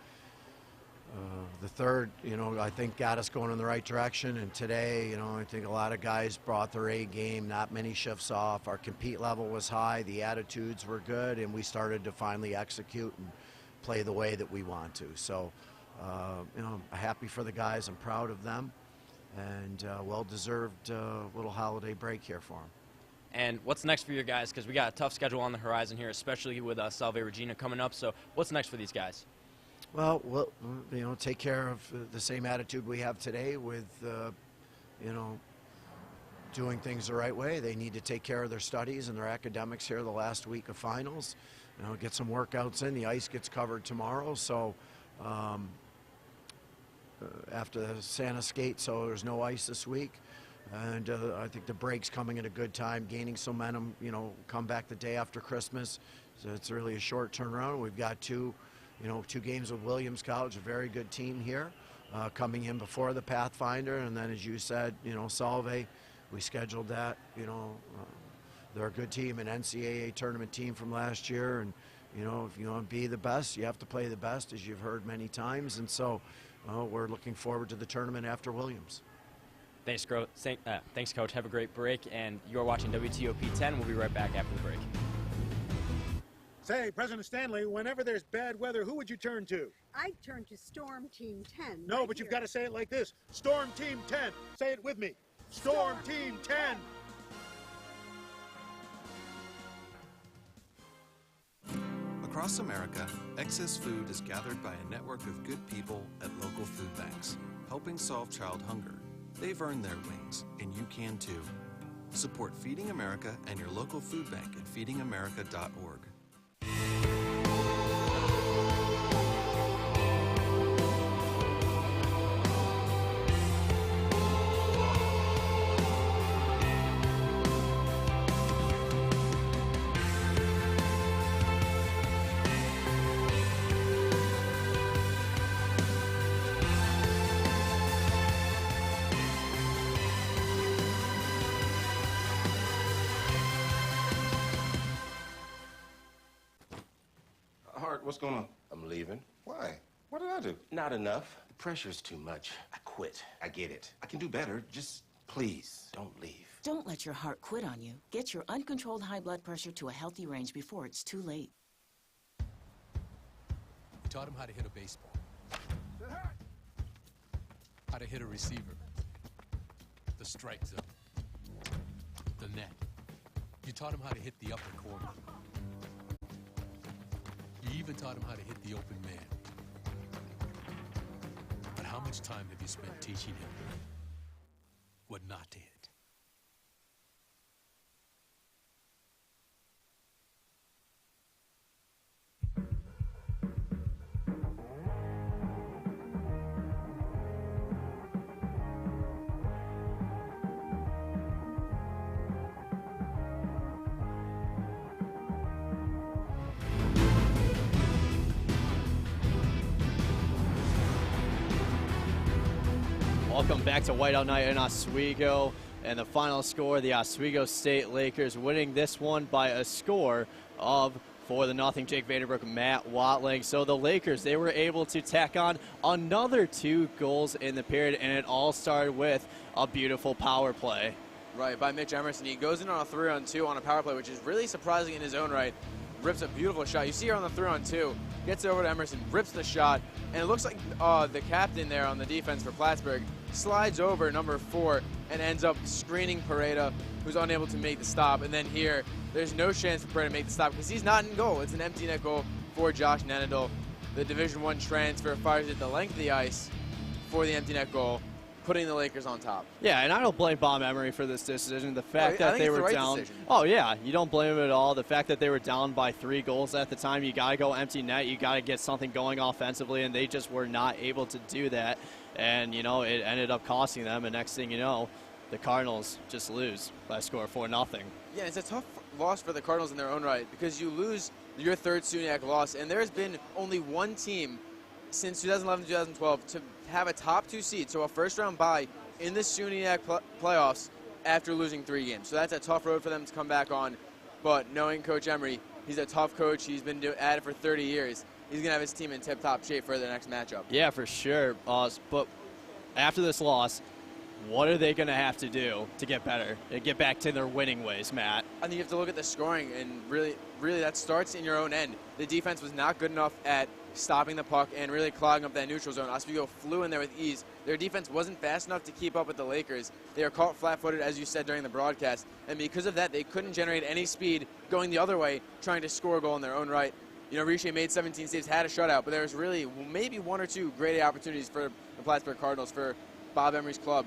The third, I think got us going in the right direction. And today, I think a lot of guys brought their A game, not many shifts off. Our compete level was high, the attitudes were good, and we started to finally execute and play the way that we want to. So, I'm happy for the guys. I'm proud of them, and well-deserved little holiday break here for them. And what's next for your guys? Because we got a tough schedule on the horizon here, especially with Salve Regina coming up. So what's next for these guys? Well, take care of the same attitude we have today with, doing things the right way. They need to take care of their studies and their academics here the last week of finals. Get some workouts in. The ice gets covered tomorrow, so after the Santa skate, so there's no ice this week. And I think the break's coming at a good time, gaining some momentum, come back the day after Christmas. So it's really a short turnaround. We've got two games with Williams College, a very good team here, coming in before the Pathfinder. And then, as you said, Salve, we scheduled that. They're a good team, an NCAA tournament team from last year. And, if you want to be the best, you have to play the best, as you've heard many times. And so we're looking forward to the tournament after Williams. Thanks, Coach. Have a great break. And you're watching WTOP 10. We'll be right back after the break. Say, President Stanley, whenever there's bad weather, who would you turn to? I'd turn to Storm Team 10. No, but you've got to say it like this. Storm Team 10. Say it with me. Storm Team 10. Across America, excess food is gathered by a network of good people at local food banks, helping solve child hunger. They've earned their wings, and you can too. Support Feeding America and your local food bank at feedingamerica.org. What's going on? I'm leaving. Why? What did I do? Not enough. The pressure's too much. I quit. I get it. I can do better. Just please don't leave. Don't let your heart quit on you. Get your uncontrolled high blood pressure to a healthy range before it's too late. You taught him how to hit a baseball, how to hit a receiver, the strike zone, the net. You taught him how to hit the upper corner. You even taught him how to hit the open man. But how much time have you spent teaching him what not to hit? Welcome back to Whiteout Night in Oswego, and the final score, the Oswego State Lakers winning this one by a score of 4-0. Jake Vanderbrook, Matt Watling. So the Lakers, they were able to tack on another 2 goals in the period, and it all started with a beautiful power play. Right, by Mitch Emerson. He goes in on a 3-on-2 on a power play, which is really surprising in his own right. Rips a beautiful shot. You see her on the 3-on-2, gets it over to Emerson, rips the shot, and it looks like the captain there on the defense for Plattsburgh slides over number 4 and ends up screening Pareda, who's unable to make the stop. And then here, there's no chance for Pareda to make the stop because he's not in goal. It's an empty net goal for Josh Nenadel. The Division I transfer fires it the length of the ice for the empty net goal, putting the Lakers on top. Yeah, and I don't blame Bob Emery for this decision. The fact that they were down. Decision. Oh, yeah, you don't blame him at all. The fact that they were down by 3 goals at the time, you got to go empty net. You got to get something going offensively, and they just were not able to do that. And, it ended up costing them. And next thing you know, the Cardinals just lose by a score of 4-0. Yeah, it's a tough loss for the Cardinals in their own right because you lose your third SUNYAC loss, and there's been only one team since 2011-2012 to have a top 2 seed, so a first-round bye in the SUNYAC playoffs after losing 3 games. So that's a tough road for them to come back on. But knowing Coach Emery, he's a tough coach. He's been at it for 30 years. he's going to have his team in tip-top shape for the next matchup. Yeah, for sure. But after this loss, what are they going to have to do to get better and get back to their winning ways, Matt? I think you have to look at the scoring, and really that starts in your own end. The defense was not good enough at stopping the puck and really clogging up that neutral zone. Oswego flew in there with ease. Their defense wasn't fast enough to keep up with the Lakers. They were caught flat-footed, as you said during the broadcast, and because of that, they couldn't generate any speed going the other way, trying to score a goal in their own right. You know, Riche made 17 saves, had a shutout, but there was really maybe one or two great opportunities for the Plattsburgh Cardinals, for Bob Emery's club.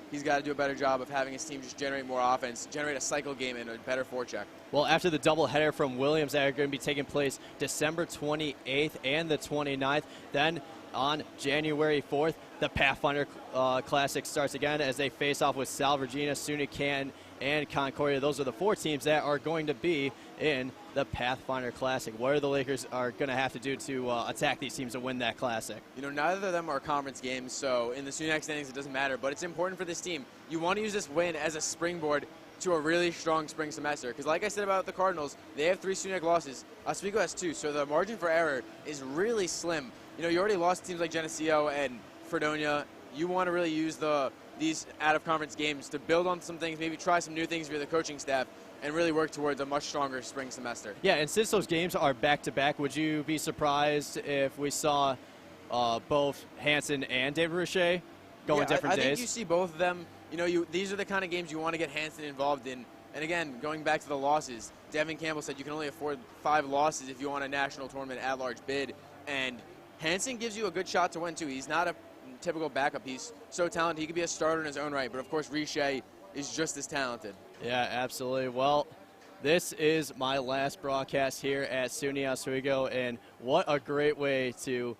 He's got to do a better job of having his team just generate more offense, generate a cycle game, and a better forecheck. Well, after the doubleheader from Williams that are going to be taking place December 28th and the 29th, then on January 4th, the Pathfinder Classic starts again as they face off with Sal Virginia, SUNY Canton, and Concordia. Those are the 4 teams that are going to be in the Pathfinder Classic. What are the Lakers are going to have to do to attack these teams to win that Classic? You know, neither of them are conference games, so in the SUNY standings it doesn't matter, but it's important for this team. You want to use this win as a springboard to a really strong spring semester, because like I said about the Cardinals, they have 3 SUNY losses. Oswego has 2, so the margin for error is really slim. You know, you already lost teams like Geneseo and Fredonia. You want to really use these out-of-conference games to build on some things, maybe try some new things for the coaching staff, and really work towards a much stronger spring semester. Yeah, and since those games are back-to-back, would you be surprised if we saw both Hansen and David Riche go on different days? I think you see both of them. You know, these are the kind of games you want to get Hansen involved in. And again, going back to the losses, Devin Campbell said you can only afford 5 losses if you want a national tournament at-large bid. And Hansen gives you a good shot to win, too. He's not a typical backup. He's so talented. He could be a starter in his own right. But, of course, Riche is just as talented. Yeah, absolutely. Well, this is my last broadcast here at SUNY Oswego, and what a great way to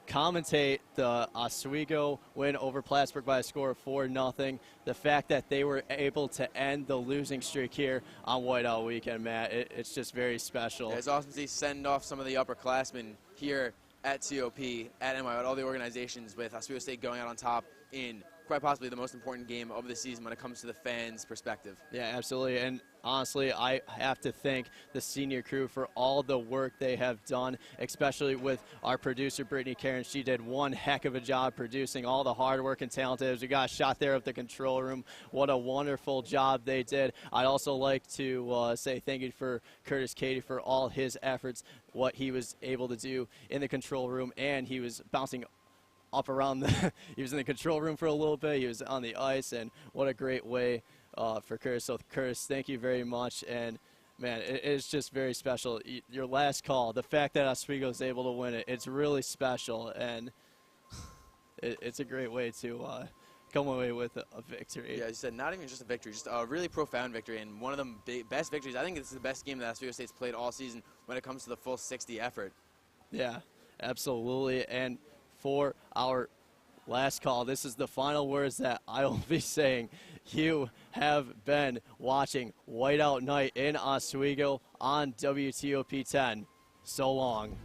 commentate the Oswego win over Plattsburgh by a score of 4-0. The fact that they were able to end the losing streak here on Whiteout Weekend, Matt, it's just very special. Yeah, it's awesome to see send off some of the upperclassmen here at COP, at NY, at all the organizations, with Oswego State going out on top in quite possibly the most important game of the season when it comes to the fans' perspective. Yeah, absolutely. And honestly, I have to thank the senior crew for all the work they have done, especially with our producer, Brittany Karen. She did one heck of a job producing all the hard work and talented. We got a shot there at the control room. What a wonderful job they did. I'd also like to say thank you for Curtis Cady for all his efforts, what he was able to do in the control room, and he was bouncing up around he was in the control room for a little bit. He was on the ice, and what a great way for Curtis. So Curtis, thank you very much. And man, it's just very special. Your last call, the fact that Oswego is able to win it, it's really special, and it's a great way to come away with a victory. Yeah, as you said, not even just a victory, just a really profound victory, and one of the best victories. I think this is the best game that Oswego State's played all season when it comes to the full 60 effort. Yeah, absolutely. And for our last call, this is the final words that I will be saying. You have been watching Whiteout Night in Oswego on WTOP 10. So long.